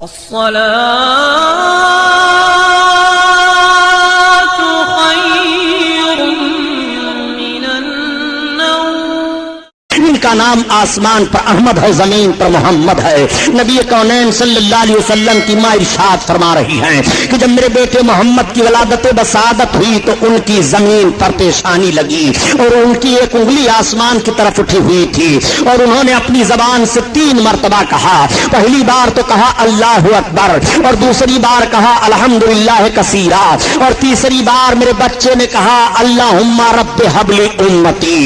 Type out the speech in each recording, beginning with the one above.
الصلاة خير من النوم. ان کا نام آسمان پر احمد ہے، زمین پر محمد ہے. نبی کونین صلی اللہ علیہ وسلم کی ماں ارشاد فرما رہی ہیں کہ جب میرے بیٹے محمد کی ولادت بسعادت ہوئی تو ان کی زمین پر پیشانی لگی اور ان کی ایک انگلی آسمان کی طرف اٹھی ہوئی تھی اور انہوں نے اپنی زبان سے 3 مرتبہ کہا. پہلی بار تو کہا اللہ اکبر اور دوسری بار کہا الحمدللہ کثیرا اور تیسری بار میرے بچے نے کہا اللہم رب حب لی امتی.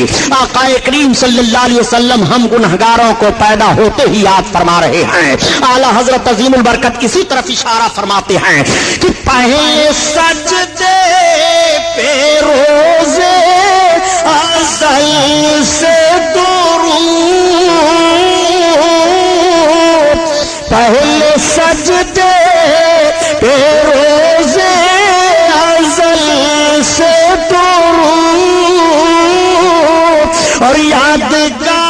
آقا کریم صلی اللہ علیہ وسلم ہم گنہگاروں کو پیدا ہوتے ہی یاد فرما رہے ہیں. اعلیٰ حضرت عظیم البرکت اسی طرف اشارہ فرماتے ہیں کہ پہلے سجدے پہ روزے ازل سے درود، پہلے سجدے پہ روزے ازل سے درود اور یادگاری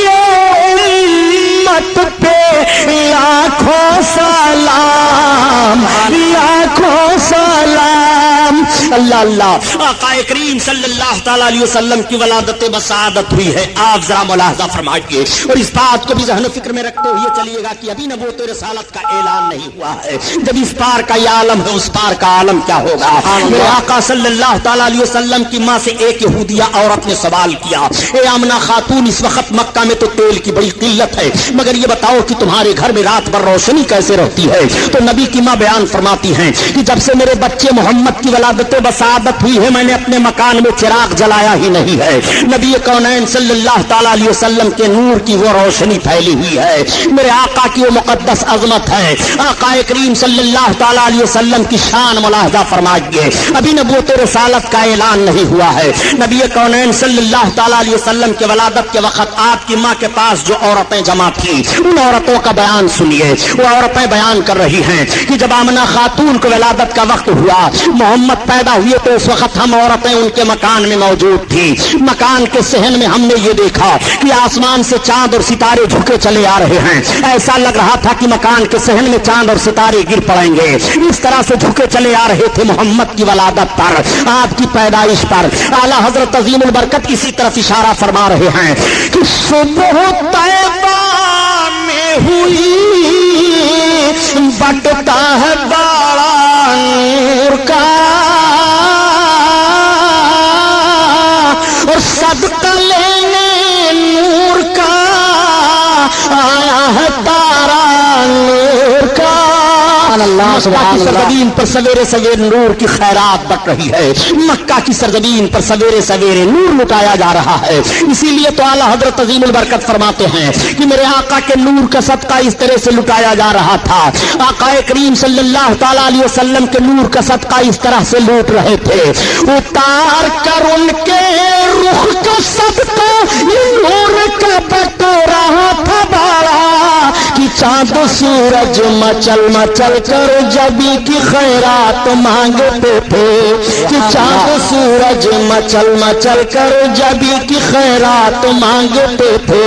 امت پہ لاکھوں سلام، لاکھوں سلام. اللہ اللہ. آقا کریم صلی اللہ تعالی علیہ وسلم کی ولادت بسعادت ہوئی ہے. آپ ذرا ملاحظہ فرمائیے اور اس بات کو بھی ذہن و فکر میں رکھتے ہوئے چلیے گا کہ ابھی نبوت و رسالت کا اعلان نہیں ہوا ہے. جب اس پار کا یہ عالم ہے اس پار کا عالم کیا ہوگا. میرے آقا صلی اللہ تعالی علیہ وسلم کی ماں سے ایک یہودیہ عورت نے سوال کیا، اے آمنہ خاتون اس وقت مکہ میں تو تیل کی بڑی قلت ہے، مگر یہ بتاؤ کہ تمہارے گھر میں رات بھر روشنی کیسے رہتی ہے؟ تو نبی کی ماں بیان فرماتی ہیں کہ جب سے میرے بچے محمد کی ولادت بسعادت ہوئی ہے میں نے اپنے مکان میں چراغ جلایا ہی نہیں ہے. نبی کونین صلی اللہ تعالی علیہ وسلم کے نور کی وہ روشنی پھیلی ہوئی ہے. میرے آقا کی وہ مقدس عظمت ہے. آقا کریم صلی اللہ تعالی علیہ وسلم کی شان ملاحظہ فرمائیے. ابھی نبوت رسالت کا اعلان نہیں ہوا ہے. نبی کونین صلی اللہ تعالی علیہ وسلم کے ولادت کے وقت آپ کی ماں کے پاس جو عورتیں جمع تھیں ان عورتوں کا بیان سنیے. وہ عورتیں بیان کر رہی ہیں کہ جب آمنہ خاتون کو ولادت کا وقت ہوا، محمد پیدا ہوئے تو اس وقت ہم عورتیں ان کے مکان میں موجود تھی. مکان کے صحن میں ہم نے یہ دیکھا کہ آسمان سے چاند اور ستارے جھکے چلے آ رہے ہیں. ایسا لگ رہا تھا کہ مکان کے صحن میں چاند اور ستارے گر پڑیں گے. اس طرح سے جھکے چلے آ رہے تھے محمد کی ولادت پر، آپ کی پیدائش پر. اعلیٰ حضرت عظیم البرکت اسی طرف اشارہ فرما رہے ہیں کہ صبح طیبہ میں ہوئی بٹتا ہے بڑا نور کا اور صدقہ لینے نور کا آیا ہے تارا نور کا. مکہ کی سرزمین پر سویرے سویرے نور کی خیرات بٹ رہی ہے. مکہ کی سرزمین پر سویرے سویرے نور لٹایا جا رہا ہے. اسی لیے تو اعلیٰ حضرت عظیم البرکت فرماتے ہیں کہ میرے آقا کے نور کا صدقہ اس طرح سے لٹایا جا رہا تھا. آقا کریم صلی اللہ تعالی علیہ وسلم کے نور کا صدقہ اس طرح سے لوٹ رہے تھے. اتار کر ان کے رخ کا صدقہ یہ نور کا بٹ رہا تھا بڑا کہ چاند سورج مچل مچل کر جبی کی خیرات مانگتے تھے، کہ چاند سورج مچل مچل کر جبی کی خیرات مانگتے تھے.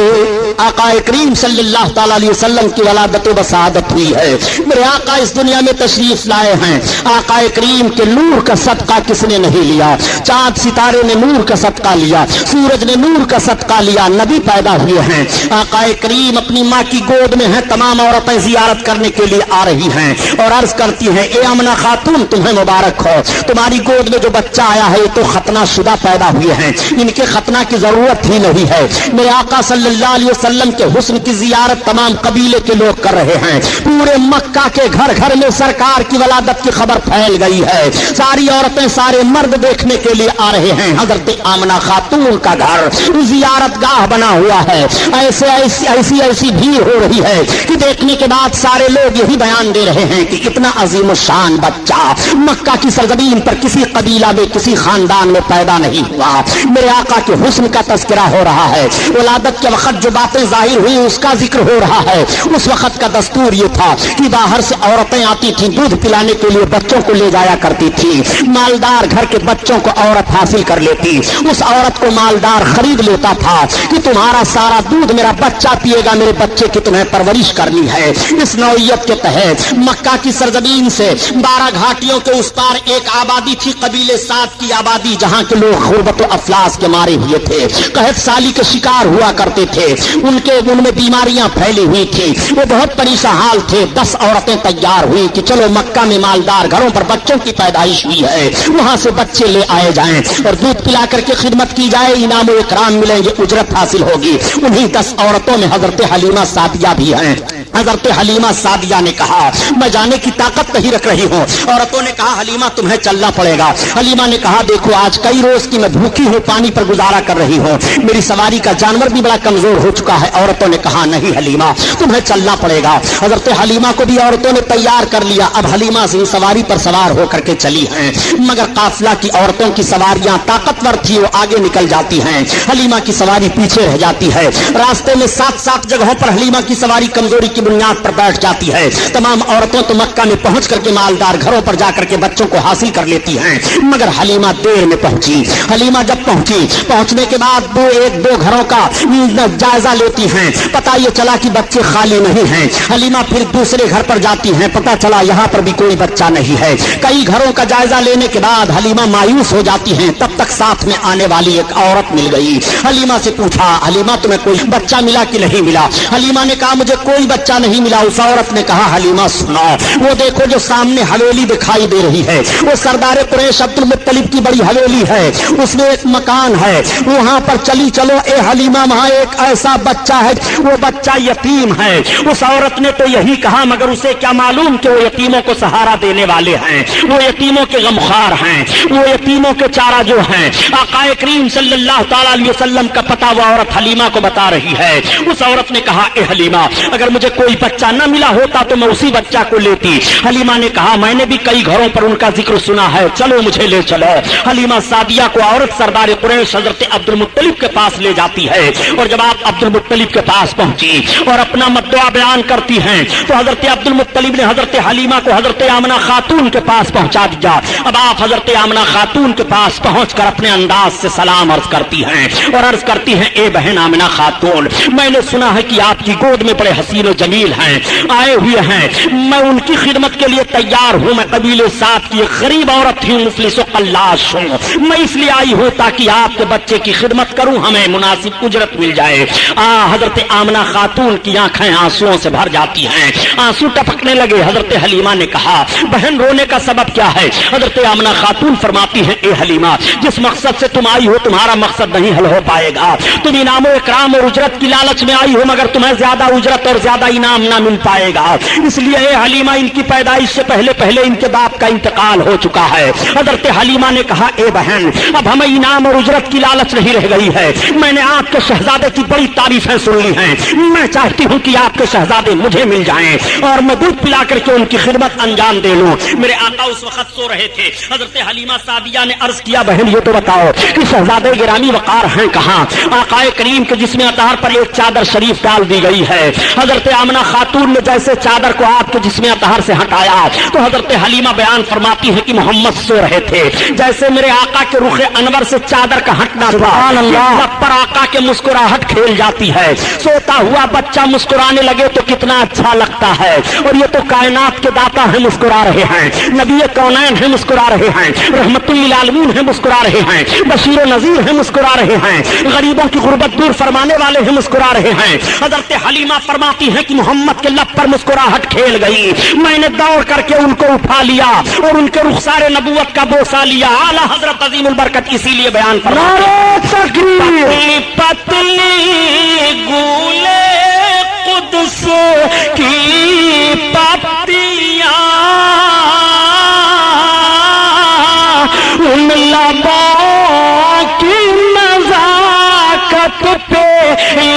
آقا کریم صلی اللہ تعالی علیہ وسلم کی ولادت و بسعادت ہوئی ہے. میرے آقا اس دنیا میں تشریف لائے ہیں. آقا کریم کے نور کا صدقہ کس نے نہیں لیا؟ چاند ستارے نے نور کا صدقہ لیا، سورج نے نور کا صدقہ لیا. نبی پیدا ہوئے ہیں. آقا کریم اپنی ماں کی گود میں ہیں. تمام عورتیں زیارت کرنے کے لیے آ رہی ہیں اور عرض کرتی ہیں اے آمنہ خاتون تمہیں مبارک ہو، تمہاری گود میں جو بچہ آیا ہے یہ تو ختنہ شدہ پیدا ہوئے ہیں، ان کے ختنہ کی ضرورت ہی نہیں ہے. میرے آقا صلی اللہ علیہ وسلم کے حسن کی زیارت تمام قبیلے کے لوگ کر رہے ہیں. پورے مکہ کے گھر گھر میں سرکار کی ولادت کی خبر پھیل گئی ہے. ساری عورتیں سارے مرد دیکھنے کے لیے آ رہے ہیں. حضرت آمنہ خاتون کا گھر زیارت گاہ بنا ہوا ہے. ایسی بھیڑ ہو رہی ہے کہ دیکھنے کے بعد سارے لوگ یہی بیان دے رہے ہیں کہ اتنا عظیم الشان بچہ مکہ کی سرزمین پر کسی قبیلہ میں کسی خاندان میں پیدا نہیں ہوا. میرے آقا کے حسن کا تذکرہ ہو رہا ہے. ولادت کے وقت جو بات बरातें जाहिर हुई उसका जिक्र हो रहा है। उस वक्त का दस्तूर ये था कि बाहर से औरतें आती थी, दूध पिलाने के लिए बच्चों को ले जाया करती थी। मालदार घर के बच्चों को औरत हासिल कर लेती, उस औरत को मालदार खरीद लेता था कि तुम्हारा सारा दूध मेरा बच्चा पिएगा, मेरे बच्चे की तुम्हें परवरिश करनी है। इस नौइयत के तहत मक्का की सरजमीन से 12 घाटियों के उस पार एक आबादी थी, कबीले साद की आबादी, जहां के लोग गुर्बत व अफलास के मारे हुए थे, कहत साली के शिकार हुआ करते थे, उनमें बीमारियां फैली हुई थी, वो बहुत परेशान हाल थे। 10 औरतें तैयार हुई कि चलो मक्का में मालदार घरों पर बच्चों की पैदाइश हुई है, वहां से बच्चे ले आए जाएं और दूध पिला करके खिदमत की जाए, इनाम व इकराम मिलेंगे, उजरत हासिल होगी। उन्हीं 10 औरतों में हजरत हलीमा सादिया भी हैं। हजरत हलीमा सादिया ने कहा मैं जाने की ताकत नहीं रख रही हूँ। औरतों ने कहा हलीमा तुम्हें चलना पड़ेगा। हलीमा ने कहा देखो आज कई रोज की मैं भूखी हूँ, पानी पर गुजारा कर रही हूँ, मेरी सवारी का जानवर भी बड़ा कमजोर हो चुका है। औरतों ने कहा नहीं हलीमा तुम्हें चलना पड़ेगा। हजरत हलीमा को भी औरतों ने तैयार कर लिया। अब हलीमा से सवारी पर सवार होकर के चली हैं, मगर काफिला की औरतों की सवारियां ताकतवर थी, वो आगे निकल जाती हैं, हलीमा की सवारी पीछे रह जाती है। रास्ते में 7 जगहों पर हलीमा की सवारी कमजोरी की बुनियाद पर बैठ जाती है। तमाम औरतों तो मक्का में पहुंच करके मालदार घरों पर जाकर के बच्चों को हासिल कर लेती हैं, मगर हलीमा देर में पहुंची। हलीमा जब पहुंची, पहुंचने के बाद 1-2 घरों का जायजा लेती हैं, पता ये चला कि बच्चे खाली नहीं हैं। हलीमा फिर दूसरे घर पर जाती हैं, पता चला यहाँ पर भी कोई बच्चा नहीं है। कई घरों का जायजा लेने के बाद हलीमा मायूस हो जाती हैं। तब तक साथ में आने वाली एक औरत मिल गई। हलीमा से पूछा हलीमा तुम्हें कोई बच्चा मिला कि नहीं मिला? हलीमा ने कहा मुझे कोई बच्चा नहीं मिला। उस औरत ने कहा हलीमा सुनो, वो देखो जो सामने हवेली दिखाई दे रही है, वो सरदार कुरैश अब्दुल मुत्तलिब की बड़ी हवेली है, उसमें एक मकान है, वहां पर चली चलो ए हलीमा, वहां एक ऐसा बच्चा है, वो बच्चा यतीम है। उस औरत ने तो यही कहा, मगर उसे क्या मालूम कि वो यतीमों को सहारा देने वाले हैं, वो यतीमों के गमखार हैं, वो यतीमों के चारा जो हैं। आक़ाए करीम सल्लल्लाहु तआला अलैहि वसल्लम का पता वो औरत हलीमा को बता रही है। उस औरत ने कहा ए हलीमा अगर मुझे कोई बच्चा न मिला होता तो मैं उसी बच्चा को लेती। हलीमा ने कहा मैंने भी कई घरों पर उनका जिक्र सुना है, चलो मुझे ले चलो। हलीमा सादिया को औरत सरदार कुरैश हजरत अब्दुल मुत्तलिब के पास ले जाती है, और जब आप अब्दुल मुत्तलिब के पास पहुंची और अपना मद्दुआ बयान करती हैं तो हजरत अब्दुल मुत्तलिब ने हजरत हलीमा को हजरत आमना खातून के पास पहुंचा दिया। अब आप हजरत आमना खातून के पास पहुंचकर अपने अंदाज से सलाम अर्ज करती हैं और अर्ज करती हैं ए बहन आमना खातून, मैंने सुना है कि आपकी गोद में बड़े हसीन और जमील हैं, आए हुए हैं, मैं उनकी खिदमत के लिए तैयार हूं। मैं कबीले साथ की गरीब औरत थी, मुफलिस व कल्लाश हूं, मैं इसलिए आई हूं ताकि आपके बच्चे की खिदमत करूं, हमें मुनासिब उजरत मिल जाए। हजरत आमना खातून की आंखें आंसुओं से भर जाती हैं, आंसू टपकने लगे। हजरत हलीमा ने कहा बहन रोने का सबब क्या है? हजरत आमना खातून फरमाती हैं ए हलीमा जिस मकसद से तुम आई हो तुम्हारा मकसद नहीं हल हो पाएगा। तुम इनाम व इकराम और उजरत की लालच में आई हो, मगर तुम्हें ज्यादा उजरत और ज्यादा इनाम ना मिल पाएगा। इसलिए ए हलीमा इनकी पैदाइश से पहले पहले इनके बाप का इंतकाल हो चुका है। हजरत हलीमा ने कहा ए बहन अब हमें इनाम और उजरत की लालच नहीं रह गई है, मैंने आपके शहजादे की बड़ी तारीफें सुन ली हैं, मैं चाहती हूं कि आपके शहजादे मुझे मिल जाएं और मैं दूध पिला करके उनकी खिदमत अंजाम दे लूं। मेरे आका उस वक्त सो रहे थे। हजरत हलीमा सादिया ने अर्ज किया बहन ये तो बताओ कि शहजादे गिरामी वकार हैं कहां? आकाए करीम के जिस्म अतार पर एक चादर शरीफ डाल दी गई है। हजरत आमना खातून ने जैसे चादर को आपके जिस्म अतार से हटाया तो हजरत हलीमा बयान फरमाती है कि मोहम्मद सो रहे थे, जैसे मेरे आका के रुखे अनवर से चादर का हटना पर आका के मुस्कुराहट खेल जाती है। सोता हुआ बच्चा मुस्कुराने लगे तो कितना अच्छा लगता है। और ये तो कायनात के दाता है मुस्कुरा रहे हैं, नबी कौनैन है मुस्कुरा रहे हैं, रहमतुल लिल आलमीन है मुस्कुरा रहे हैं, बशीर नजीर है मुस्कुरा रहे हैं, गरीबों की गुर्बत दूर फरमाने वाले हैं मुस्कुरा रहे हैं। हजरत हलीमा फरमाती है कि मोहम्मद के लब पर मुस्कुराहट खेल गई, मैंने दौड़ करके उनको उठा लिया और उनके रुखसारे नबूवत का बोसा लिया। आला हजरत अजीमुल बरकत इसीलिए बयान फरमाते हैं पतली गूले कुद्स की पत्तियां उन लबों की नजाकत पे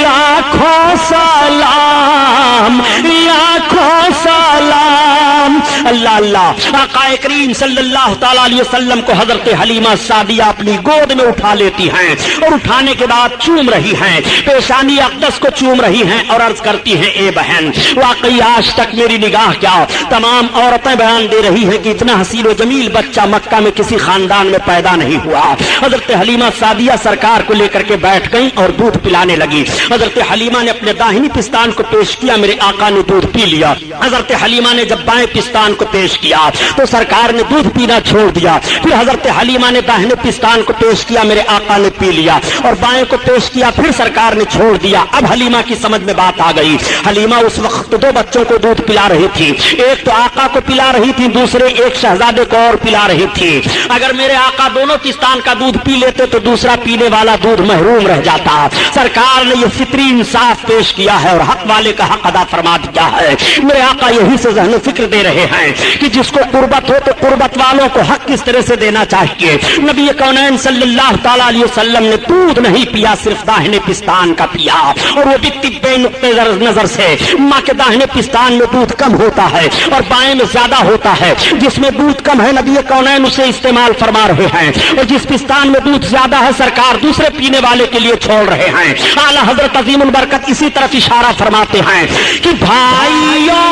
लाखों सलाम, लाखों सलाम। اللہ اللہ، آقا کریم صلی اللہ تعالی علیہ وسلم کو حضرت حلیمہ سعدیہ اپنی گود میں اٹھا لیتی ہیں اور اٹھانے کے بعد چوم رہی ہیں، پیشانی اقدس کو چوم رہی ہیں اور عرض کرتی ہیں اے بہن واقعی آج تک میری نگاہ کیا تمام عورتیں بیان دے رہی ہیں کہ اتنا حسین و جمیل بچہ مکہ میں کسی خاندان میں پیدا نہیں ہوا۔ حضرت حلیمہ سعدیہ سرکار کو لے کر کے بیٹھ گئی اور دودھ پلانے لگی۔ حضرت حلیمہ نے اپنے داہنی پستان کو پیش کیا، میرے آقا نے دودھ پی لیا۔ حضرت حلیمہ نے جب بائیں پستان کو پیش کیا تو سرکار نے دودھ پینا چھوڑ دیا۔ پھر حضرت حلیمہ نے داہنے پستان کو پیش کیا، میرے آقا نے پی لیا، اور بائیں کو پیش کیا، پھر سرکار نے چھوڑ دیا۔ اب حلیمہ کی سمجھ میں بات آ گئی۔ حلیمہ اس وقت دو بچوں کو دودھ پلا رہی تھی، ایک تو آقا کو پلا رہی تھی، دوسرے ایک شہزادے کو اور پلا رہی تھی۔ اگر میرے آقا دونوں پستان کا دودھ پی لیتے تو دوسرا پینے والا دودھ محروم رہ جاتا۔ سرکار نے یہ فطری انصاف پیش کیا ہے اور حق والے کا حق ادا فرما دیا ہے۔ میرے آقا یہی سے ذہن و فکر دے رہے ہیں کہ جس کو قربت ہو تو قربت والوں کو حق کس طرح سے دینا چاہیے۔ نبی کونین صلی اللہ تعالی علیہ وسلم نے دودھ نہیں پیا، صرف داہنے پستان کا پیا، اور وہ بھی طبی نقطہ نظر سے ماں کے داہنے پستان میں دودھ کم ہوتا ہے اور بائیں میں زیادہ ہوتا ہے۔ جس میں دودھ کم ہے نبی کونین اسے استعمال فرما رہے ہیں، اور جس پستان میں دودھ زیادہ ہے سرکار دوسرے پینے والے کے لیے چھوڑ رہے ہیں۔ اعلیٰ حضرت عظیم البرکت اسی طرف اشارہ فرماتے ہیں کہ بھائیوں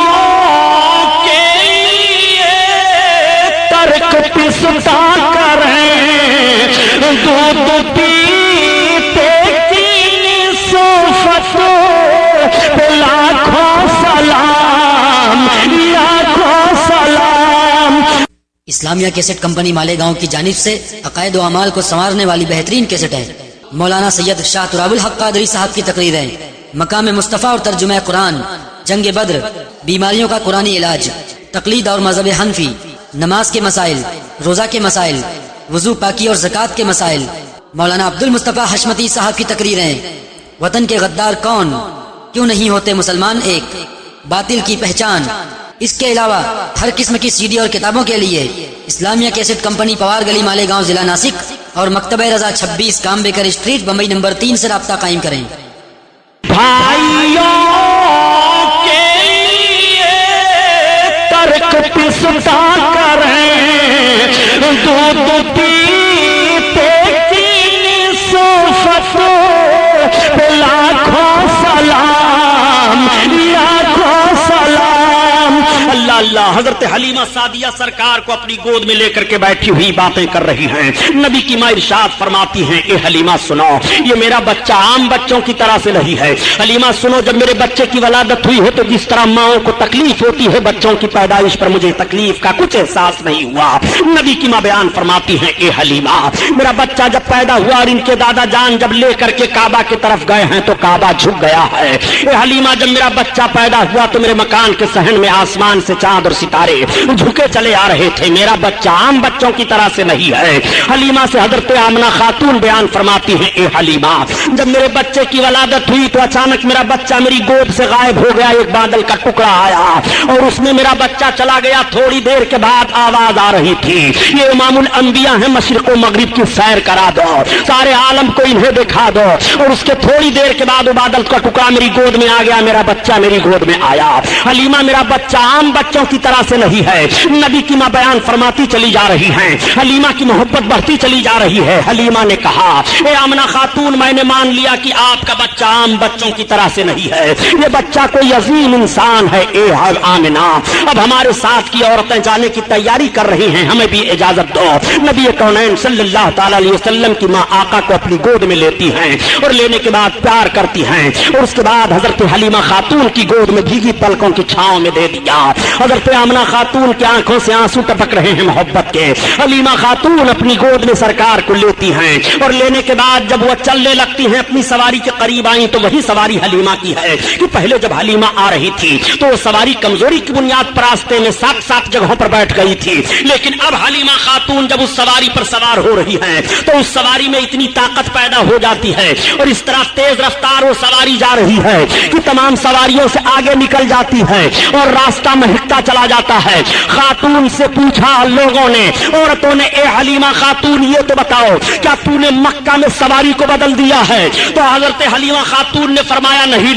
کے لیے ترک پستا کریں، دودھ پیتے کی صفت لاکھوں سلام، لاکھوں سلام۔ اسلامیہ کیسٹ کمپنی مالیگاؤں کی جانب سے عقائد و اعمال کو سنوارنے والی بہترین کیسٹ ہے۔ مولانا سید شاہ تراب الحق قادری صاحب کی تقریریں، مقام مصطفیٰ اور ترجمہ قرآن، جنگ بدر، بیماریوں کا قرآنی علاج، تقلید اور مذہب حنفی، نماز کے مسائل، روزہ کے مسائل، وضو پاکی اور زکوٰۃ کے مسائل، مولانا عبد المصطفیٰ حشمتی صاحب کی تقریریں، وطن کے غدار کون، کیوں نہیں ہوتے مسلمان ایک، باطل کی پہچان۔ اس کے علاوہ ہر قسم کی سی ڈی اور کتابوں کے لیے اسلامیہ کیسٹ کمپنی پوار گلی مالیگاؤں ضلع ناسک اور مکتبہ رضا 26 کام بیکر اسٹریٹ بمبئی نمبر 3 سے رابطہ قائم کریں۔ بھائیوں کے لیے ترک پستا کریں، دودھ پیتے کی صفت لاکھوں سلام، لاکھوں سلام۔ اللہ اللہ، حضرت حلیمہ سعدیہ سرکار کو اپنی گود میں لے کر کے بیٹھی ہوئی باتیں کر رہی ہیں۔ نبی کی ماں ارشاد فرماتی ہیں اے حلیمہ سنو، یہ میرا بچہ عام بچوں کی طرح سے نہیں ہے۔ حلیمہ سنو، جب میرے بچے کی ولادت ہوئی ہے تو جس طرح ماؤں کو تکلیف ہوتی ہے بچوں کی پیدائش پر، مجھے تکلیف کا کچھ احساس نہیں ہوا۔ نبی کی ماں بیان فرماتی ہیں اے حلیمہ، میرا بچہ جب پیدا ہوا اور ان کے دادا جان جب لے کر کے کعبہ کی طرف گئے ہیں تو کعبہ جھک گیا ہے۔ اے حلیمہ، جب میرا بچہ پیدا ہوا تو میرے مکان کے صحن میں آسمان سے چاند اور ستارے جھکے چلے آ رہے تھے۔ میرا بچہ عام بچوں کی طرح سے نہیں ہے۔ حلیمہ سے حضرت آمنہ خاتون بیان فرماتی ہیں اے حلیمہ، جب میرے بچے کی ولادت ہوئی تو اچانک میرا بچہ میری گود سے غائب ہو گیا، ایک بادل کا ٹکڑا آیا اور اس میں میرا بچہ چلا گیا۔ تھوڑی دیر کے بعد آواز آ رہی تھی، یہ امام الانبیاء ہیں، مشرق و مغرب کی سیر کرا دو، سارے عالم کو انہیں دکھا دو۔ اور اس کے تھوڑی دیر کے بعد وہ بادل کا ٹکڑا میری گود میں آ گیا، میرا بچہ میری گود میں آیا۔ حلیمہ، میرا بچہ عام بچوں کی طرح سے نہیں ہے۔ نبی کی ماں بیان فرماتی چلی جا رہی ہیں، حلیمہ کی محبت بڑھتی چلی جا رہی ہے۔ حلیمہ نے کہا اے آمنہ خاتون، میں نے مان لیا کہ آپ کا بچہ عام بچوں کی طرح سے نہیں ہے، یہ بچہ کوئی عظیم انسان ہے۔ اے آمنہ، اب ہمارے ساتھ کی عورتیں جانے کی تیاری کر رہی ہیں، ہمیں بھی اجازت دو۔ نبی کونین صلی اللہ تعالی علیہ وسلم کی ماں آقا کو اپنی گود میں لیتی ہیں اور لینے کے بعد پیار کرتی ہیں، اور اس کے بعد حضرت حلیمہ خاتون کی گود میں بھیگی پلکوں کی چھاؤں میں دے دیا۔ حضرت آمنہ خاتون کی آنکھوں سے آنسو ٹپک رہے ہیں محبت کے۔ حلیمہ خاتون اپنی گود میں سرکار کو لیتی ہیں اور لینے کے بعد جب وہ چلنے لگتی ہیں اپنی سواری کے قریب آئیں تو وہی سواری حلیمہ کی ہے کہ پہلے جب حلیمہ آ رہی تھی تو وہ سواری کمزوری کی بنیاد پر راستے میں 7 جگہوں پر بیٹھ گئی تھی، لیکن اب حلیمہ خاتون جب اس سواری پر سوار ہو رہی ہیں تو اس سواری میں اتنی طاقت پیدا ہو جاتی ہے اور اس طرح تیز رفتار وہ سواری جا رہی ہے کہ تمام سواریوں سے آگے نکل جاتی ہے اور راستہ مہکتا بڑھتا چلا جاتا ہے۔ خاتون سے پوچھا لوگوں نے، عورتوں نے، اے حلیمہ خاتون یہ تو بتاؤ کیا تو نے مکہ میں سواری کو بدل دیا ہے؟ تو حضرت حلیمہ خاتون نے فرمایا نہیں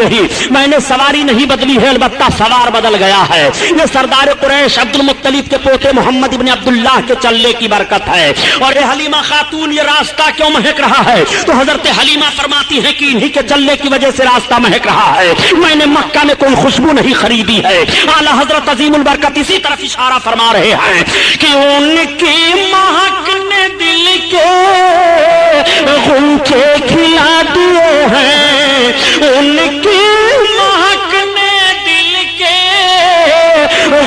میں نے سواری نہیں بدلی ہے، البتہ سوار بدل گیا ہے۔ یہ سردار قریش عبد المطلب کے پوتے محمد ابن عبداللہ کے چلنے کی برکت ہے۔ اور اے حلیمہ خاتون یہ راستہ کیوں مہک رہا ہے؟ تو حضرت حلیمہ فرماتی ہے کہ انہی کے چلنے کی وجہ سے راستہ مہک رہا ہے، میں نے مکہ میں کوئی خوشبو نہیں خریدی ہے۔ اعلیٰ حضرت عظیم البرکت اسی طرف اشارہ فرما رہے ہیں کہ ان کی مہک نے دل کے غنچے کھلا دیے ہیں، ان کی مہک نے دل کے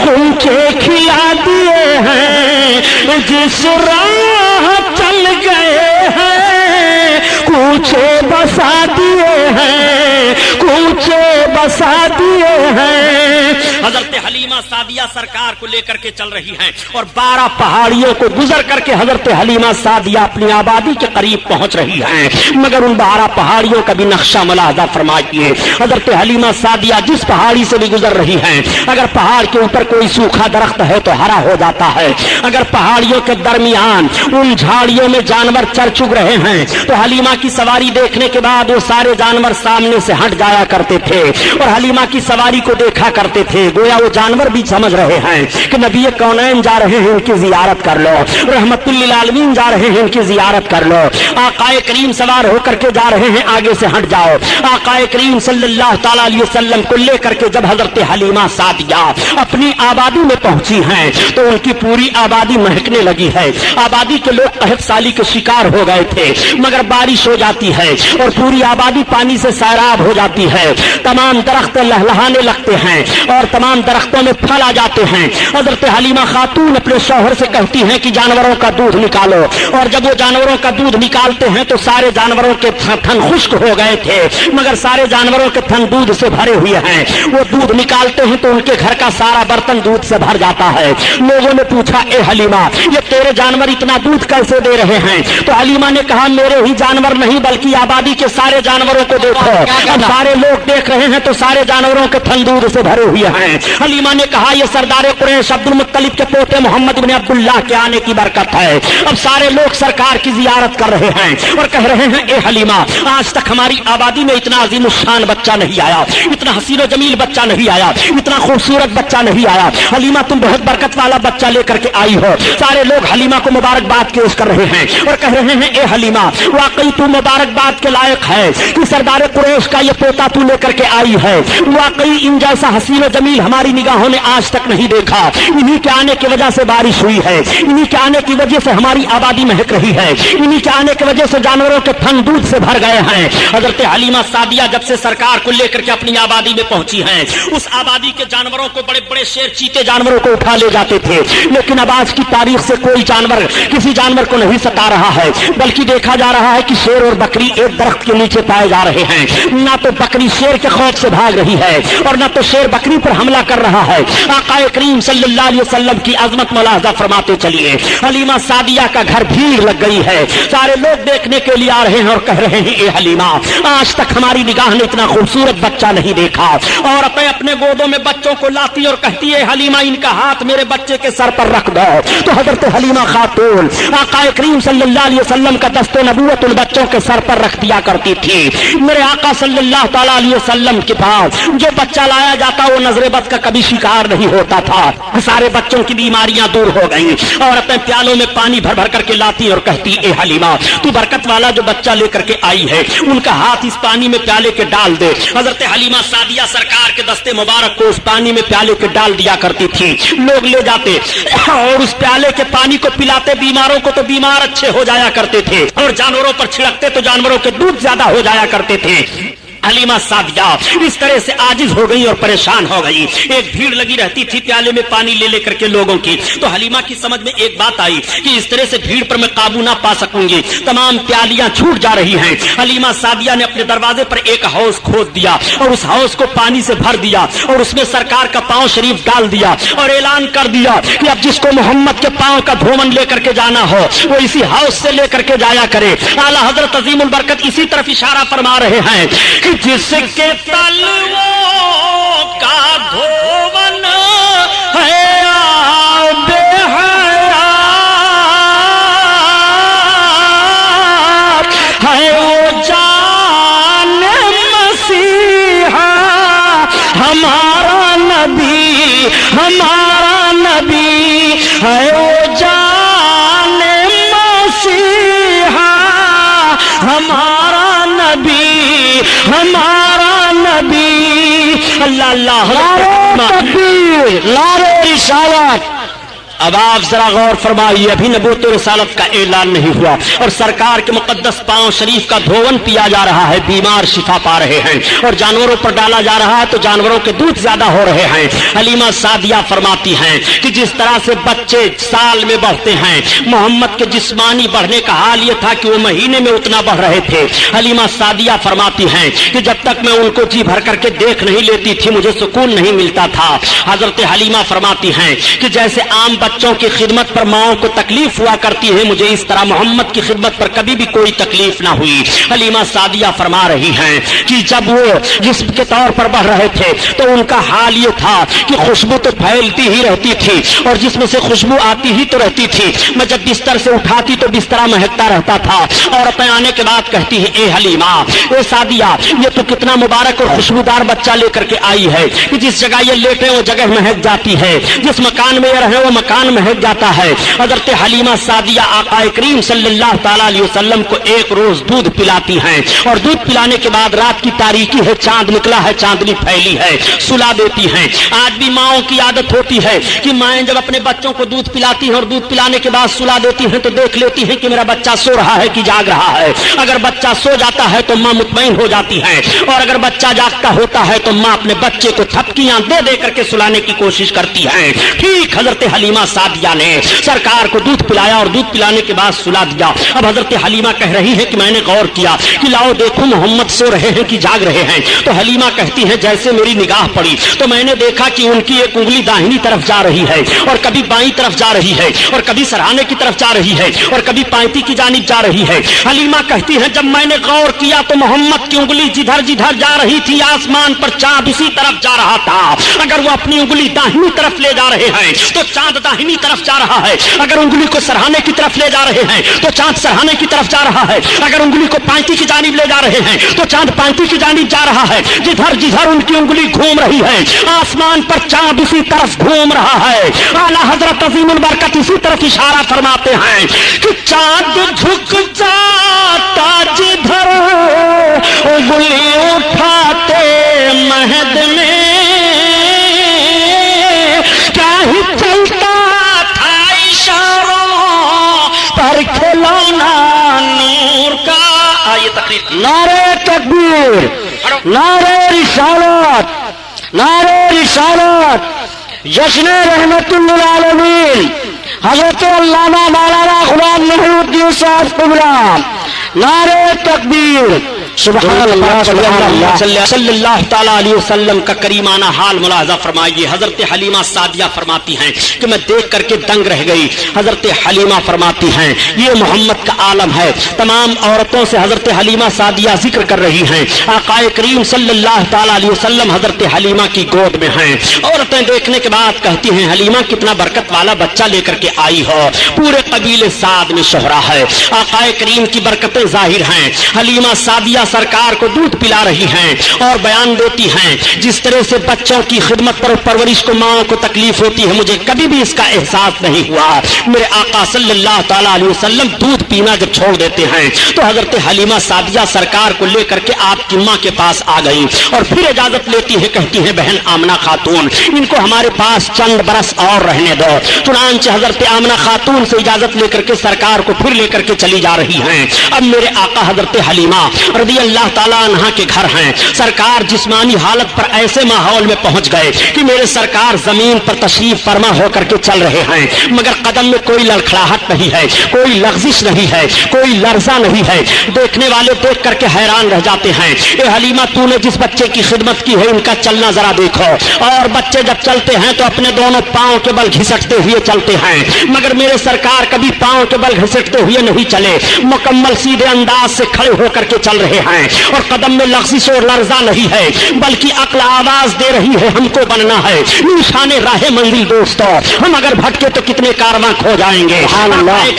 غنچے کھلا دیے ہیں، جس راہ چل گئے ہیں کوچے بسا دیے ہیں، کوچے بسا دیے ہیں۔ حضرت حلیمہ سعدیہ سرکار کو لے کر کے چل رہی ہیں اور 12 پہاڑیوں کو گزر کر کے حضرت حلیمہ سعدیہ اپنی آبادی کے قریب پہنچ رہی ہیں، مگر ان 12 پہاڑیوں کا بھی نقشہ ملاحظہ فرمائیے۔ حضرت حلیمہ سعدیہ جس پہاڑی سے بھی گزر رہی ہیں، اگر پہاڑ کے اوپر کوئی سوکھا درخت ہے تو ہرا ہو جاتا ہے، اگر پہاڑیوں کے درمیان ان جھاڑیوں میں جانور چر چگ رہے ہیں تو حلیمہ کی سواری دیکھنے کے بعد وہ سارے جانور سامنے سے ہٹ جایا کرتے تھے اور حلیمہ کی سواری کو دیکھا کرتے تھے، گویا وہ جانور بھی سمجھ رہے ہیں کہ نبی کونین جا رہے ہیں، ان کی زیارت کر لو، رحمت للعالمین جا رہے ہیں، ان کی زیارت کر لو، آقا کریم سوار ہو کر کے جا رہے ہیں، آگے سے ہٹ جاؤ۔ آقا کریم صلی اللہ تعالی علیہ وسلم کو لے کر کے جب حضرت حلیمہ سعدیہ اپنی آبادی میں پہنچی ہیں تو ان کی پوری آبادی مہکنے لگی ہے۔ آبادی کے لوگ قحط سالی کے شکار ہو گئے تھے، مگر بارش ہو جاتی ہے اور پوری آبادی پانی سے سیراب ہو جاتی ہے، تمام درخت لہلہانے لگتے ہیں اور تمام درختوں میں پھل آ جاتے ہیں۔ حضرت حلیمہ خاتون اپنے شوہر سے کہتی ہیں کہ جانوروں کا دودھ نکالو، اور جب وہ جانوروں کا دودھ نکالتے ہیں تو سارے جانوروں کے تھن خشک ہو گئے تھے، مگر سارے جانوروں کے تھن دودھ سے بھرے ہوئے ہیں۔ وہ دودھ نکالتے ہیں تو ان کے گھر کا سارا برتن دودھ سے بھر جاتا ہے۔ لوگوں نے پوچھا اے حلیمہ یہ تیرے جانور اتنا دودھ کیسے دے رہے ہیں؟ تو حلیمہ نے کہا میرے ہی جانور نہیں بلکہ آبادی کے سارے جانوروں کو دیکھو، اب سارے لوگ دیکھ رہے ہیں تو سارے جانوروں کے تھن دودھ سے بھرے ہوئے ہیں۔ حلیمہ نے کہا یہ سردار قریش عبد المطلب کے پوتے محمد بن عبداللہ کے آنے کی برکت ہے، اب سارے لوگ سرکار کی زیارت کر رہے ہیں اور کہہ رہے ہیں اے حلیمہ آج تک ہماری آبادی میں اتنا عظیم الشان بچہ نہیں آیا، اتنا حسین و جمیل بچہ نہیں آیا، اتنا خوبصورت بچہ نہیں آیا، حلیمہ تم بہت برکت والا بچہ لے کر کے آئی ہو۔ سارے لوگ حلیمہ کو مبارکباد پیش کر رہے ہیں اور کہہ رہے ہیں اے حلیمہ واقعی تو مبارکباد کے لائق ہے کہ سردار قریش کا یہ پوتا تو لے کر کے آئی ہے، واقعی ان جیسا حسین و جمیل ہماری نگاہوں نے آج تک نہیں دیکھا، انہی کے آنے کی وجہ سے بارش ہوئی ہے، انہی کے آنے کی وجہ سے ہماری آبادی مہک رہی ہے، انہی کے آنے کی وجہ سے جانوروں کے تھن دودھ سے بھر گئے ہیں۔ حضرت حلیمہ سعدیہ جب سے سرکار کو لے کر کے اپنی آبادی میں پہنچی ہیں، اس آبادی کے جانوروں کو بڑے بڑے شیر چیتے جانوروں کو اٹھا لے جاتے تھے، لیکن اب آج کی تاریخ سے کوئی جانور کسی جانور کو نہیں ستا رہا ہے، بلکہ دیکھا جا رہا ہے کہ شیر اور بکری ایک درخت کے نیچے پائے جا رہے ہیں، نہ تو بکری شیر کے خوف سے بھاگ رہی ہے اور نہ تو شیر بکری پر حملہ کر رہا ہے۔ آقا کریم صلی اللہ علیہ وسلم کی عظمت ملاحظہ فرماتے چلیے، حلیمہ سعدیہ کا گھر بھیڑ لگ گئی ہے، سارے لوگ دیکھنے کے لیے آ رہے ہیں اور کہہ رہے ہیں اے حلیمہ آج تک ہماری نگاہ نے اتنا خوبصورت بچہ نہیں دیکھا، اور اپنے گودوں میں بچوں کو لاتی اور کہتی ہے حلیمہ ان کا ہاتھ میرے بچے کے سر پر رکھ دو۔ تو حضرت حلیمہ خاتون آقا کریم صلی اللہ علیہ وسلم کا دست نبوت ان بچوں کے سر پر رکھ دیا کرتی تھی۔ میرے آقا صلی اللہ تعالی علیہ وسلم کے پاس جو بچہ لایا جاتا وہ نظر بد کا کبھی شکار نہیں ہوتا تھا، سارے بچوں کی بیماریاں دور ہو گئیں، اور اپنے پیالوں میں پانی بھر بھر کر کے لاتی اور کہتی اے حلیمہ تو برکت والا جو بچہ لے کر کے آئی ہے ان کا ہاتھ اس پانی میں پیالے کے ڈال دے۔ حضرت حلیمہ سعدیہ سرکار کے دستے مبارک کو اس پانی میں پیالے کے ڈال دیا کرتی تھی، لوگ لے جاتے اور اس پیالے کے پانی کو پلاتے، بیماروں کو تو بیمار اچھے ہو جایا کرتے تھے اور جانوروں پر چھڑکتے تو جانوروں کے دودھ زیادہ ہو جایا کرتے تھے۔ حلیمہ سعدیہ اس طرح سے عاجز ہو گئی اور پریشان ہو گئی، ایک بھیڑ لگی رہتی تھی پیالے میں پانی لے لے کر کے لوگوں کی، تو حلیمہ کی سمجھ میں ایک بات آئی کہ اس طرح سے بھیڑ پر میں قابو نہ پا سکوں گی، تمام پیالیاں چھوٹ جا رہی ہیں۔ حلیمہ سعدیہ نے اپنے دروازے پر ایک ہاؤس کھود دیا اور اس ہاؤس کو پانی سے بھر دیا اور اس میں سرکار کا پاؤں شریف ڈال دیا اور اعلان کر دیا کہ اب جس کو محمد کے پاؤں کا دھومن لے کر کے جانا ہو وہ اسی ہاؤس سے لے کر کے جایا کرے۔ اعلیٰ حضرت عظیم البرکت اسی طرف اشارہ فرما رہے ہیں کہ جس کے تلووں کا دھومن ہے ہمارا نبی ہے او جان مسیحا، ہمارا نبی، ہمارا نبی۔ اللہ اللہ، نعرہ تکبیر، نعرہ رسالت۔ اب آپ ذرا غور فرمائیے، ابھی نبوت و رسالت کا اعلان نہیں ہوا اور سرکار کے مقدس پاؤں شریف کا دھون پیا جا رہا ہے، بیمار شفا پا رہے ہیں، اور جانوروں پر ڈالا جا رہا ہے تو جانوروں کے دودھ زیادہ ہو رہے ہیں۔ حلیمہ سعدیہ فرماتی ہیں کہ جس طرح سے بچے سال میں بڑھتے ہیں، محمد کے جسمانی بڑھنے کا حال یہ تھا کہ وہ مہینے میں اتنا بڑھ رہے تھے۔ حلیمہ سعدیہ فرماتی ہیں کہ جب تک میں ان کو جی بھر کر کے دیکھ نہیں لیتی تھی مجھے سکون نہیں ملتا تھا۔ حضرت حلیمہ فرماتی ہیں کہ جیسے عام بچوں کی خدمت پر ماؤں کو تکلیف ہوا کرتی ہے، مجھے اس طرح محمد کی خدمت پر کبھی بھی کوئی تکلیف نہ ہوئی۔ حلیمہ سعدیہ فرما رہی ہیں کہ جب وہ جسم کے طور پر بڑھ رہے تھے تو ان کا حال یہ تھا کہ خوشبو تو پھیلتی ہی رہتی تھی اور جسم سے خوشبو آتی ہی تو رہتی تھی، میں جب بستر سے اٹھاتی تو بستر مہکتا رہتا تھا۔ عورتیں آنے کے بعد کہتی ہے اے حلیمہ، اے سعدیہ، یہ تو کتنا مبارک اور خوشبودار بچہ لے کر کے آئی ہے کہ جس جگہ یہ لیٹے وہ جگہ مہک جاتی ہے، جس مکان میں یہ رہے وہ مکان مہک جاتا ہے۔ حضرت حلیمہ سعدیہ آقا کریم صلی اللہ تعالی علیہ وسلم کو ایک روز دودھ پلاتی ہیں اور دودھ پلانے کے بعد رات کی تاریکی ہے، چاند نکلا ہے، چاندنی پھیلی ہے، سلا دیتی ہیں۔ آج بھی ماؤں کی عادت ہوتی ہے کہ مائیں جب اپنے بچوں کو دودھ پلاتی ہیں اور دودھ پلانے کے بعد سلا دیتی ہیں تو دیکھ لیتی ہیں کہ میرا بچہ سو رہا ہے کہ جاگ رہا ہے۔ اگر بچہ سو جاتا ہے تو ماں مطمئن ہو جاتی ہے، اور اگر بچہ جاگتا ہوتا ہے تو ماں اپنے بچے کو تھپکیاں دے دے کر کے سلانے کی کوشش کرتی ہے۔ ٹھیک حضرت حلیمہ سعدیہ نے سرکار کو دودھ پلایا اور دودھ پلانے کے بعد سلا دیا۔ اب حضرت حلیمہ کہہ رہی ہے کہ میں نے غور کیا کہ لاؤ دیکھو محمد سو رہے ہیں کہ جاگ رہے ہیں، تو حلیمہ کہتی ہے جیسے میری نگاہ پڑی تو میں نے دیکھا کہ ان کی ایک انگلی داہنی طرف جا رہی ہے اور کبھی بائیں طرف جا رہی ہے اور کبھی سرہانے کی طرف جا رہی ہے اور کبھی پائتی کی جانب جا رہی ہے۔ حلیمہ کہتی ہے جب میں نے غور کیا تو محمد کی انگلی جدھر جدھر جا رہی تھی آسمان پر چاند اسی طرف جا رہا تھا۔ اگر وہ اپنی انگلی داہنی طرف لے جا رہے ہیں تو چاند داہنی طرف جا رہا ہے، اگر انگلی کو سرہانے کی طرف لے جا رہے ہیں تو چاند سرہانے کی طرف جا رہا ہے، اگر انگلی کو پائتی کی جانب لے جا رہے ہیں تو چاند پائتی کی جانب جا رہا ہے۔ جدھر جدھر ان کی انگلی گھوم رہی ہے آسمان پر چاند اسی طرف گھوم رہا ہے۔ اعلیٰ حضرت عظیم البرکت اسی طرف اشارہ فرماتے ہیں کہ چاند جھک جاتا جدھر انگلی اٹھاتے مہد میں، کیا ہی چلتا تھا اشاروں پر کھلونا نور کا۔ آئیے تقریر، نعرہ تکبیر، نعرہ رسالت، نعرہ رسالت، جشن رحمت للعالمین حضرت علامہ مولانا غلام محی الدین صاحب قبلہ، نعرہ تکبیر۔ سبحان اللہ صلی اللہ تعالیٰ علیہ وسلم کا کریمانہ حال ملاحظہ فرمائیے۔ حضرت حلیمہ سعدیہ فرماتی ہیں کہ میں دیکھ کر کے دنگ رہ گئی۔ حضرت حلیمہ فرماتی ہیں یہ محمد کا عالم ہے۔ تمام عورتوں سے حضرت حلیمہ سعدیہ ذکر کر رہی ہیں، آقا کریم صلی اللہ تعالیٰ علیہ وسلم حضرت حلیمہ کی گود میں ہیں۔ عورتیں دیکھنے کے بعد کہتی ہیں حلیمہ کتنا برکت والا بچہ لے کر کے آئی ہو، پورے قبیلے سعد میں شہرا ہے، آقا کریم کی برکتیں ظاہر ہیں۔ حلیمہ سعدیہ سرکار کو دودھ پلا رہی ہیں اور بیان دیتی ہیں جس طرح سے بچوں کی خدمت پر پرورش کو ماں کو تکلیف ہوتی ہے مجھے کبھی بھی اس کا احساس نہیں ہوا۔ میرے آقا صلی اللہ تعالیٰ علیہ وسلم دودھ پینا جب چھوڑ دیتے ہیں تو حضرت حلیمہ سعدیہ سرکار کو لے کر کے آپ کی ماں کے پاس آ گئی اور پھر اجازت لیتی ہے، کہتی ہیں بہن آمنہ خاتون ان کو ہمارے پاس چند برس اور رہنے دو۔ چنانچہ حضرت آمنہ خاتون سے اجازت لے کر کے سرکار کو پھر لے کر کے چلی جا رہی ہیں۔ اب میرے آقا حضرت حلیمہ رضی اللہ تعالیٰ عنہ کے گھر ہیں، سرکار جسمانی حالت پر ایسے ماحول میں پہنچ گئے کہ میرے سرکار زمین پر تشریف فرما ہو کر کے چل رہے ہیں مگر قدم میں کوئی لڑکھڑاہٹ نہیں ہے، کوئی لغزش نہیں ہے، کوئی لرزہ نہیں ہے۔ دیکھنے والے دیکھ کر کے حیران رہ جاتے ہیں، اے حلیمہ تو نے جس بچے کی خدمت کی ہے ان کا چلنا ذرا دیکھو، اور بچے جب چلتے ہیں تو اپنے دونوں پاؤں کے بل گھسٹتے ہوئے چلتے ہیں مگر میرے سرکار کبھی پاؤں کے بل گھسٹتے ہوئے نہیں چلے، مکمل سیدھے انداز سے کھڑے ہو کر کے چل رہے रहे हैं और कदम में लग़ज़िश और लर्जा नहीं है, बल्कि अक्ल आवाज दे रही है हमको बनना है निशाने राह मंजिल। दोस्तों, हम अगर भटके तो कितने कारवां खो जाएंगे।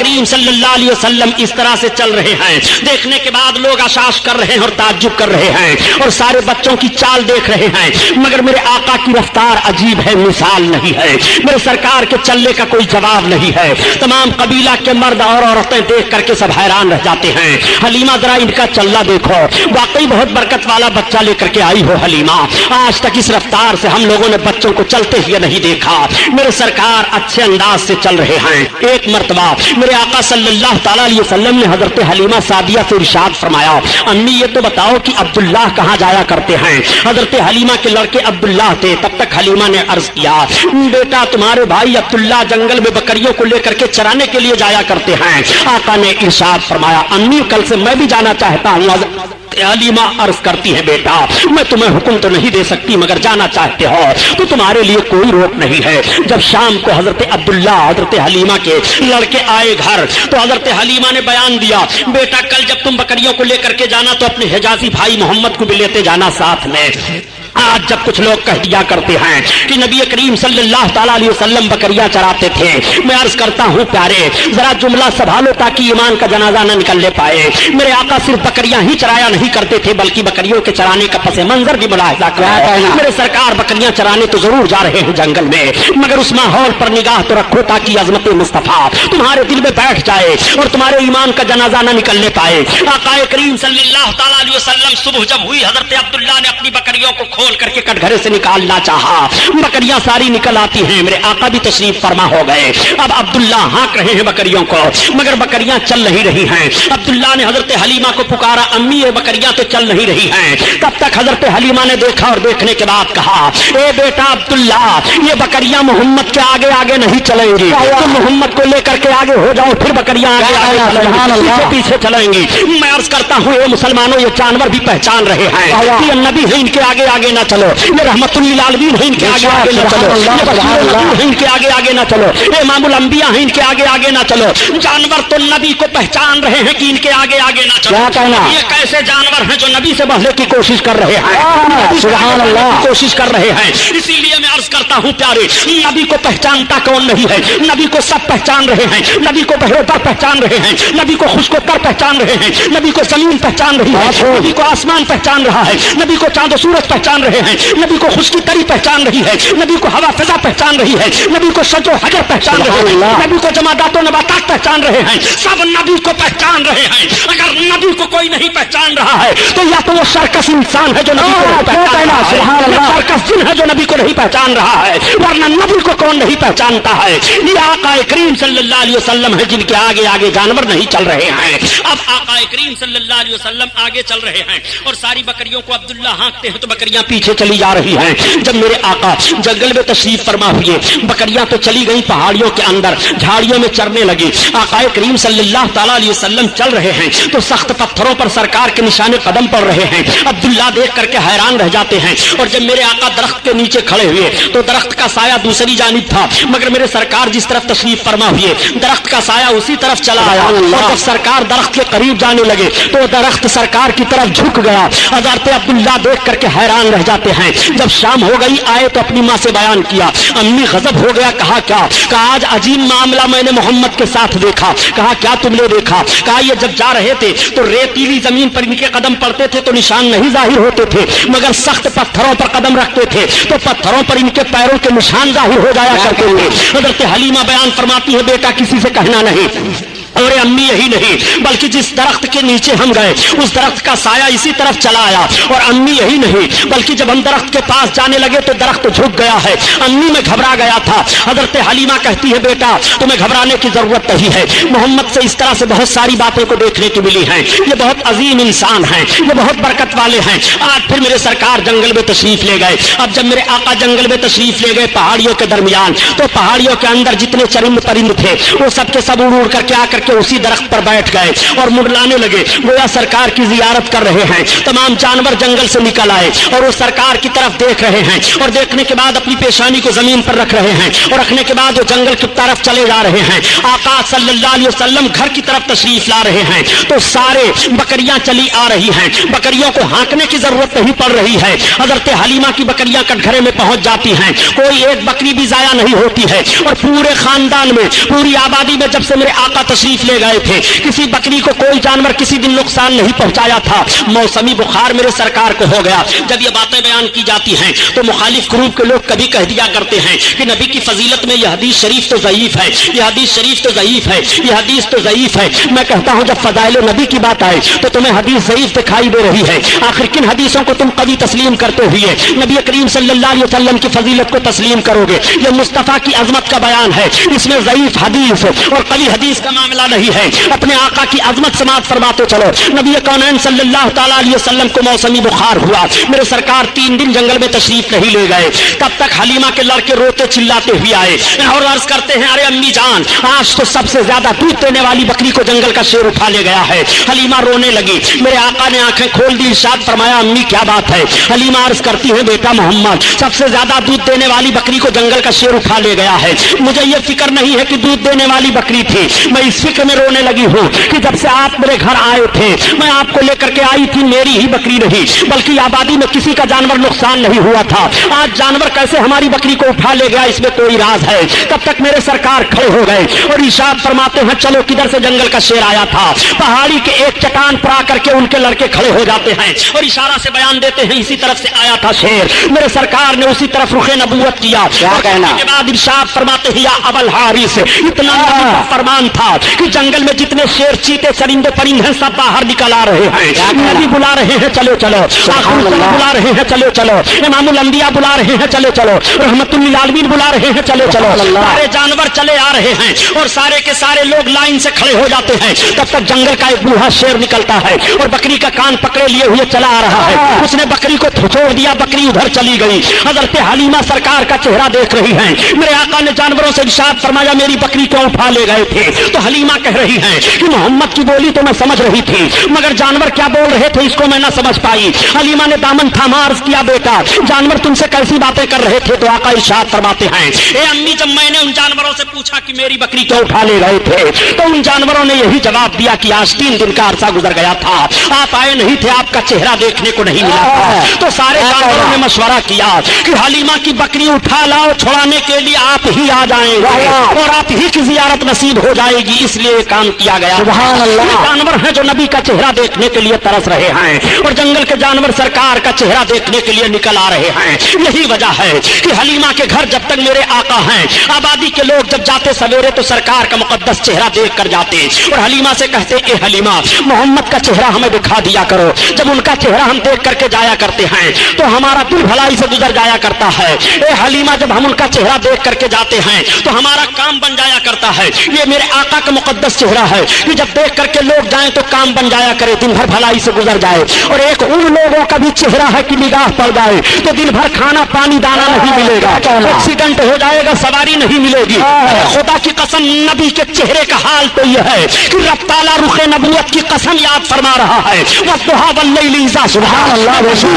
करीम सल्लल्लाहु अलैहि वसल्लम इस तरह से चल रहे हैं, देखने के बाद लोग आशाश कर रहे हैं और ताज्जुब कर रहे हैं और सारे बच्चों की चाल देख रहे हैं, मगर मेरे आका की रफ्तार अजीब है, मिसाल नहीं है। मेरे सरकार के चलने का कोई जवाब नहीं है। तमाम कबीला के मर्द और औरतें देख करके सब हैरान रह जाते हैं। हलीमा जरा इनका चलना देखो, वाकई बहुत बरकत वाला बच्चा लेकर के आई हो हलीमा। आज तक इस रफ्तार से हम लोगों ने बच्चों को चलते हुए नहीं देखा। मेरे सरकार अच्छे अंदाज से चल रहे हैं। एक मर्तबा मेरे आका सल्लल्लाहु ताला अलैहि वसल्लम ने हजरत हलीमा सादिया से इरशाद फरमाया, अम्मी ये तो बताओ कि अब्दुल्लाह कहाँ जाया करते हैं। हजरत हलीमा के लड़के अब्दुल्लाह थे। तब तक हलीमा ने अर्ज किया, बेटा तुम्हारे भाई अब्दुल्लाह जंगल में बकरियों को लेकर के चराने के लिए जाया करते हैं। आका ने इरशाद फरमाया, अम्मी कल से मैं भी जाना चाहता हूँ। हलीमा अर्ज करती है, बेटा मैं तुम्हें हुक्म तो नहीं दे सकती, मगर जाना चाहते हो तो तुम्हारे लिए कोई रोक नहीं है। जब शाम को हजरत अब्दुल्ला हजरत हलीमा के लड़के आए घर, तो हजरत हलीमा ने बयान दिया, बेटा कल जब तुम बकरियों को लेकर के जाना तो अपने हिजाजी भाई मोहम्मद को भी लेते जाना साथ में। आज जब कुछ लोग कह दिया करते हैं कि नबी करीम सल्लल्लाहु ताला अलैहि वसल्लम बकरियां चराते थे, मैं अर्ज करता हूं प्यारे जरा जुमला संभालो ताकि ईमान का जनाजा न निकलने पाए। मेरे आका सिर्फ बकरियां ही चराया नहीं करते थे, बल्कि बकरियों के चराने का पसे मंजर भी मुलाहिजा करो। मेरे सरकार बकरियां चराने तो जरूर जा रहे हैं जंगल में, मगर उस माहौल पर निगाह तो रखो ताकि अजमत मुस्तफा तुम्हारे दिल में बैठ जाए और तुम्हारे ईमान का जनाजा न निकलने पाए। आका करीम सल्लल्लाहु ताला अलैहि वसल्लम सुबह जब हुई, हजरत अब्दुल्ला ने अपनी बकरियों को खोल करके कटघरे से निकालना चाहा, बकरियां सारी निकल आती हैं। मेरे आका भी तशरीफ फरमा हो गए। अब अब्दुल्ला हाँक रहे हैं बकरियों को, मगर बकरियां चल नहीं रही हैं। अब्दुल्ला ने हजरत हलीमा को पुकारा, अम्मी ये बकरियां तो चल नहीं रही हैं। तब तक हजरत हलीमा ने देखा और देखने के बाद कहा, ए बेटा अब्दुल्ला ये बकरियां मोहम्मद के आगे आगे नहीं चलेंगी, तुम मोहम्मद को लेकर के आगे हो जाओ, फिर बकरियां आगे पीछे चलेंगी। मैं अर्ज करता हूँ ये मुसलमानों, ये जानवर भी पहचान रहे हैं कि नबी है, इनके आगे आगे ना चलो, ये रहमतुल्लिल आलमीन है, इनके आगे आगे ना चलो, ये बशीरुल नज़ीर है, इनके आगे आगे ना चलो, ये इमामुल अंबिया है, इनके आगे आगे ना चलो। जानवर तो नबी को पहचान रहे हैं कि इनके आगे आगे ना चलो। ये कैसे जानवर हैं जो नबी से बढ़ने की कोशिश कर रहे हैं, सुभान अल्लाह, कोशिश कर रहे हैं। इसीलिए मैं अर्ज करता हूँ प्यारे, नबी को पहचानता कौन नहीं है? नबी को सब पहचान रहे हैं, नबी को बहरोतर पहचान रहे हैं, नबी को खुशकोतर पहचान रहे हैं, नबी को जमीन पहचान रही है, नबी को आसमान पहचान रहा है, नबी को चांद सूरज पहचान रहे हैं, नबी को खुशकी तरी पहचान रही है, नबी को हवा फिजा पहचान रही है, नबी को सजो हजर पहचान रहे हैं, नबी को जमादातो नबातात पहचान रहे हैं, सब नबी को पहचान रहे हैं। अगर नबी को कोई नहीं पहचान रहा है तो या तो वो सर्कस इंसान है जो नबी को नहीं पहचान रहा है, सर्कस जिन है जो नबी को नहीं पहचान रहा है, वरना नबी को कौन नहीं पहचानता है? ये आका करीम सल्लल्लाहु अलैहि वसल्लम है जिनके आगे आगे जानवर नहीं चल रहे हैं। अब आका करीम सल्लल्लाहु अलैहि वसल्लम आगे चल रहे हैं और सारी बकरियों को अब्दुल्ला हाँकते हैं तो बकरियां पीछे चली जा रही हैं। जब मेरे आका जंगल में तशरीफ फरमा हुए, बकरियां तो चली गई पहाड़ियों के अंदर, झाड़ियों में चरने लगी। आका करीम सल्लल्लाहु ताला अलैहि वसल्लम चल रहे हैं तो सख्त पत्थरों पर सरकार के निशाने कदम पड़ रहे हैं। अब्दुल्ला देख करके हैरान रह जाते हैं। और जब मेरे आका दरख्त के नीचे खड़े हुए तो दरख्त का साया दूसरी जानिब था, मगर मेरे सरकार जिस तरफ तशरीफ फरमा हुए दरख्त का साया उसी तरफ चला आया। और जब सरकार दरख्त के करीब जाने लगे तो दरख्त सरकार की तरफ झुक गया। हजरत अब्दुल्ला देख करके हैरान रह जाते हैं। जब शाम हो गई आए तो अपनी माँ से बयान किया, अम्मी गजब हो गया। कहा क्या? कहा आज अजीब मामला मैंने मोहम्मद के साथ देखा। कहा क्या तुमने देखा? कहा ये जब जा रहे थे तो रेतीली जमीन पर इनके कदम पड़ते थे तो निशान नहीं जाहिर होते थे, मगर सख्त पत्थरों पर कदम रखते थे तो पत्थरों पर इनके पैरों के निशान जाहिर हो जाया करते थे। हजरत हलीमा बयान फरमाती है, बेटा किसी से कहना नहीं। और अम्मी यही नहीं बल्कि जिस दरख्त के नीचे हम गए उस दरख्त का साया इसी तरफ चला आया। और अम्मी यही नहीं बल्कि जब हम दरख्त के पास जाने लगे तो दरख्त झुक गया है। अम्मी में घबरा गया था। हजरत हलीमा कहती है, बेटा तुम्हें घबराने की जरूरत नहीं है। मोहम्मद से इस तरह से बहुत सारी बातें को देखने की मिली हैं। ये बहुत अजीम इंसान हैं, ये बहुत बरकत वाले हैं। आज फिर मेरे सरकार जंगल में तशरीफ ले गए। अब जब मेरे आका जंगल में तशरीफ ले गए पहाड़ियों के दरमियान, तो पहाड़ियों के अंदर जितने चरिंद परिंद थे वो सबके सब उड़ उड़ करके आकर के उसी दरख्त पर बैठ गए और मुड़लाने लगे, गोया सरकार की जियारत कर रहे हैं। तमाम जानवर जंगल से निकल आए और वो सरकार की तरफ देख रहे हैं और देखने के बाद अपनी पेशानी को जमीन पर रख रहे हैं और रखने के बाद वो जंगल की तरफ चले जा रहे हैं। आका सल्लल्लाहु अलैहि वसल्लम घर की तरफ तशरीफ ला रहे हैं तो सारे बकरियां चली आ रही हैं। बकरियों को हाँकने की जरूरत नहीं पड़ रही है। हजरत हलीमा की बकरियां कटघरे में पहुंच जाती हैं, कोई एक बकरी भी जाया नहीं होती है और पूरे खानदान में, पूरी आबादी में जब से मेरे आका तशरीफ ले गए थे, किसी बकरी को कोई जानवर किसी दिन नुकसान नहीं पहुंचाया था। मौसमी बुखार मेरे सरकार को हो गया। जब ये बातें बयान की जाती हैं तो मुखालिफ ग्रुप के लोग कभी कह दिया करते हैं कि नबी की फजीलत में यह हदीस शरीफ तो ज़ईफ है, यह हदीस शरीफ तो ज़ईफ है, यह हदीस तो ज़ईफ है। मैं कहता हूं जब फजाइल नबी की बात आए तो तुम्हें हदीस ज़ईफ दिखाई दे रही है। आखिर किन हदीसों को तुम कभी तस्लीम करते हुए नबी करीम सल्लल्लाहु अलैहि वसल्लम की फजीलत को तस्लीम करोगे? यह मुस्तफ़ा की अजमत का बयान है, इसमें ज़ईफ हदीस और कभी हदीस का मामला नहीं है। अपने आका की अजमत समात फरमाते चलो। नबी कौनैन सल्लल्लाहु ताला अलैहि वसल्लम को मौसमी बुखार हुआ, मेरे सरकार 3 दिन जंगल में तशरीफ नहीं ले गए। तब तक हलीमा के लड़के रोते चिल्लाते हुए आए और अर्ज करते हैं, अरे अम्मी जान, आज तो सबसे ज्यादा दूध देने वाली बकरी को जंगल का शेर उठा ले गया है। हलीमा रोने लगी। मेरे आका ने आंखें खोल दी, इरशाद फरमाया, अम्मी क्या बात है? हलीमा अर्ज करती है, बेटा मोहम्मद, सबसे ज्यादा दूध देने वाली बकरी को जंगल का शेर उठा ले गया है। मुझे ये फिक्र नहीं है कि दूध देने वाली बकरी थी, मैं इस फिक्र में रोने लगी हूँ कि जब से आप मेरे घर आए थे, मैं आपको लेकर के आई थी, मेरी ही बकरी नहीं बल्कि आबादी में किसी का जानवर नुकसान नहीं हुआ था। आज जानवर कैसे हमारी बकरी को उठा ले गया, इसमें कोई राज है। तब तक मेरे सरकार खड़े हो गए और इरशाद फरमाते हैं, चलो किधर से जंगल का शेर आया था? पहाड़ी के एक चट्टान पर आकर के उनके लड़के खड़े हो जाते हैं और इशारा से बयान देते हैं, इसी तरफ से आया था शेर। मेरे सरकार ने उसी तरफ रुखे नबूवत किया। के बाद इरशाद फरमाते हैं, या अबल हारिस, इतना फरमान था कि जंगल में जितने शेर, चीते, चरिंदे, परिंदे हैं, सब बाहर निकल आ रहे हैं। नबी बुला रहे हैं, चलो चलो। बुला रहे हैं, चलो चलो। इमामुल अंबिया बुला रहे हैं, चलो चलो। रहमतुल लिल आलमीन बुला रहे हैं, चलो चलो। सारे जानवर चले आ रहे हैं और सारे के सारे लोग लाइन से खड़े हो जाते हैं। तब तक जंगल का एक बूढ़ा शेर निकलता है और बकरी का कान पकड़े लिए हुए चला आ रहा है। उसने बकरी को छोड़ दिया, बकरी उधर चली गई। हजरत हलीमा सरकार का चेहरा देख रही हैं। मेरे आका ने जानवरों से इरशाद फरमाया, मेरी बकरी क्यों उठा ले गए थे? तो हलीमा कह रही हैं कि मोहम्मद की बोली तो मैं समझ रही थी, मगर जानवर क्या बोल रहे थे इसको मैं ना समझ पाई। हलीमा ने दामन थामा, अर्ज किया, बेटा जानवर तुमसे कैसी बातें कर रहे थे? तो आका इरशाद फरमाते हैं, ए अम्मी, जब मैंने उन जानवरों से पूछा कि मेरी बकरी क्यों उठा ले गए थे, तो उन जानवरों ने यही जवाब दिया कि आज 3 दिन का अरसा गुजर गया था, आप आए नहीं थे, आपका चेहरा देखने को नहीं मिला था। तो सारे जानवरों ने मशवरा किया कि हलीमा की बकरी उठा लाओ, छुड़ाने के लिए आप ही आ जाएंगे और आप ही की जियारत नसीब हो जाएगी, इसलिए काम किया गया। जानवर हैं जो नबी का चेहरा देखने के लिए तरस रहे हैं और जंगल के जानवर सरकार का चेहरा देखने के लिए निकल आ रहे हैं। यही वजह है कि हलीमा के घर जब तक मेरे आका हैं, आबादी के लोग जब जाते सवेरे तो सरकार का मुकद्दस चेहरा देख कर जाते और हलीमा से कहते, ए हलीमा, मोहम्मद का चेहरा हमें दिखा दिया करो। जब उनका चेहरा हम देख करके जाया करते हैं तो हमारा दिल भलाई से गुजर जाया करता है। ए हलीमा, जब हम उनका चेहरा देख करके जाते हैं तो हमारा काम बन जाया करता है। ये मेरे आका का मुकद्दस चेहरा है कि जब देख करके लोग जाएं तो काम बन जाया करे, दिन भर भलाई से गुजर जाए। और एक उन लोगों का भी चेहरा है कि निगाह पड़ जाए तो दिन भर खाना पानी दाना नहीं मिलेगा, एक्सीडेंट हो जाएगा, सवारी नहीं मिलेगी। खुदा की कसम, नबी के चेहरे का हाल तो यह है कि रब ताला रुखे नबूवत की कसम याद फरमा रहा है,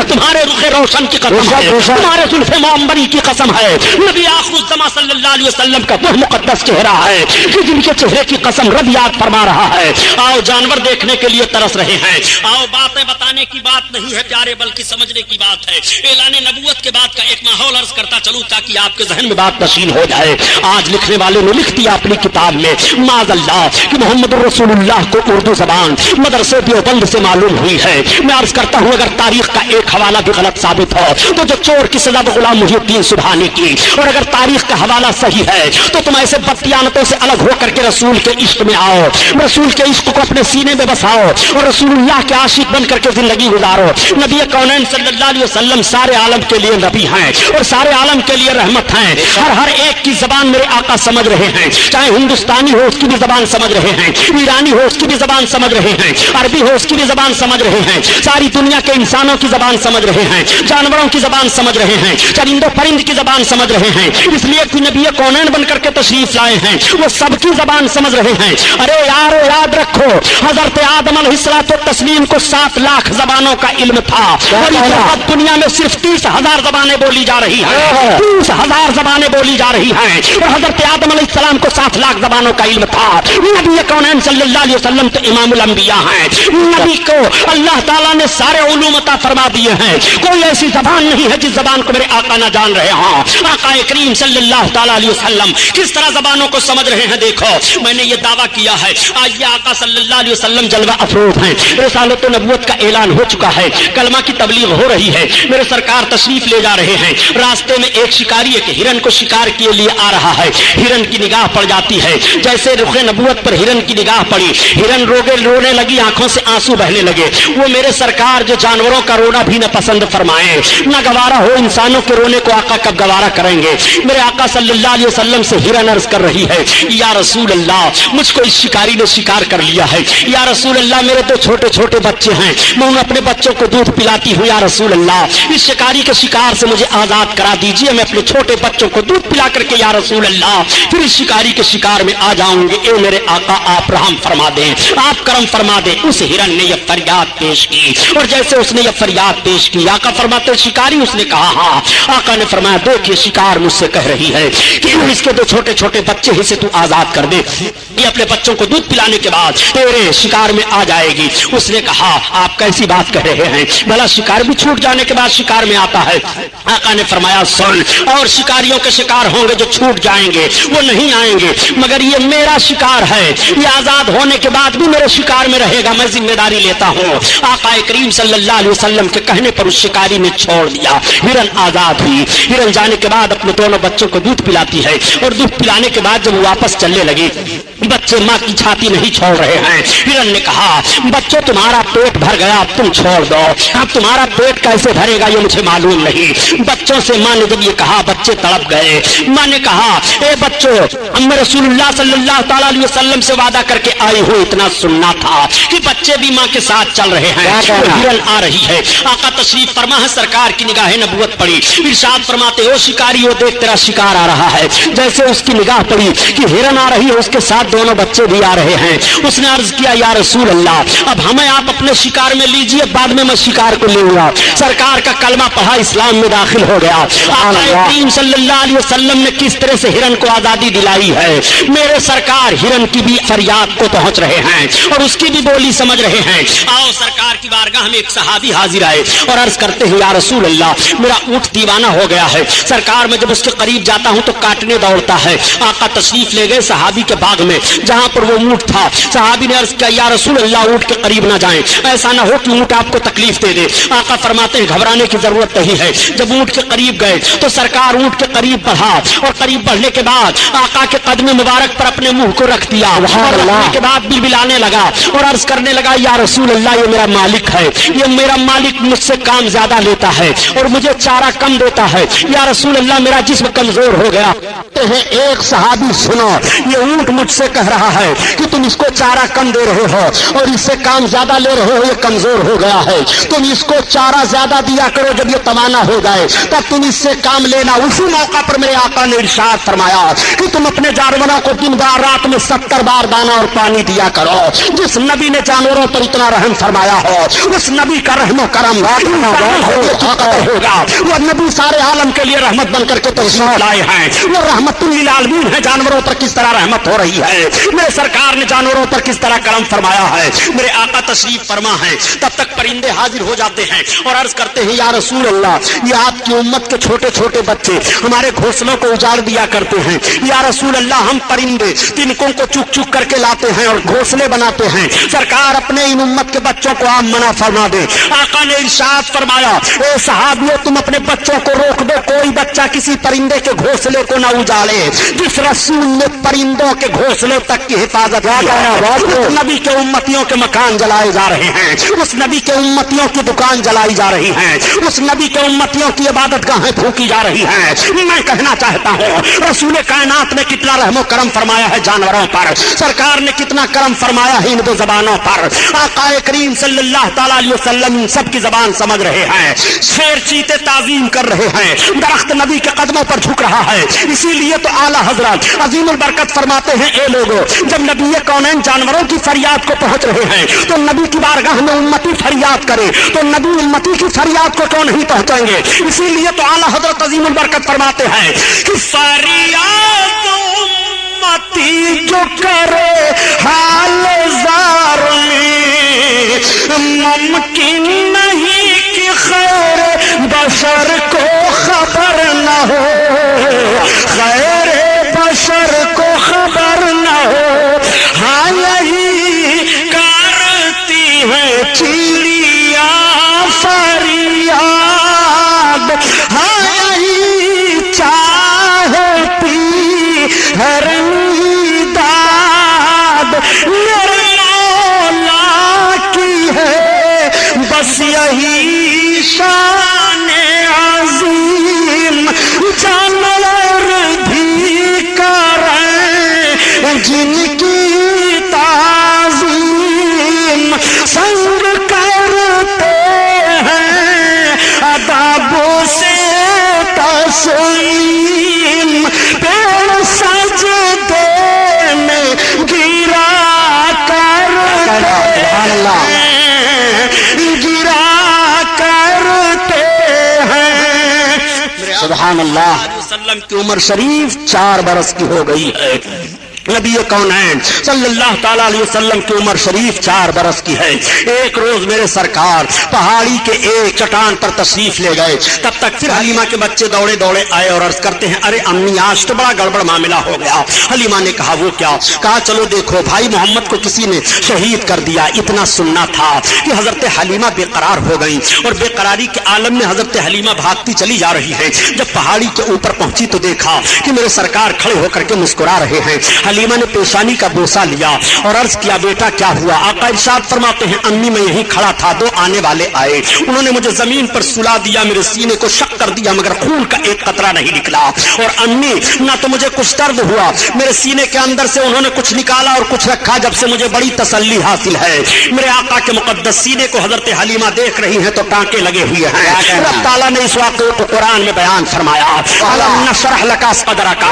तुम्हारे रुखे रोशन की कसम है, तुम्हारे जुल्फे मोअम्बरी की कसम है। नबी आखिरुज़्ज़मा सल्लल्लाहु अलैहि वसल्लम का वह मुकद्दस चेहरा है कि जिनके चेहरे की कसम रब याद फरमा रहा है। आओ, जानवर देखने के लिए तरस रहे हैं। आओ, बातें बताने की बात नहीं है प्यारे, बल्कि समझने की बात है। ऐलान नबूवत के बाद का एक माहौल अर्ज करता चलूं ताकि आपके जहन में बात नशीन हो जाए। आज लिखने वाले ने लिख दिया अपनी किताब में, माज़अल्लाह, कि मोहम्मद रसूलुल्लाह को उर्दू जबान मदरसे देवबंद से मालूम हुई है। मैं अर्ज करता हूँ, अगर तारीख का एक हवाला भी गलत साबित हो तो जो चोर की सजा गुलाम मुहीउद्दीन सुबहानी की, और अगर तारीख का हवाला सही है तो तुम ऐसे बदकियानतों से अलग होकर के रसूल के इश्क में आओ, रसूल के इश्क को अपने सीने में बसाओ और रसूलुल्लाह के आशिक बन करके जिंदगी गुजारो। नबी कौनैन सल्लल्लाहु अलैहि वसल्लम सारे आलम के लिए नबी हैं और सारे आलम के लिए रहमत हैं। हर एक की जबान मेरे आका समझ रहे हैं, चाहे हिंदुस्तानी हो उसकी भी जबान समझ रहे हैं, ईरानी हो उसकी भी जबान समझ रहे हैं, अरबी हो उसकी भी जबान समझ रहे हैं, सारी दुनिया के इंसानों की जबान समझ रहे हैं, जानवरों की जबान समझ रहे हैं, चरिंदो परिंद की जबान समझ रहे हैं। इसलिए कि नबी कौनैन बन करके तशरीफ लाए हैं, वो सबकी जबान समझ रहे हैं। अरे यार याद रखो, हजरत आदम अलैहिस्सलातो तस्लीम को 7 लाख जबानों का इल्म था और इस वक्त दुनिया में सिर्फ 30,000 जबानें बोली जा रही हैं। 30,000 जबानें बोली जा रही हैं और हजरत आदम अलैहिस्सलाम को 7 लाख जबानों का इल्म था। नबी कौनैन सल्लल्लाहु अलैहि वसल्लम तो इमामुल अंबिया हैं। नबी को अल्लाह ताला ने सारे उलूम अता फरमा दिए हैं। कोई ऐसी जबान नहीं है जिस जबान को मेरे आका ना जान रहे हों। आका करीम सल्लल्लाहु ताला अलैहि वसल्लम किस तरह जबानों को समझ रहे हैं। देखो, मैंने ये दावा किया है, आज ये आका सल्लल्लाहु अलैहि वसल्लम जलवा अफरोज हैं। रिसालत व नबुव्वत का ऐलान हो चुका है, कलमा की तबलीग हो रही है, मेरे सरकार तशरीफ ले जा रहे हैं। रास्ते में एक शिकारी एक हिरन को शिकार के लिए आ रहा है। हिरन की निगाह पड़ जाती है, जैसे रुखे नबुव्वत पर हिरन की निगाह पड़ी, हिरन रोने लगी, आंखों से आंसू बहने लगे। वो मेरे सरकार जो जानवरों का रोना भी न पसंद फरमाए, न गवारा हो इंसानों के रोने को आका कब गवारा करेंगे। मेरे आका सल्लल्लाहु अलैहि वसल्लम से हिरन अर्ज कर रही है, या रसूल अल्लाह, मुझको इस शिकारी ने शिकार कर लिया है। या रसूल अल्लाह, मेरे तो छोटे छोटे बच्चे हैं, मैं अपने बच्चों को दूध पिलाती हूँ। या रसूल अल्लाह, इस शिकारी के शिकार से मुझे आजाद करा दीजिए, मैं अपने छोटे बच्चों को दूध पिला करके या रसूल अल्लाह फिर इस शिकारी के शिकार में आ जाऊंगे। ए मेरे आका, आप रहम फरमा दें, आप करम फरमा दें। उस हिरन ने यह फरियाद पेश की और जैसे उसने यह फरियाद पेश की, आका फरमाते शिकारी, उसने कहा हाँ। आका ने फरमाया, देखिए शिकार मुझसे कह रही है कि इसके दो छोटे छोटे बच्चे ही से तू आजाद कर दे, ये अपने बच्चों को दूध पिलाने के बाद तेरे शिकार में आ जाएगी। उसने कहा, आप कैसी बात कह रहे हैं, भला शिकार भी छूट जाने के बाद शिकार में आता है। आका ने फरमाया, सुन, और शिकारियों के शिकार होंगे जो छूट जाएंगे, वो नहीं आएंगे, मगर ये मेरा शिकार है, ये आजाद होने के बाद भी मेरे शिकार में रहेगा, मैं जिम्मेदारी लेता हूँ। आका करीम सल्लल्लाहु अलैहि वसल्लम के कहने पर उस शिकारी ने छोड़ दिया, हिरन आजाद हुई। हिरन जाने के बाद अपने दोनों बच्चों को दूध पिलाती है और दूध पिलाने के बाद जब वापस चलने लगी, बच्चे माँ की छाती नहीं छोड़ रहे हैं। हिरन ने कहा, बच्चों तुम्हारा पेट भर गया, अब तुम छोड़ दो, अब तुम्हारा पेट कैसे भरेगा ये मुझे मालूम नहीं। बच्चों से माँ ने जब ये कहा, बच्चे तड़प गए। माँ ने कहा, ए बच्चों, मैं रसूलुल्लाह सल्लल्लाहु ताला अलैहि वसल्लम से वादा करके आई हूँ, इतना सुनना था कि बच्चे भी माँ के साथ चल रहे हैं। हिरन आ रही है, आका तशरीफ फरमा है, सरकार की निगाह नबुव्वत पड़ी, इरशाद फरमाते हो शिकारी, वो देख तेरा शिकार आ रहा है। जैसे उसकी निगाह पड़ी कि हिरन आ रही है, उसके साथ दोनों बच्चे भी आ रहे हैं। उसने अर्ज किया, या रसूल अल्लाह, अब हमें आप अपने शिकार में लीजिए, बाद में मैं शिकार को लूंगा। सरकार का कलमा पढ़ा, इस्लाम में दाखिल हो गया। आका करीम सल्लल्लाहु अलैहि वसल्लम ने किस तरह से हिरन को आजादी दिलाई है। मेरे सरकार हिरन की भी फरियाद को पहुंच रहे हैं और उसकी भी बोली समझ रहे हैं। आओ, सरकार की बारगाह में एक सहाबी हाजिर आए और अर्ज करते हैं, या रसूल अल्लाह, मेरा ऊंट दीवाना हो गया है। सरकार में जब उसके करीब जाता हूं तो काटने दौड़ता है। आका तशरीफ ले गए सहाबी के बाग में जहां पर वो ऊंट था। सहाबी ने अर्ज किया, या रसूल अल्लाह, ऊंट के करीब ना जाएं, ऐसा ना हो कि ऊंट आपको तकलीफ दे दे। आका फरमाते हैं, घबराने की जरूरत नहीं है। जब ऊंट के करीब गए तो सरकार ऊंट के करीब बढ़ा और करीब बढ़ने के बाद आका के कदम मुबारक पर अपने मुंह को रख दिया और रखने के बाद बिलबिलाने लगा और अर्ज करने लगा, या रसूल अल्लाह, ये मेरा मालिक है, ये मेरा मालिक मुझसे काम ज्यादा लेता है और मुझे चारा कम देता है। या रसूल अल्लाह, मेरा जिस्म कमजोर हो गया। एक सहाबी, सुनो, ये ऊंट मुझसे कह रहा है कि तुम इसको चारा कम दे रहे हो और इससे काम ज्यादा ले रहे हो, ये कमजोर हो गया है, तुम इसको चारा ज्यादा दिया करो, जब ये तवाना हो जाए तब तुम इससे काम लेना। उसी मौका पर मेरे आका ने इरशाद फरमाया कि तुम अपने जानवरों को दिन रात में 70 बार दाना और पानी दिया करो। जिस नबी ने जानवरों पर इतना रहम फरमाया हो, उस नबी का रहमो करम होगा। वो नबी सारे आलम के लिए रहमत बन करके तशरीफ लाए हैं। वो रहमतुल लिल आलमीन है, जानवरों पर किस तरह रहमत हो रही है, मेरे सरकार ने जानवरों पर किस तरह करम फरमाया है। मेरे आका तशरीफ फरमा है, तब तक परिंदे हाजिर हो जाते हैं और अर्ज करते हैं, या रसूल अल्लाह, ये आपकी उम्मत के छोटे छोटे बच्चे हमारे घोंसलों को उजाड़ दिया करते हैं। या रसूल अल्लाह, हम परिंदे तिनकों को चुक चुक करके लाते हैं और घोंसले बनाते हैं। सरकार अपने इन उम्मत के बच्चों को आप मना फरमा दे। आका ने इरशाद फरमाया, ए सहाबियों, तुम अपने बच्चों को रोक दो, कोई बच्चा किसी परिंदे के घोंसले को न उजाड़े। जिस रसूल ने परिंदों के घोंसले तक की हिफाजत उस नबी के उम्मतियों के मकान जलाए जा रहे हैं, उस नबी के उम्मतियों की दुकान जलाई जा रही है, उस नबी के उम्मतियों की इबादत गाहें फूकी जा रही हैं। मैं कहना चाहता हूँ, रसूल कायनात ने कितना रहमो करम फरमाया है जानवरों पर, सरकार ने कितना करम फरमाया है इन दो जबानों पर। आका करीम सल्लल्लाहु ताला अलैहि वसल्लम सबकी जबान समझ रहे हैं। शेर चीते ताजीम कर रहे हैं, दरख्त नबी के कदमों पर झुक रहा है। इसीलिए तो आला हजरत عظیم البرکت فرماتے ہیں اے لوگوں جب نبی کونین جانوروں کی فریاد کو پہنچ رہے ہیں تو نبی کی بارگاہ میں امتی فریاد کرے تو نبی امتی کی فریاد کو کیوں نہیں پہنچائیں گے؟ اسی لیے تو اعلیٰ حضرت عظیم البرکت فرماتے ہیں کہ فریاد امتی جو کرے حال زار میں ممکن نہیں کہ خیر بشر کو خبر نہ ہو، خیر بشر کو خبر نہ ہو، ہاں یہی کرتی ہے چڑیا فریاد، ہاں یہی چاہتی ہے داد میرے مولا کی ہے بس یہی شان عظیم، جانور بھی کریں جن کی تعظیم، سنگ کرتے ہیں ادب سے تسلیم، پیڑ سجدے میں گرا کرتے ہیں، گرا کرتے ہیں۔ سبحان اللہ۔ وسلم کی عمر شریف 4 برس کی ہو گئی ہے۔ نبی کونین صلی اللہ تعالیٰ علیہ وسلم کی عمر شریف 4 برس کی ہے۔ ایک روز میرے سرکار پہاڑی کے ایک چٹان پر تشریف لے گئے، تب تک پھر حلیمہ کے بچے دوڑے دوڑے آئے اور عرض کرتے ہیں ارے امی آج تو بڑا گڑبڑ معاملہ ہو گیا۔ حلیمہ نے کہا وہ کیا؟ کہا چلو دیکھو بھائی محمد کو کسی نے شہید کر دیا۔ اتنا سننا تھا کہ حضرت حلیمہ بے قرار ہو گئی اور بے قراری کے عالم میں حضرت حلیمہ بھاگتی چلی جا رہی ہے۔ جب پہاڑی کے اوپر پہنچی تو دیکھا کہ میرے سرکار کھڑے ہو کر کے مسکرا رہے ہیں۔ حلیمہ نے پیشانی کا بوسہ لیا اور عرض کیا بیٹا کیا ہوا؟ آقا ارشاد فرماتے ہیں امی میں یہیں کھڑا تھا، 2 آنے والے آئے، انہوں نے مجھے زمین پر سلا دیا، میرے سینے کو شق کر دیا مگر خون کا ایک قطرہ نہیں نکلا، اور امی نہ تو مجھے کچھ درد ہوا، میرے سینے کے اندر سے انہوں نے کچھ نکالا اور کچھ رکھا، جب سے مجھے بڑی تسلی حاصل ہے۔ میرے آقا کے مقدس سینے کو حضرت حلیمہ دیکھ رہی ہیں تو ٹانکے لگے ہوئے ہیں۔ رب تعالیٰ نے اس واقعے کو قرآن میں بیان فرمایا، أَلَمْ نَشْرَحْ لَكَ صَدْرَكَ،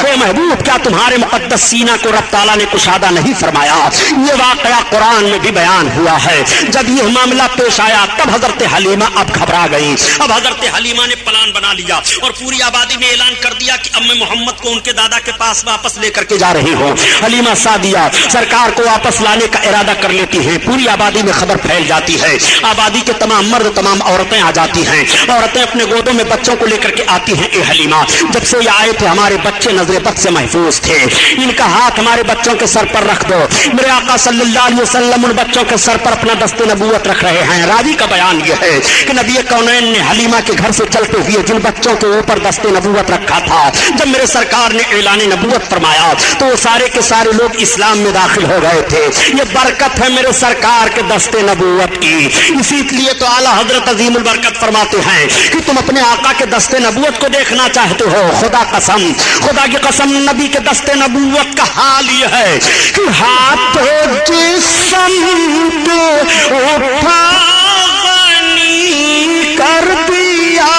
اے محبوب کیا تمہارے مقدس سینہ کو رب تعالیٰ نے کشادہ نہیں فرمایا؟ یہ واقعہ قرآن میں بھی بیان ہوا ہے۔ جب یہ معاملہ پیش آیا تب حضرت حلیمہ اب گھبرا گئی۔ اب حضرت حلیمہ نے پلان بنا لیا اور پوری آبادی میں اعلان کر دیا کہ اب میں محمد کو ان کے دادا کے پاس واپس لے کر کے جا رہی ہوں۔ حلیمہ سعدیہ سرکار کو واپس لانے کا ارادہ کر لیتی ہیں، پوری آبادی میں خبر پھیل جاتی ہے، آبادی کے تمام مرد تمام عورتیں آ جاتی ہیں، عورتیں اپنے گودوں میں بچوں کو لے کر کے آتی ہیں۔ اے حلیمہ جب سے یہ آئے تھے ہمارے بچے نظر بد سے محفوظ تھے، ان کا ہاتھ ہمارے بچوں کے سر پر رکھ دو۔ میرے آقا صلی اللہ علیہ وسلم ان بچوں کے سر پر اپنا دست نبوت رکھ رہے ہیں۔ راوی کا بیان یہ ہے کہ نبی کونین نے حلیمہ کے گھر سے چلتے ہوئے جن بچوں کے اوپر دست نبوت رکھا تھا، جب میرے سرکار نے اعلان نبوت فرمایا تو وہ سارے کے سارے لوگ اسلام میں داخل ہو گئے تھے۔ یہ برکت ہے میرے سرکار کے دست نبوت کی۔ اسی لیے تو اعلیٰ حضرت عظیم البرکت فرماتے ہیں کہ تم اپنے آقا کے دست نبوت کو دیکھنا چاہتے ہو، خدا قسم، خدا کی قسم نبی کے دست نبوت کا حال یہ ہے کہ ہاتھ جسم اٹھا غنی کر دیا،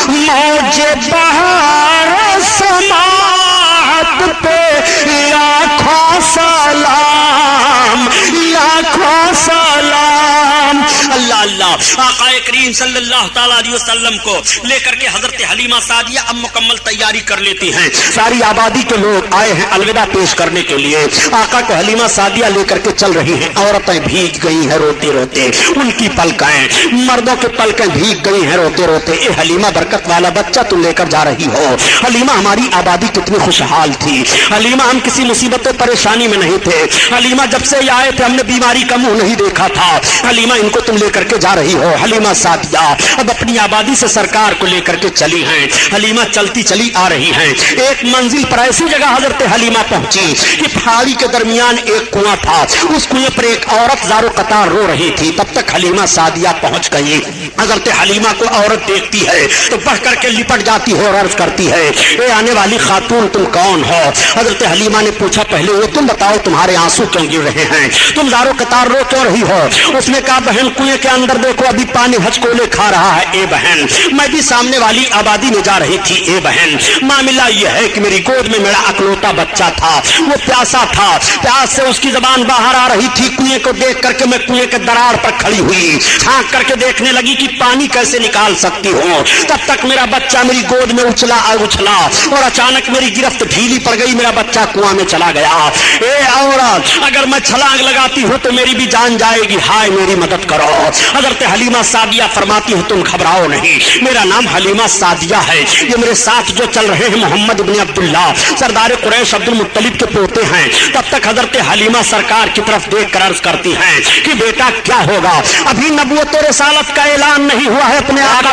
موج بہار سماعت پہ لاکھوں سلام، لاکھوں سلام۔ اللہ اللہ، آقا کریم صلی اللہ تعالیٰ علیہ وسلم کو لے کر کے حضرت حلیمہ سعدیہ اب مکمل تیاری کر لیتی ہیں۔ ساری آبادی کے لوگ آئے ہیں الوداع پیش کرنے کے لیے۔ آقا کو حلیمہ سعدیہ لے کر کے چل رہی ہیں، عورتیں بھیگ گئی ہیں روتے روتے، ان کی پلکیں، مردوں کے پلکیں بھیگ گئی ہیں روتے روتے۔ اے حلیمہ برکت والا بچہ تم لے کر جا رہی ہو۔ حلیمہ ہماری آبادی کتنی خوشحال تھی، حلیمہ ہم کسی مصیبت و پریشانی میں نہیں تھے، حلیمہ جب سے یہ آئے تھے ہم نے بیماری کا منہ نہیں دیکھا تھا، حلیمہ ان کو تم لے کر کے جا رہی ہو۔ حلیمہ سعدیہ اب اپنی آبادی سے سرکار کو لے کر کے چلی ہیں، حلیمہ چلتی چلی آ رہی ہیں۔ ایک منزل پر ایسی جگہ حضرت حلیمہ پہنچی کہ پہاڑی کے درمیان ایک کنواں تھا، اس کنویں پر ایک عورت زارو قطار رو رہی تھی۔ تب تک حلیمہ سعدیہ پہنچ گئی۔ حضرت حلیمہ کو عورت دیکھتی ہے تو بڑھ کر کے لپٹ جاتی ہے اور عرض کرتی ہے اے آنے والی خاتون تم کون ہو؟ حضرت حلیمہ نے پوچھا پہلے وہ تم بتاؤ تمہارے آنسو کیوں گر رہے ہیں، تم زارو قطار رو کیوں رہی ہو؟ اس نے کہا بہن کنویں کے اندر دیکھو भी पानी हचकोले खा रहा है। ए बहन, मैं भी सामने वाली आबादी में जा रही थी। ए बहन, मामला यह है कि मेरी गोद में मेरा अकलौता बच्चा था, वो प्यासा था, प्यास से उसकी जबान बाहर आ रही थी। कुएं को देख करके मैं कुएं के दरार पर खड़ी हुई, झांक करके देखने लगी कि पानी कैसे निकाल सकती हूँ। तब तक मेरा बच्चा मेरी गोद में उछला और अचानक मेरी गिरफ्त ढीली पड़ गई, मेरा बच्चा कुआं में चला गया। ए औरत, अगर मैं छलांग लगाती हूँ तो मेरी भी जान जाएगी, हाय मेरी मदद करो। हजरत हलीमा सादिया फरमाती है, तुम घबराओ नहीं, मेरा नाम हलीमा सादिया है। ये मेरे साथ जो चल रहे हैं मोहम्मद इब्न अब्दुल्ला, सरदार कुरैश अब्दुल मुत्तलिब के पोते हैं। तब तक हजरत हलीमा सरकार की तरफ देख कर अर्ज करती हैं कि बेटा क्या होगा, अभी नबूवत और रिसालत का ऐलान नहीं हुआ है, अपने आका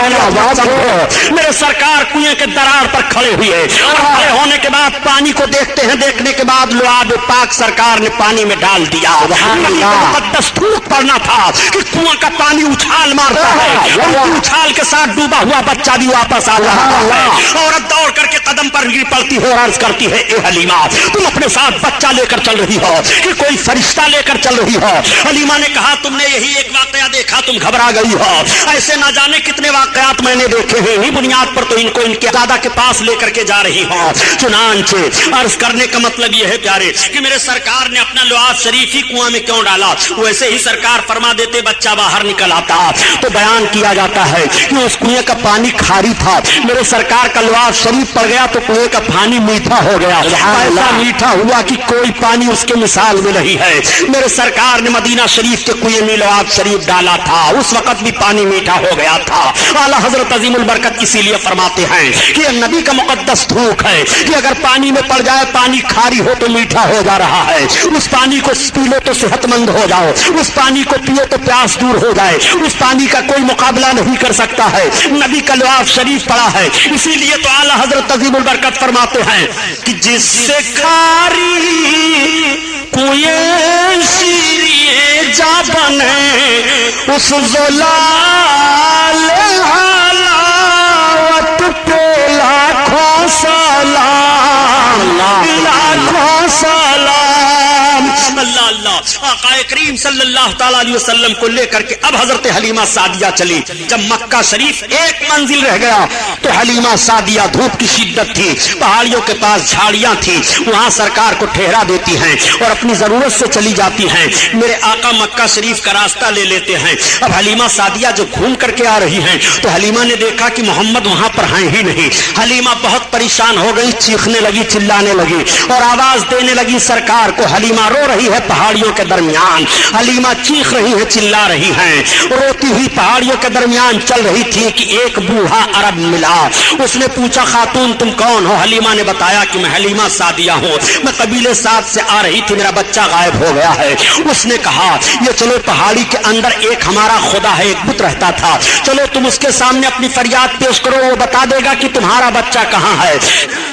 मेरे सरकार कुएं के दरार पर खड़े हुए और खड़े होने के बाद पानी को देखते हैं, देखने के बाद लुआब पाक सरकार ने पानी में डाल दिया। मुकद्दस थूक पड़ना था कि कुआं का पानी उछाल मारता है, उछाल के साथ डूबा हुआ बच्चा भी वापस आ रहा है। औरत दौड़ करके कदम पर गिर पड़ती है और अर्ज करती है, ए हलीमा, तुम अपने साथ बच्चा लेकर चल रही हो कि कोई फरिश्ता लेकर चल रही हो? हलीमा ने कहा, तुमने यही एक वाकया देखा, तुम घबरा गई हो, ऐसे ना जाने कितने वाकयात मैंने देखे हैं, इन्हीं बुनियाद पर तो इनको इनके दादा के पास लेकर के जा रही हो। चुनांचे अर्ज करने का मतलब यह है प्यारे कि मेरे सरकार ने अपना लुआब शरीफ ही कुआं में क्यों डाला? वैसे ही सरकार फरमा देते बच्चा बाहर निकल आता। तो बयान किया जाता है कि उस कुएं का पानी खारी था, मेरे सरकार का लुआब शरीफ पड़ गया तो कुएं का पानी मीठा हो गया। ऐसा मीठा हुआ कि कोई पानी उसके मिसाल में नहीं है। मेरे सरकार ने मदीना शरीफ के कुएं में लुआब शरीफ डाला था, उस वक्त भी पानी मीठा हो गया था। आला हजरत अजीमुल बरकत इसीलिए फरमाते हैं कि यह नबी का मुकद्दस थूक है कि अगर पानी में पड़ जाए, पानी खारी हो तो मीठा हो जा रहा है, उस पानी को पी लो तो सेहतमंद हो जाओ, उस पानी को पियो तो प्यास दूर हो जाए, उस पानी का कोई मुकाबला नहीं कर सकता है। नबी का लुआब शरीफ पड़ा है, इसीलिए तो आला हजरत अजीमुल बरकत फरमाते हैं कि जिससे खारी कुएं शीरिए जा बने, उस ज़लाल हलावत पे लाखों सलाम, लाखों सलाम। अल्लाह अल्लाह, आक़ाए करीम सल्लल्लाहु तआला अलैहि वसल्लम को लेकर के अब हजरत हलीमा सादिया चली। जब मक्का शरीफ एक मंजिल रह गया तो हलीमा सादिया, धूप की शिद्दत थी, पहाड़ियों के पास झाड़ियां थी, वहां सरकार को ठहरा देती हैं और अपनी जरूरत से चली जाती हैं। मेरे आका मक्का शरीफ का रास्ता ले लेते हैं। अब हलीमा सादिया जब घूम करके आ रही हैं तो हलीमा ने देखा कि मोहम्मद वहां पर हैं ही नहीं। हलीमा बहुत परेशान हो गई, चीखने लगी, चिल्लाने लगी और आवाज देने लगी सरकार को। हलीमा रो रही है पहाड़ियों के दरमियान, हलीमा चीख रही है, चिल्ला रही हैं, रोती हुई पहाड़ियों के दरमियान चल रही थी कि एक बूढ़ा अरब मिला। उसने पूछा, खातून तुम कौन हो? हलीमा ने बताया कि मैं हलीमा सादिया हूँ, मैं कबीले साद से आ रही थी, मेरा बच्चा गायब हो गया है। उसने कहा, ये चलो पहाड़ी के अंदर एक हमारा खुदा है, एक बुत रहता था, चलो तुम उसके सामने अपनी फरियाद पेश करो, वो बता देगा कि तुम्हारा बच्चा कहाँ है।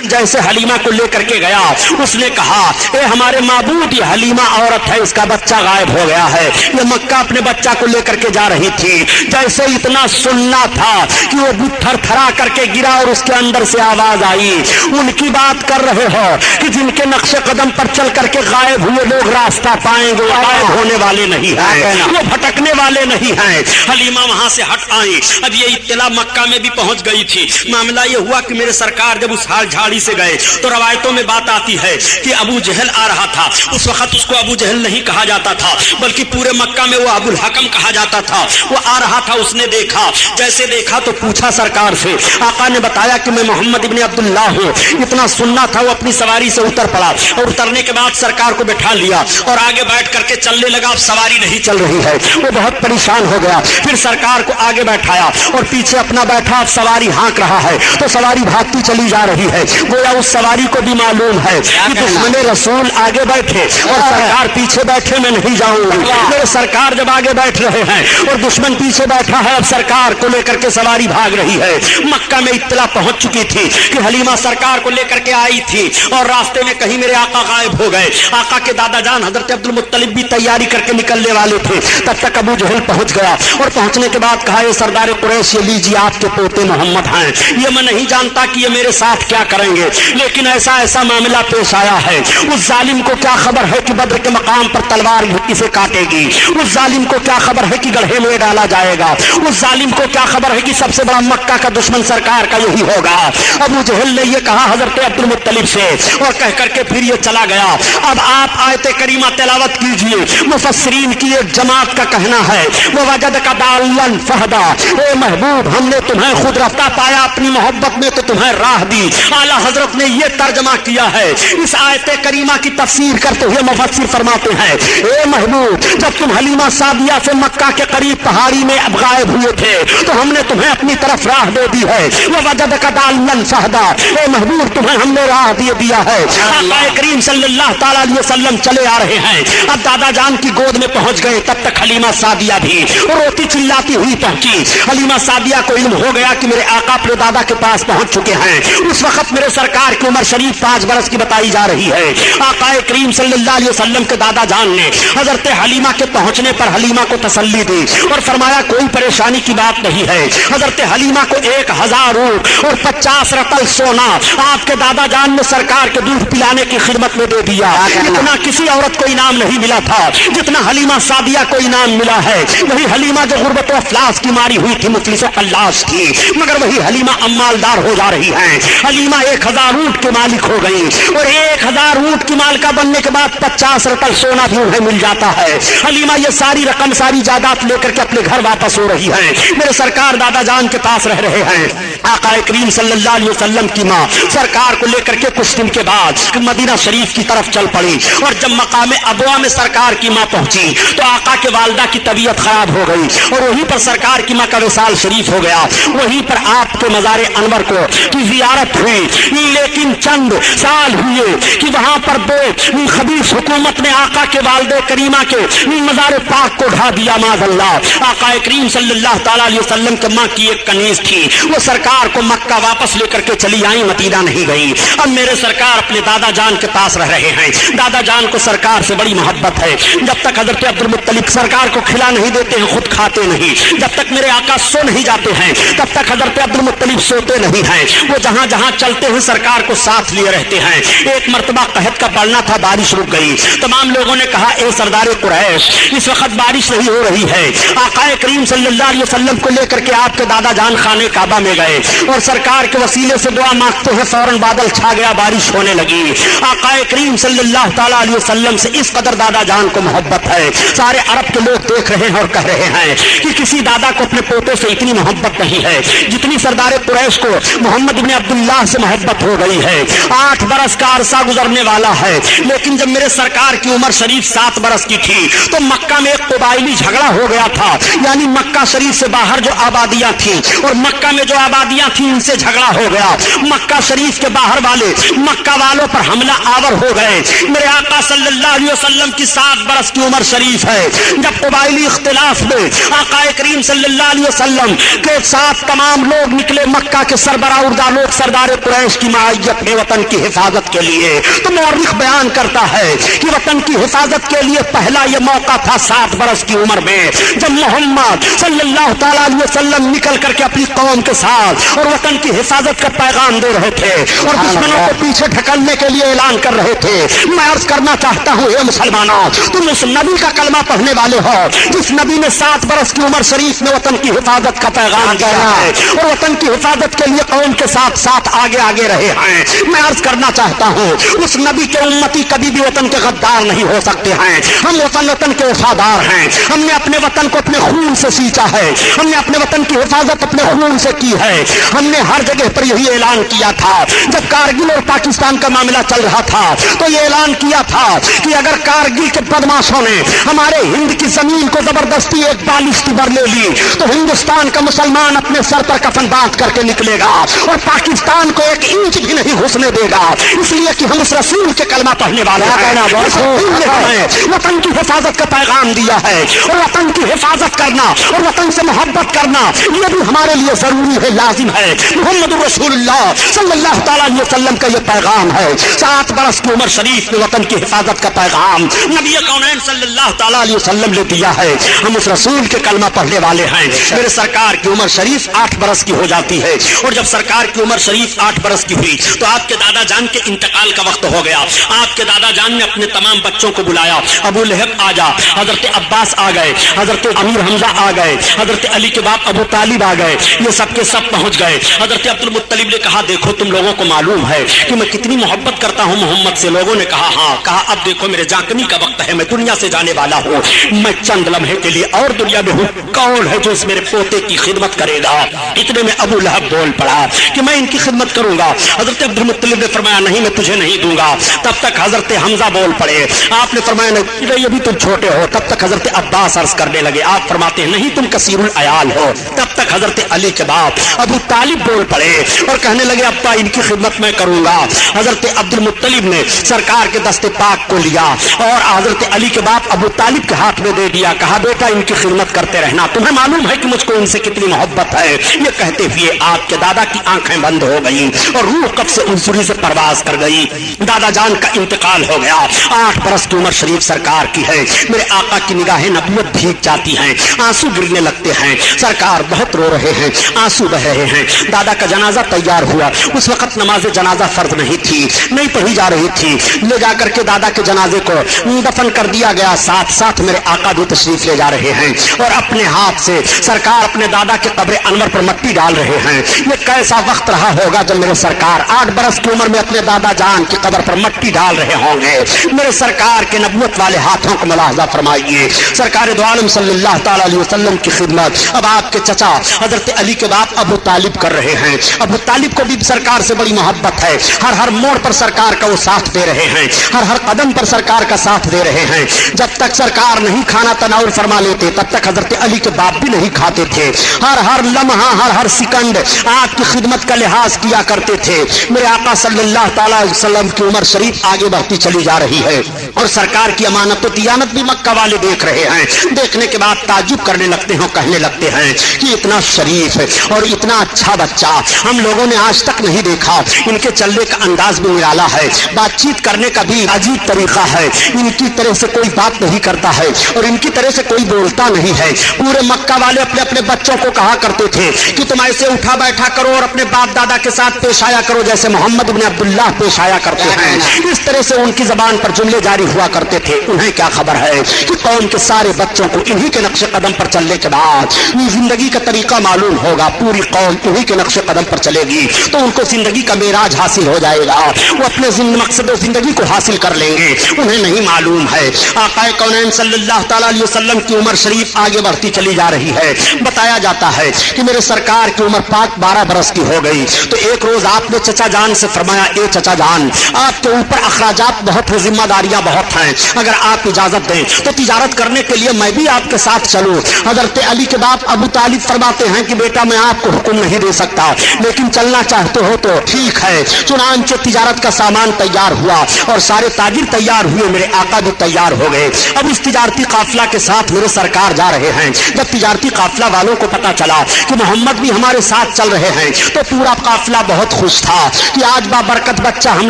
जैसे हलीमा को लेकर के गया, उसने कहा, ए हमारे माबूद, ये हलीमा औरत है, इसका बच्चा गायब हो गया है। ये मक्का अपने बच्चा को लेकर के जा रही थी। जैसे इतना सुनना था कि वो बुत थरथरा करके गिरा और उसके अंदर से आवाज आई, उनकी बात कर रहे हो कि जिनके नक्शे कदम पर चल करके गायब हुए लोग रास्ता पाएंगे, वो गायब होने वाले नहीं हैं, वो भटकने वाले नहीं हैं। हलीमा वहां से हट आई। अब ये इत्तला मक्का में भी पहुंच गई थी। मामला ये हुआ कि मेरे सरकार जब उस हाल झाड़ी से गए तो रवायतों में बात आती है कि अबू जहल आ रहा था। उस वक्त उसको अबू जहल नहीं कहा जाता था, बल्कि पूरे मक्का में वो अबुल हकम कहा जाता था। वो आ रहा था, उसने देखा, जैसे देखा तो पूछा सरकार से। आका ने बताया कि मैं मोहम्मद इब्न अब्दुल्ला हूँ। इतना सुनना था, वो अपनी सवारी से उतर पड़ा और उतरने के बाद सरकार को बैठा लिया और आगे बैठ करके चलने लगा। अब सवारी नहीं चल रही है, वो बहुत परेशान हो गया। फिर सरकार को आगे बैठाया और पीछे अपना बैठा। अब सवारी हाँक रहा है तो सवारी भागती चली जा रही है। गोया उस सवारी को भी मालूम है कि दुश्मन रसूल आगे बैठे और सरकार पीछे बैठे, मैं नहीं जाऊंगी। मेरे सरकार जब आगे बैठ रहे हैं और दुश्मन पीछे बैठा है, अब सरकार को लेकर के सवारी भाग रही है। मक्का में इत्तला पहुंच चुकी थी कि हलीमा सरकार को लेकर के आई थी और रास्ते में कहीं मेरे आका गायब हो गए। आका के दादा जान हजरत अब्दुल मुत्तलिब भी तैयारी करके निकलने वाले थे। तब तक अबू जहल पहुंच गया और पहुंचने के बाद कहा, ये सरदार कुरैश, ये लीजिए आपके पोते मोहम्मद हैं। ये मैं नहीं जानता कि ये मेरे साथ क्या करेंगे, लेकिन ऐसा ऐसा मामला पेश आया है। उस जालिम को क्या खबर है कि बद्र के मकाम पर तलवार इसे काटेगी। उस जालिम को क्या खबर है कि गड्ढे में डाला जाएगा। उस जालिम को क्या खबर है कि सबसे बड़ा मक्का का दुश्मन सरकार का यही होगा। अबू जहल ने ये कहा हजरत अब्दुल मुत्तलिब से और कह करके फिर ये चला गया। अब आप आयत करीमा तिलावत कीजिए। मुफस्सिरीन की एक जमात का कहना है वो वजद का दालन फहदा, ए महबूब हमने तुम्हें खुद रफ्ता पाया, अपनी मोहब्बत में तो तुम्हें राह दी। आला हजरत ने ये तर्जमा किया है। इस आयत करीमा की तफसीर करते हुए मुफस्सिर फरमाते हैं, ए महबूब जब तुम हलीमा सादिया से मक्का के करीब पहाड़ी में अब गायब हुए थे तो हमने तुम्हें अपनी तरफ राह दे दी है। वो वजद का दालन फहदा, ए महबूब तुम्हें हमने राह दे दिया है। आका करीम सल्लल्लाहु ताला अलैहि वसल्लम चले आ रहे हैं। अब दादा जान की गोद में पहुंच गए। तब तक हलीमा सादिया भी रोती चिल्लाती हुई पहुंची। हलीमा सादिया को इल्म हो गया कि मेरे आका अपने दादा के पास पहुंच चुके हैं। उस वक्त मेरे सरकार की उम्र शरीफ 5 बरस की बताई जा रही है। आका करीम सल्लल्लाहु अलैहि वसल्लम के दादा जान ने हजरत हलीमा के पहुंचने पर हलीमा को तसल्ली दी और फरमाया कोई परेशानी की बात नहीं है। हजरत हलीमा को 1000 ऊंट और 50 रतल सोना आपके दादा जान ने सरकार के दूध पिलाने की खिदमत में दे दिया। इतना किसी औरत को इनाम नहीं मिला था जितना हलीमा सादिया को इनाम मिला है। वही हलीमा जो गुर्बत और अफलास की मारी हुई थी, मुफलिस अल्लास थी, मगर वही हलीमा अम्मालदार हो जा रही है। हलीमा 1000 ऊंट के मालिक हो गई और 1000 ऊंट की मालिका बनने के बाद 50 रतल सोना भी उन्हें मिल जाता है। हलीमा ये सारी रकम सारी जायदाद लेकर के अपने घर वापस हो रही है। मेरे सरकार दादा जान के पास रह रहे हैं। आका करीम सल्लल्लाहु अलैहि वसल्लम की माँ सरकार को लेकर के कुछ दिन के बाद मदीना शरीफ की तरफ चल पड़ी और जब मकाम अबवा में सरकार की माँ पहुंची तो आका के वालिदा की तबीयत खराब हो गई और वहीं पर सरकार की माँ का विसाल शरीफ हो गया। वहीं पर आपके मज़ार अनवर को की जियारत हुई, लेकिन चंद साल हुए कि वहां पर बेखबीस हुकूमत ने आका के वालिदे करीमा के मज़ार पाक को ढा दिया। माज़अल्लाह आका करीम सल्लल्लाहु ताला अलैहि वसल्लम के माँ की एक कनीज थी, वो सरकार को मक्का वापस लेकर के चली आई, मदीना नहीं गई। अब मेरे सरकार अपने दादा जान के पास रह रहे हैं। दादा जान को सरकार से बड़ी मोहब्बत है। जब तक हजरत अब्दुल मुत्तलिब सरकार को खिला नहीं देते हैं खुद खाते नहीं, जब तक मेरे आका सो नहीं जाते हैं तब तक हजरत अब्दुल मुत्तलिब सोते नहीं हैं। वो जहां जहां चलते हैं सरकार को साथ लिए रहते हैं। एक मर्तबा कहत का पड़ना था, बारिश रुक गई। तमाम लोगों ने कहा ए सरदार कुरैश इस वक्त बारिश नहीं हो रही है। आका करीम सल्लल्लाहु अलैहि वसल्लम को लेकर के आपके दादा जान खाने काबा में गए और सरकार के वसीले से दुआ मांगते हुए फौरन बादल छा गया, बारिश होने लगी। आका करीम सल्लल्लाहु ताला अलैहि वसल्लम से इस कदर दादा जान को मोहब्बत है। सारे अरब के लोग देख रहे हैं और कह रहे हैं कि किसी दादा को अपने पोते से इतनी मोहब्बत नहीं है जितनी सरदार कुरैश को मोहम्मद इब्न अब्दुल्लाह से मोहब्बत हो गई है। 8 बरस का अरसा गुजरने वाला है, लेकिन जब मेरे सरकार की उम्र शरीफ 7 बरस की थी तो मक्का में एक कबाइली झगड़ा हो गया था। यानी मक्का शरीफ से बाहर जो आबादियां थी और मक्का में जो आबादियां थी उनसे झगड़ा हो गया। मक्का शरीफ के बाहर वाले मक्का वालों पर हमला आवर हो गए। मेरे आका सल्लल्लाहु अलैहि वसल्लम की 7 बरस की उम्र शरीफ है जब कबाइली इख्तिलाफ में आका करीम सल्लल्लाहु अलैहि वसल्लम के साथ तमाम लोग निकले मक्का के सरबराह लोग सरदार कुरैश की मायत में वतन की हिफाजत के लिए। तो मौरिख बयान करता है कि वतन की हिफाजत के लिए पहला यह मौका था 7 बरस की उम्र में जब मोहम्मद सल्लल्लाहु ताला अलैहि वसल्लम निकल करके अपनी कौम के साथ और वतन की हिफाजत का पैगाम दे रहे थे और दुश्मनों को पीछे ढकलने के लिए ऐलान कर रहे थे। मैं अर्ज करना चाहता हूँ हे मुसलमानों, तुम उस नबी का कलमा पढ़ने वाले हो जिस नबी ने 7 बरस की उम्र शरीफ में वतन की हिफाजत का पैगाम दिया है और वतन की हिफाजत के लिए कौम के साथ साथ आगे आगे रहे हैं। मैं अर्ज करना चाहता हूँ उस नबी के उम्मती कभी भी वतन के गद्दार नहीं हो सकते हैं। हम वतन के वफादार हैं। हमने अपने वतन को अपने खून से सींचा है। हमने अपने वतन की हिफाजत अपने खून से की है। हमने हर जगह पर यही ऐलान किया था। जब कारगिल और पाकिस्तान का मामला चल रहा था तो ये ऐलान किया था कि अगर कारगिल के बदमाशों ने हमारे हिंद की जमीन को जबरदस्ती एक बालिश पर ले ली तो हिंदुस्तान का मुसलमान अपने सर पर कफन बांध करके निकलेगा और पाकिस्तान को 1 इंच भी नहीं घुसने देगा। इसलिए कि हम उस रसूल के कलमा पढ़ने वाले हैं। वतन की हिफाजत का पैगाम दिया है और वतन की हिफाजत करना और वतन से मोहब्बत करना ये भी हमारे लिए जरूरी है, लाजिम है। मोहम्मद रसूलुल्लाह सल्लल्लाहु ताला अलैहि वसल्लम का ये पैगाम है। 7 बरस की उम्र शरीफ में वतन की हिफाजत का पैगाम नबी कौनैन सल्लल्लाहु ताला अलैहि वसल्लम ने दिया है। हम उस रसूल के कलमा पढ़ने वाले हैं। मेरे सरकार की उम्र शरीफ 8 बरस की हो जाती है और जब सरकार की उम्र शरीफ 8 बरस की हुई तो आपके दादा जान के इंतकाल का वक्त हो गया। आपके दादा जान ने अपने तमाम बच्चों को बुलाया, अबू लहब आ जा, हजरत अब्बास आ गए, हजरत अमीर हमजा आ गए, हजरत अली के बाप अबू तालिब आ गए, ये सब के सब पहुंच गए। हजरत अब्दुल मुत्तलिब ने कहा देखो तुम लोगों को मालूम है कि मैं कितनी मोहब्बत करता हूं मोहम्मद से। लोगों ने कहा हाँ। कहा अब देखो मेरे जाकनी का वक्त है, मैं दुनिया से जाने वाला हूँ, मैं चंद लम्हे के लिए और दुनिया में हूँ, कौन है जो इस मेरे पोते की खिदमत करेगा। इतने में अबू लहब बोल पड़ा कि मैं इनकी खिदमत करूंगा। हजरत अब्दुल मुत्तलिब ने फरमाया नहीं मैं तुझे नहीं दूंगा। तब तक हजरत हमजा बोल पड़े, आपने फरमाया नहीं अभी तुम छोटे हो। तब तक हजरत अब्बास अर्ज करने लगे, आप फरमाते हैं नहीं तुम कसीरुल अयाल हो। तब तक हजरत अली के बाप अबू तालिब बोल पड़े और कहने लगे अब्बा इनकी खिदमत मैं करूंगा। हजरत अब्दुल मुत्तलिब ने सरकार के दस्ते पाक को लिया और हजरत अली के बाप अबू तालिब के हाथ में दे दिया। कहा बेटा इनकी खिदमत करते रहना, तुम्हें मालूम है कि मुझको इनसे कितनी मोहब्बत है। ये कहते हुए आपके दादा की आंखें बंद हो गई और रूह कब से उनसुरी से परवाज कर गई। दादा जान का इंतकाल हो गया। 8 बरस की उम्र शरीफ सरकार की है। मेरे आका की निगाहें नबूवत भीग जाती हैं, आंसू गिरने लगते हैं। सरकार बहुत रो रहे हैं, आंसू बह रहे हैं। दादा का जनाजा तैयार हुआ। उस वक्त नमाज जनाजा फर्ज नहीं थी, नहीं पढ़ी जा रही थी। ले जाकर के दादा के जनाजे को दफन कर दिया गया। साथ साथ मेरे आका भी तशरीफ ले जा रहे हैं और अपने हाथ से सरकार अपने दादा के कब्र अनवर पर मट्टी डाल रहे हैं। ये कैसा वक्त रहा होगा जब मेरे सरकार 8 बरस की उम्र में अपने दादा जान की कब्र पर मट्टी डाल रहे होंगे। मेरे सरकार के नबूवत वाले हाथों को मुलाहजा फरमाइए। सरकार दो आलम सल्लल्लाहु ताला अलैहि वसल्लम की खिदमत अब आपके चचा हजरत अली के बाप अबू तालिब कर रहे हैं। अबू तालिब को भी सरकार से बड़ी मोहब्बत है। हर हर मोड़ पर सरकार का वो साथ दे रहे हैं, हर हर कदम पर सरकार का साथ दे रहे हैं। जब तक सरकार नहीं खाना तनाउल फरमा लेते तब तक हजरत अली के बाप भी नहीं खाते थे। हर हर लम्हा हर हर सिकंड आपकी खिदमत का लिहाज किया करते थे। मेरे आका सल्लल्लाहु ताला अलैहि वसल्लम की उम्र शरीफ आगे बढ़ती चली जा रही है और सरकार की अमानत और दियानत भी मक्का वाले देख रहे हैं। देखने के बाद ताज्जुब करने लगते हैं, कहने लगते हैं कि इतना शरीफ और इतना अच्छा बच्चा हम लोगों ने आज तक नहीं देखा। इनके चलने का अंदाज भी निराला है, बातचीत करने का भी अजीब तरीका है। इनकी तरह से कोई बात नहीं करता है और इनकी तरह से कोई बोलता नहीं है। पूरे मक्का वाले अपने अपने बच्चों को कहा करते थे कि तुम ऐसे उठा बैठा करो और अपने बाप दादा के साथ पेश आया करो जैसे मोहम्मद इब्न अब्दुल्लाह पेश आया करते हैं। इस तरह से उनकी जबान पर जुमले जारी हुआ करते थे। उन्हें क्या खबर है कि कौम के सारे बच्चों को इन्हीं के नक्शे कदम पर चलने के बाद जिंदगी का तरीका मालूम होगा। पूरी कौम इन्हीं के नक्शे कदम पर चलेगी तो उनको जिंदगी का मेराज हासिल हो जाएगा, वो अपने मकसद जिंदगी को हासिल कर लेंगे। उन्हें नहीं मालूम है आकाए कौनैन सल्लल्लाहु ताला अलैहि वसल्लम की उम्र शरीफ आगे बढ़ती चली जा रही है। बताया जाता है कि मेरे सरकार की उम्र पाक 12 बरस की हो गई तो एक रोज आपने चचा जान से फरमाया ए चचा जान आपके ऊपर अखराजात बहुत है, जिम्मेदारियां बहुत हैं, अगर आप इजाजत दें तो तिजारत करने के लिए मैं भी आपके साथ चलूं। हजरत अली के बाप अबू तालिब फरमाते हैं कि बेटा मैं आपको हुक्म नहीं दे सकता लेकिन चलना चाहते हो तो ठीक है। चुनांचे तिजारत का सामान तैयार हुआ और सारे ताजिर तैयार हुए, मेरे आका भी तैयार हो गए। अब इस तिजारती काफिला के साथ मेरे सरकार जा रहे हैं। जब तिजारती काफिला वालों को पता चला कि मोहम्मद भी हमारे साथ चल रहे हैं तो पूरा काफिला बहुत खुश था कि आज बाबरकत बच्चा हम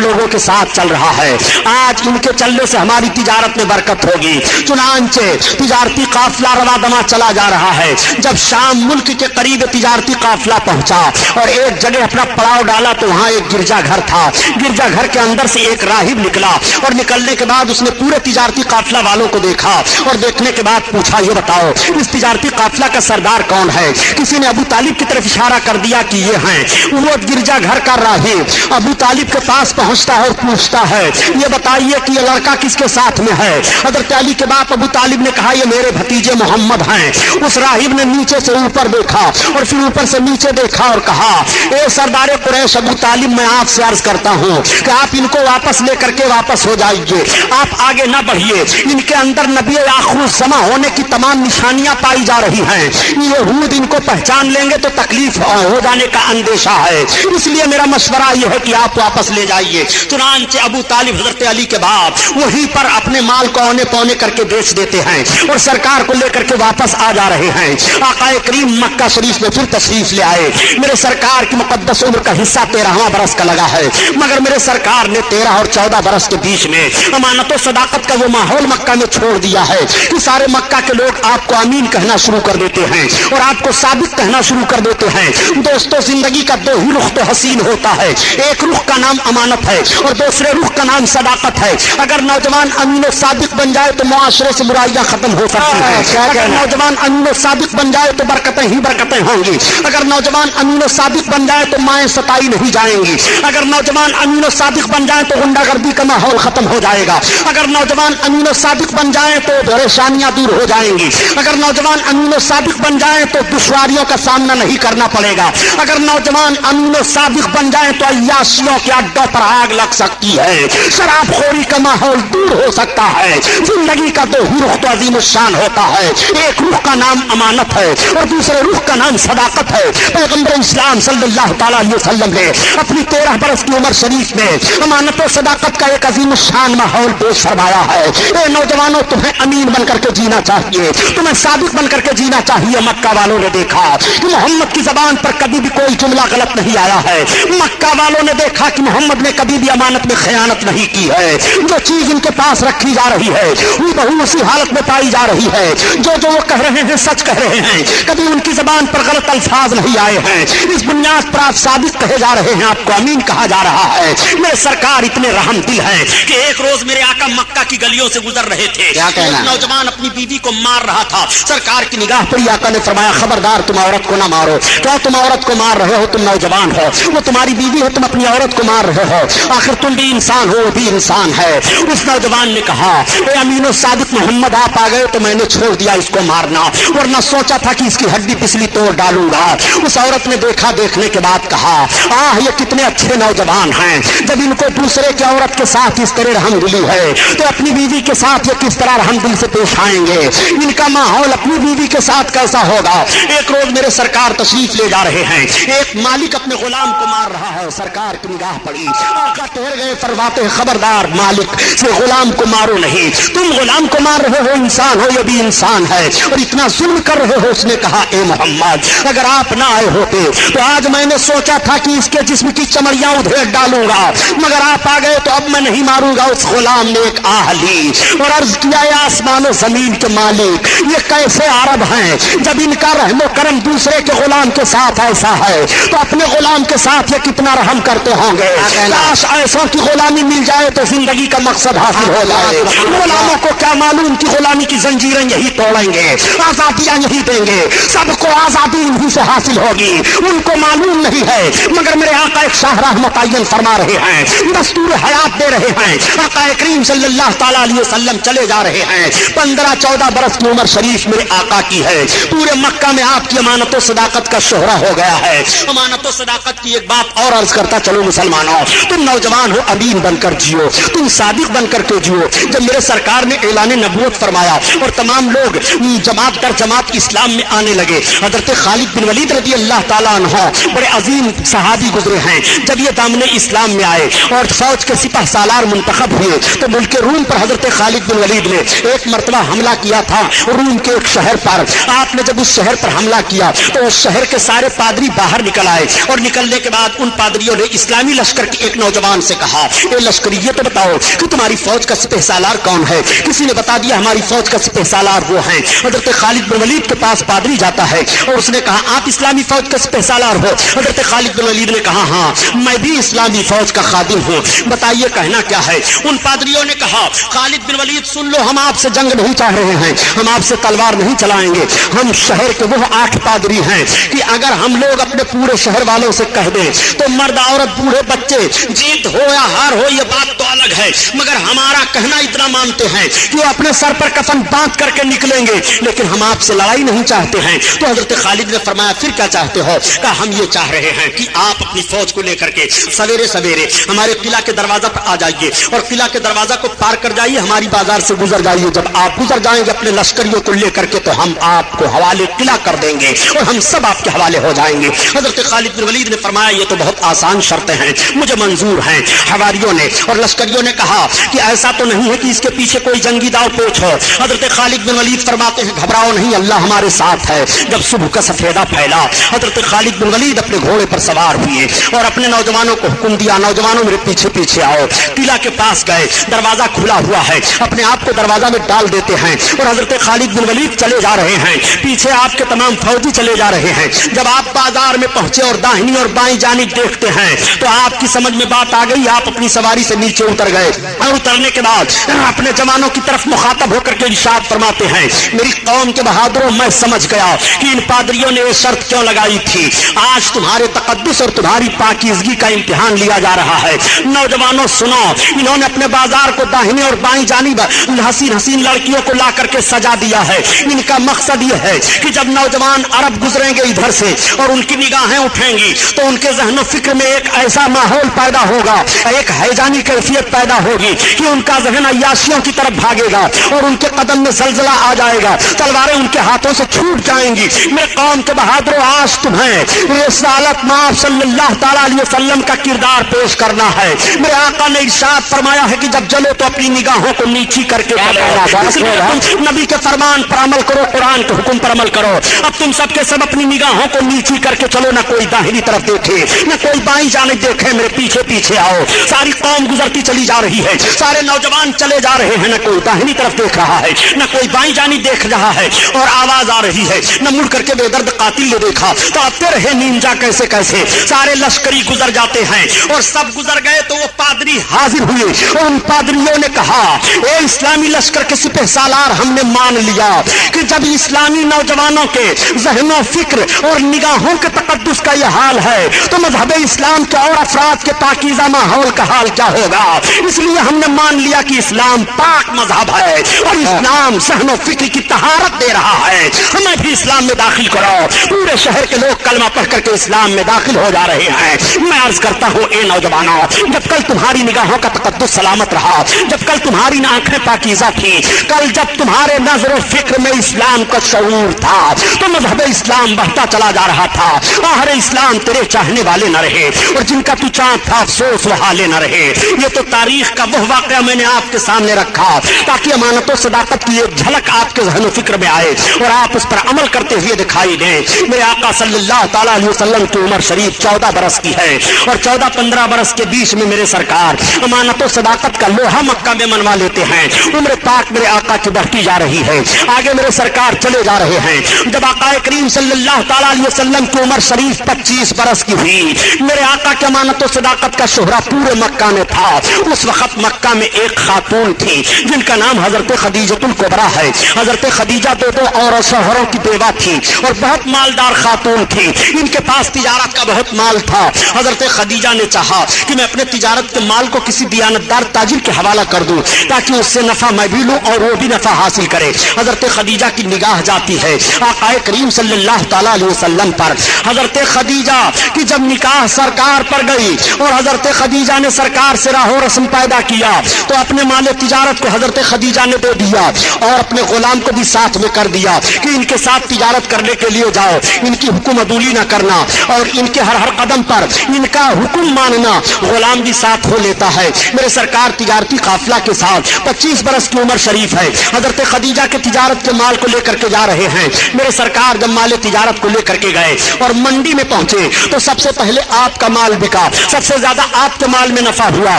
लोगों के साथ चल रहा है, आज इनके चलने से हमारी तिजारत में बरकत होगी। चुनांचे तिजारती काफिला रवा दमा चला जा रहा है। जब शाम मुल्क के करीब तिजारती काफिला पहुंचा और एक जगह अपना पड़ाव डाला तो वहां एक गिरजा घर था। गिरजा घर के अंदर से एक राहिब निकला और निकलने के बाद उसने पूरे तिजारती काफिला वालों को देखा और देखने के बाद पूछा ये बताओ इस तिजारती काफिला का सरदार कौन है। किसी ने अबू तालिब की तरफ इशारा कर दिया कि ये हैं। वो गिरजा घर का राहिब अबू तालिब के पास पहुंचता है और पूछता है ये बताइए कि ये लड़का किसके साथ में है। हजरत अली के बाप अबू तालिब ने कहा ये मेरे भतीजे मोहम्मद हैं। उस राहिब ने नीचे से ऊपर देखा और फिर ऊपर से नीचे देखा और कहा ए सरदार कुरैश अबू तालिब मैं आपसे अर्ज करता हूं कि आप इनको वापस लेकर के वापस हो जाइए, आप आगे ना बढ़िए। इनके अंदर नबी आखिर समा होने की तमाम निशानियां पाई जा रही हैं। यहूद इनको पहचान लेंगे तो तकलीफ हो जाने का अंदेशा है, इसलिए मेरा मशवरा यह है कि आप वापस ले जाइए। चुनांचे अबू तालिब हजरत अली के बाप वहीं पर अपने माल को औने पौने करके बेच देते हैं और सरकार को लेकर के वापस आ जा रहे हैं। आकाए करीम मक्का शरीफ में फिर तशरीफ ले आए। मेरे सरकार की मुकद्दस उम्र का हिस्सा 13वां बरस का लगा है, मगर मेरे सरकार ने 13 और 14 बरस के बीच में अमानत और सदाकत का वो माहौल मक्का में छोड़ दिया है कि सारे मक्का के लोग आपको अमीन कहना शुरू कर देते हैं और आपको साबित कहना शुरू कर देते हैं। दोस्तों जिंदगी का 2 ही रुख तो हसीन होता है, एक रुख का नाम अमानत है और दूसरे रुख का नाम सदाकत है। अगर नौजवान अमीन और सादिक बन जाए तो मुआशरे से बुराइयां खत्म हो सकती हैं। अगर नौजवान अमीन और सादिक बन जाए तो बरकतें ही बरकतें होंगी। अगर नौजवान अमीन और सादिक बन जाए तो माएँ सताई नहीं जाएंगी। अगर नौजवान अमीन और सादिक बन जाए तो गुंडागर्दी का माहौल खत्म हो जाएगा। अगर नौजवान अमीन और सादिक बन जाए तो परेशानियां दूर हो जाएंगी। अगर नौजवान अमीन और सादिक बन जाए तो दुश्वारियों का सामना नहीं करना पड़ेगा। अगर नौजवान अमीन और सादिक बन जाए तो अय्याशियों के अड्डों पर आग लग सकती है, शराबखोरी का माहौल दूर हो सकता है। जिंदगी का दो ही रुख तो अजीम शान होता है, एक रुख का नाम अमानत है और दूसरे रुख का नाम सदाकत है। पैगंबर इस्लाम सल्लल्लाहु ताला अलैहि वसल्लम ने अपनी 13 बरस की उम्र शरीफ में अमानत और सदाकत का एक अजीम शान माहौल पेश फरमाया है। ए नौजवानों, तुम्हें अमीन बनकर के जीना चाहिए, तुम्हें सादिक बनकर के जीना चाहिए। मक्का वालों ने देखा कि मोहम्मद की जबान पर कभी भी कोई जुमला गलत नहीं आया है। मक्का वालों ने देखा कि मोहम्मद ने कभी भी अमानत में खयानत नहीं की है। जो चीज इनके पास रखी जा रही है वो बहु उसी हालत में पाई जा रही है। जो जो वो कह रहे हैं सच कह रहे हैं, कभी उनकी जबान पर गलत अल्फाज नहीं आए हैं। इस बुनियाद पर आप सादिक कहे जा रहे हैं, आपको अमीन कहा जा रहा है। मेरे सरकार इतने रहम दिल है कि एक रोज मेरे आका मक्का की गलियों से गुजर रहे थे, एक नौजवान अपनी बीवी को मार रहा था। सरकार की निगाह पर आका ने फरमाया, खबरदार तुम औरत को ना मारो। क्या तुम औरत को मार रहे हो? तुम नौजवान हो, वो तुम्हारी बीवी है, तुम अपनी औरत को मार रहे हो। आखिर तुम भी इंसान हो, वो भी इंसान है। उस नौजवान ने कहा, ए अमीनो सादिक मोहम्मद, आप आ गए तो मैंने छोड़ दिया इसको मारना, वरना सोचा था कि इसकी हड्डी पिछली तोड़ डालूंगा। उस औरत ने देखा, देखने के बाद कहा, आह ये कितने अच्छे नौजवान हैं। जब इनको दूसरे की औरत के साथ इस तरह रहमदिली है तो अपनी बीवी के साथ ये किस तरह रहमदिल से पेश आएंगे। इनका माहौल अपनी बीवी के साथ कैसा होगा। एक रोज मेरे सरकार तशरीफ ले जा रहे हैं, एक मालिक अपने गुलाम को मार रहा है। सरकार की निगाह पड़ी, आका ठहर गए, फरमाते हैं, खबरदार मालिक से गुलाम को मारो नहीं। तुम गुलाम को मार रहे हो, इंसान हो, ये भी इंसान है और इतना जुल्म कर रहे हो। उसने कहा, ए मोहम्मद, अगर आप ना आए होते तो आज मैंने सोचा था कि इसके जिस्म की चमड़ियां उधेड़ डालूंगा, मगर आप आ गए तो अब मैं नहीं मारूंगा। उस गुलाम ने एक आह ली और अर्ज किया, आसमान और जमीन के मालिक, ये कैसे अरब हैं जब इनका रहमो करम दूसरे के गुलाम के साथ ऐसा है तो अपने गुलाम के साथ ये कितना रहम करते होंगे। काश ऐसों की गुलामी मिल जाए तो जिंदगी का मकसद हासिल हो जाए। गुलामों को क्या मालूम कि गुलामी की जंजीरें यही तोड़ेंगे, आजादियां यही देंगे, सबको आजादी इन्हीं से हासिल होगी। उनको मालूम नहीं है, मगर मेरे आका एक शाहराह मुतय्यन फरमा रहे हैं, दस्तूर हयात दे रहे हैं। आका करीम सल्लल्लाहु ताला अलैहि वसल्लम चले जा रहे हैं। 15-14 बरस की उम्र शरीफ मेरे आका की है। पूरे मक्का में आपकी अमानत और सदाकत का शोहरा हो गया है। अमानत और सदाकत की एक बात और अर्ज करता चलो मुसलमानों, तुम नौजवान हो, अमीन बनकर जियो, तुम सादिक बनकर के जियो। जब मेरे सरकार ने ऐलान नबूवत फरमाया और तमाम लोग जमात दर जमात इस्लाम में आने लगे, हजरत खालिद बिन वलीद रज़ी अल्लाह ताला अन्हु बड़े अजीम सहाबी गुजरे हैं। जब ये दामने इस्लाम में आए और फौज के सिपह सालार मुंतखब हुए तो मुल्क रूम पर हजरत खालिद बिन वलीद ने एक मरतबा हमला किया था रूम के एक शहर पर। आपने जब उस शहर पर हमला किया तो उस शहर के सारे पादरी बाहर निकल आए और निकलने के बाद उन पादरियों ने इस्लामी लश्कर के एक नौजवान से कहा, ए लश्करी, ये तो बताओ कि तुम्हारी फौज का सिपह सालार कौन है। किसी ने बता दिया, हमारी फौज का सिपह सालार वो है। हजरत खालिद बिन वलीद के पास पादरी जाता है और उसने कहा, आप इस्लामी फौज का सिपह सालार हो। हजरत खालिद बिन वलीद ने कहा, हाँ मैं भी इस्लामी फौज का खादिम हूँ, बताइए कहना क्या है। उन पादरियों ने कहा, खालिद बिन वलीद सुन लो, हम आपसे जंग नहीं चाह रहे हैं, हम आपसे तलवार नहीं चलाएंगे। हम शहर के वो 8 पादरी हैं कि अगर हम लोग अपने पूरे शहर वालों से कह दें तो मर्द औरत बूढ़े बच्चे, जीत हो या हार हो ये बात तो अलग है, मगर हमारा कहना इतना मानते हैं कि वो अपने सर पर कफन बांध करके निकलेंगे, लेकिन हम आपसे लड़ाई नहीं चाहते हैं। तो हजरत खालिद ने फरमाया, फिर क्या चाहते हो? कहा, हम ये चाह रहे हैं कि आप अपनी फौज को लेकर के सवेरे सवेरे हमारे किला के दरवाजा पर आ जाइए और किला के दरवाजा को पार कर जाइए, हमारी बाजार से गुजर जाइए। जब आप गुजर जाएंगे अपने लश्करियों को लेकर के तो हम आपको हवाले किला कर देंगे और हम सब आपके हवाले हो जाएंगे। हजरत खालिद बिन वलीद ने फरमाया, ये तो बहुत आसान शर्तें हैं, मुझे मंजूर हैं। हवारियों ने और लश्करियों ने कहा कि ऐसा तो नहीं है कि इसके पीछे कोई जंगी दाव पेच हो। हजरत खालिद बिन वलीद फरमाते हैं, घबराओ नहीं, अल्लाह हमारे साथ है। जब सुबह का सफेदा फैला, हजरत खालिद बिन वलीद अपने घोड़े पर सवार हुए और अपने नौजवानों को हुक्म दिया, नौजवानों मेरे पीछे पीछे आओ। किला के पास गए, दरवाजा खुला हुआ है, अपने आप को दरवाजा में डाल देते हैं और हजरत खालिद बिन वलीद चले जा रहे हैं, पीछे आपके तमाम फौजी चले जा रहे हैं। जब आप बाजार में पहुंचे और दाहिनी और बाईं जानिब देखते हैं तो आपकी समझ में बात आ गई, आप अपनी सवारी से नीचे اتر گئے اور اترنے کے بعد اپنے جوانوں کی طرف مخاطب ہو کر کے ارشاد فرماتے ہیں، میری قوم کے بہادروں، میں سمجھ گیا کہ ان پادریوں نے یہ شرط کیوں لگائی تھی۔ آج تمہارے تقدس اور تمہاری پاکیزگی کا امتحان لیا جا رہا ہے۔ نوجوانوں سنو، انہوں نے اپنے بازار کو داہنی اور بائیں جانب حسین حسین لڑکیوں کو لا کر کے سجا دیا ہے۔ ان کا مقصد یہ ہے کہ جب نوجوان عرب گزریں گے ادھر سے اور ان کی نگاہیں اٹھیں گی تو ان کے ذہن و فکر میں ایک ایسا ماحول پیدا ہوگا، ایک ہیجانی کیفیت پیدا ہوگی کہ ان کا ذہن عیاشیوں کی طرف بھاگے گا اور ان کے قدم میں زلزلہ آ جائے گا، تلواریں ان کے ہاتھوں سے چھوٹ جائیں گی۔ میرے قوم کے بہادروں، آج تمہیں رسالت مآب صلی اللہ تعالی علیہ وسلم کا کردار پیش کرنا ہے۔ میرے آقا نے ارشاد فرمایا ہے کہ جب چلو تو اپنی نگاہوں کو نیچی کر کے چلو، اس لیے تم نبی کے فرمان پر عمل کرو، قرآن کے حکم پر عمل کرو۔ اب تم سب کے سب اپنی نگاہوں کو نیچی کر کے چلو، نہ کوئی داہنی طرف دیکھے نہ کوئی بائیں جانب دیکھے، میرے پیچھے پیچھے آؤ۔ ساری قوم گزرتی چلی جا رہی ہے، سارے نوجوان چلے جا رہے ہیں، نہ کوئی داہنی طرف دیکھ رہا ہے نہ کوئی بائیں جانب دیکھ رہا ہے، اور آواز آ رہی ہے، نہ مڑ کر کے بے درد قاتل نے دیکھا تو ابتے رہے نینجا کیسے کیسے۔ سارے لشکری گزر جاتے ہیں اور سب گزر گئے تو وہ پادری حاضر ہوئے اور ان پادریوں نے کہا، اے اسلامی لشکر کے سپہ سالار، ہم نے مان لیا کہ جب اسلامی نوجوانوں کے ذہن و فکر اور نگاہوں کے تقدس کا یہ حال ہے تو مذہب اسلام کے اور افراد کے پاکیزہ ماحول کا حال کیا ہوگا۔ اس لیے ہم نے مان لیا کہ اسلام پاک مذہب ہے اور اسلام ذہن و فکر کی طہارت دے رہا ہے، ہمیں بھی اسلام میں داخل کرو۔ پورے شہر کے لوگ کلمہ پڑھ کر کے اسلام میں داخل ہو جا رہے ہیں۔ میں عرض کرتا ہوں، اے نوجوانوں، جب کل تمہاری نگاہوں کا تقدس سلامت رہا، جب کل تمہاری آنکھیں پاکیزہ تھی، کل جب تمہارے نظر و فکر میں اسلام کا شعور تھا تو مذہب اسلام بڑھتا چلا جا رہا تھا۔ آخر اسلام تیرے چاہنے والے نہ رہے اور جن کا تو چاہتا تھا افسوس وہ حالے نہ رہے۔ یہ تو تاریخ کا وہ واقعہ میں نے آپ کے سامنے رکھا تاکہ امانت و صداقت کی ایک جھلک آپ کے ذہن و فکر میں آئے اور آپ اس پر عمل کرتے ہوئے دکھائی دیں۔ میرے آقا صلی اللہ تعالی علیہ وسلم کی عمر شریف 14 برس کی ہے اور 14-15 برس کے بیچ میں میرے سرکار امانت و صداقت کا لوہا مکہ میں منوا لیتے ہیں۔ عمر پاک میرے آقا کی بڑھتی جا رہی ہے، آگے میرے سرکار چلے جا رہے ہیں۔ جب آقا کریم صلی اللہ تعالی علیہ وسلم کی عمر شریف 25 برس کی ہوئی، میرے آقا کی امانت و صداقت کا شہرہ پورے مکہ میں تھا۔ اس وقت مکہ میں ایک خاتون تھی جن کا نام حضرت خدیجۃ الکبریٰ ہے۔ حضرت خدیجہ دو اور شوہروں کی بیوہ تھی اور بہت مالدار خاتون تھی، ان کے پاس تجارت کا بہت مال تھا۔ حضرت خدیجہ نے چاہا کہ میں اپنے تجارت کے مال کو کسی دیانتدار تاجر کے حوالہ کر دوں تاکہ اس سے نفع میں بھی لوں اور وہ بھی نفع حاصل کرے۔ حضرت خدیجہ کی نگاہ جاتی ہے آقا کریم صلی اللہ تعالی علیہ وسلم پر۔ حضرت خدیجہ کی جب نکاح سرکار پر گئی اور حضرت خدیجہ نے سرکار سے راہ و رسم پیدا کیا تو اپنے مال تجارت کو حضرت خدیجہ نے دے دیا اور اپنے غلام کو بھی ساتھ میں کر دیا کہ ان کے ساتھ تجارت کرنے کے لیے جاؤ، ان کی حکم عدولی نہ کرنا اور ان کے ہر قدم پر ان کا حکم ماننا۔ غلام بھی ساتھ ہو لیتا ہے۔ میرے سرکار تجارتی قافلہ کے ساتھ 25 برس کی عمر شریف ہے، حضرت خدیجہ کے تجارت کے مال کو لے کر کے جا رہے ہیں۔ میرے سرکار جب مال تجارت کو لے کر کے گئے اور منڈی میں پہنچے تو سب سے پہلے آپ کا مال بکا، سب سے زیادہ آپ کے مال میں نفع ہوا۔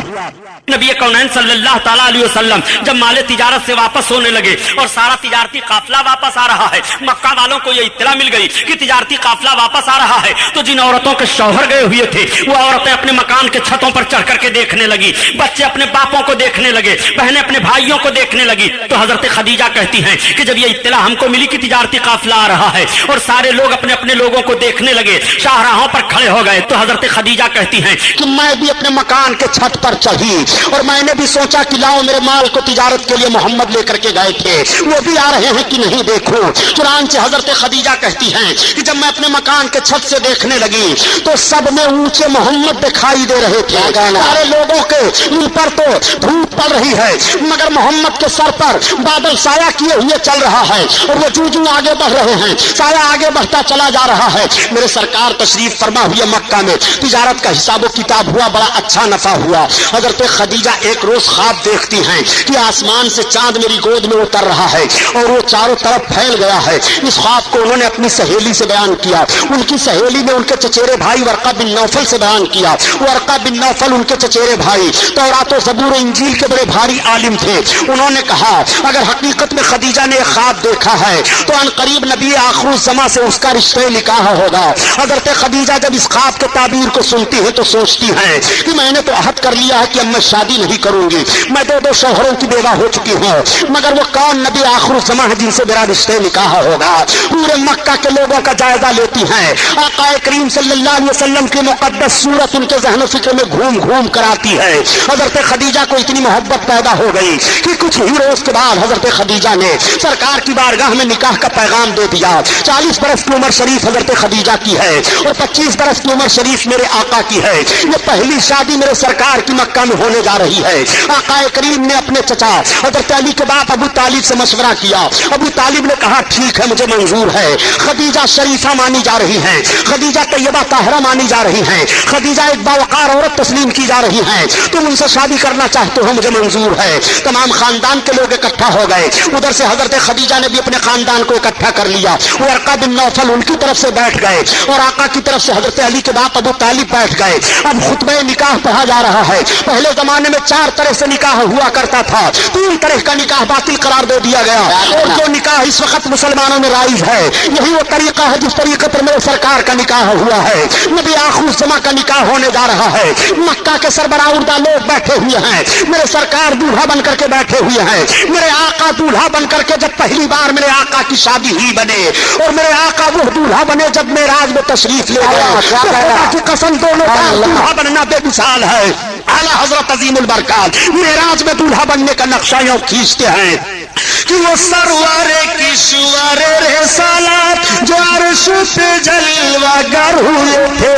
نبی کونین صلی اللہ تعالیٰ علیہ وسلم جب مال تجارت سے واپس ہونے لگے اور سارا تجارتی قافلہ واپس آ رہا ہے، مکہ والوں کو یہ اطلاع مل گئی کہ تجارتی قافلہ واپس آ رہا ہے، تو جن عورتوں کے شوہر گئے ہوئے تھے وہ عورتیں اپنے مکان کے چھتوں پر چڑھ کر کے دیکھنے لگی، بچے اپنے باپوں کو دیکھنے لگے، بہنیں اپنے بھائیوں کو دیکھنے لگی۔ تو حضرت خدیجہ کہتی ہیں کہ جب یہ اطلاع ہم کو ملی کہ تجارتی قافلہ آ رہا ہے اور سارے لوگ اپنے اپنے لوگوں کو دیکھنے لگے، شاہراہوں پر کھڑے ہو گئے، تو حضرت خدیجہ کہتی ہیں کہ میں بھی اپنے مکان کے چھت پر چڑھی اور میں نے بھی سوچا کہ لاؤ میرے مال کو تجارت کے لیے محمد لے کر کے گئے تھے، وہ بھی آ رہے ہیں کہ نہیں دیکھو۔ چنانچہ حضرت خدیجہ کہتی ہیں کہ جب میں اپنے مکان کے چھت سے دیکھنے لگی تو سب میں اونچے محمد دکھائی دے رہے تھے، سارے لوگوں کے اوپر تو دھوپ پڑ رہی ہے مگر محمد کے سر پر بادل سایہ کیے ہوئے چل رہا ہے اور وہ جو آگے بڑھ رہے ہیں، سایہ آگے بڑھتا چلا جا رہا ہے۔ میرے سرکار تشریف فرما ہوئے مکہ میں، تجارت کا حساب و کتاب ہوا، بڑا اچھا نفع ہوا۔ حضرت خدیجہ ایک روز خواب دیکھتی ہیں کہ آسمان سے چاند میری گود میں اتر رہا ہے اور وہ چاروں طرف پھیل گیا ہے۔ اس خواب کو انہوں نے اپنی سہیلی سے بیان کیا، ان کی سہیلی نے ان کے چچیرے بھائی ورقہ بن نوفل سے بیان کیا۔ ورقہ بن نوفل ان کے چچیرے بھائی تورات و زبور و انجیل کے بڑے بھاری عالم تھے۔ انہوں نے کہا اگر حقیقت میں خدیجہ نے خواب دیکھا ہے تو ان قریب نبی آخر الزماں سے اس کا رشتہ نکاح ہوگا۔ حضرت خدیجہ جب اس خواب کے تعبیر کو سنتی ہے تو سوچتی ہیں کہ میں نے تو عہد کر لیا ہے کہ اب میں शादी नहीं करूंगी, मैं 2 शौहरों की बेवा हो चुकी हूँ, मगर वो कौन नबी आखिर ज़मां है जिनसे मेरा रिश्ते निकाह होगा। पूरे मक्का के लोगों का जायजा लेती हैं, आका करीम सल्लल्लाहु अलैहि वसल्लम की मुक़द्दस सूरत उनके ज़हन फिक्र में घूम घूम कर आती है। हजरत खदीजा को इतनी मोहब्बत पैदा हो गई कि कुछ ही रोज के बाद हजरत खदीजा ने सरकार की बारगाह में निकाह का पैगाम दे दिया। 40 बरस की उम्र शरीफ हजरत खदीजा की है और 25 बरस की उम्र शरीफ मेरे आका की है। ये पहली शादी मेरे सरकार की मक्का में होने जा रही है। आका करीम ने अपने चचा हजरत अली के बाप अबू तालिब से मशवरा किया। अबू तालिब ने कहा ठीक है, मुझे मंजूर है। खदीजा शरीफा मानी जा रही है, खदीजा तैयबा ताहरा मानी जा रही है, खदीजा एक बावकार औरत तस्लीम की जा रही है, तुम उनसे शादी करना चाहते हो, मुझे मंजूर है। तमाम खानदान के लोग इकट्ठा हो गए। उधर से हजरत खदीजा ने भी अपने खानदान को इकट्ठा कर लिया। वर्का बिन नौफल उनकी तरफ से बैठ गए और आका की तरफ से हजरत अली के बाप अबू तालिब बैठ गए। अब खुतबे निकाह पढ़ा जा रहा है। पहले जमाने में 4 तरह से निकाह हुआ करता था, 3 तरह का निकाह बातिल करार दे दिया गया और जो निकाह इस वक्त मुसलमानों में राइज है यही वो तरीका है जिस तरीके पर मेरे सरकार का निकाह हुआ है। नबी आखिर ज़मां का निकाह होने जा रहा है। मक्का के सरबराह लोग बैठे हुए हैं, मेरे सरकार दूल्हा बन करके बैठे हुए हैं। मेरे आका दूल्हा बन करके जब पहली बार मेरे आका की शादी ही बने और मेरे आका वो दूल्हा बने जब मेराज में तशरीफ ले गए की कसम दोनों का दूल्हा बनना बेमिसाल है। आला हजरत अजीमुल बरकात मेराज में दूल्हा बनने का नक्शा यूं खींचते हैं कि वो सरवारे की सुवारे रे सालात जो अर्श पे जलवागर हुए थे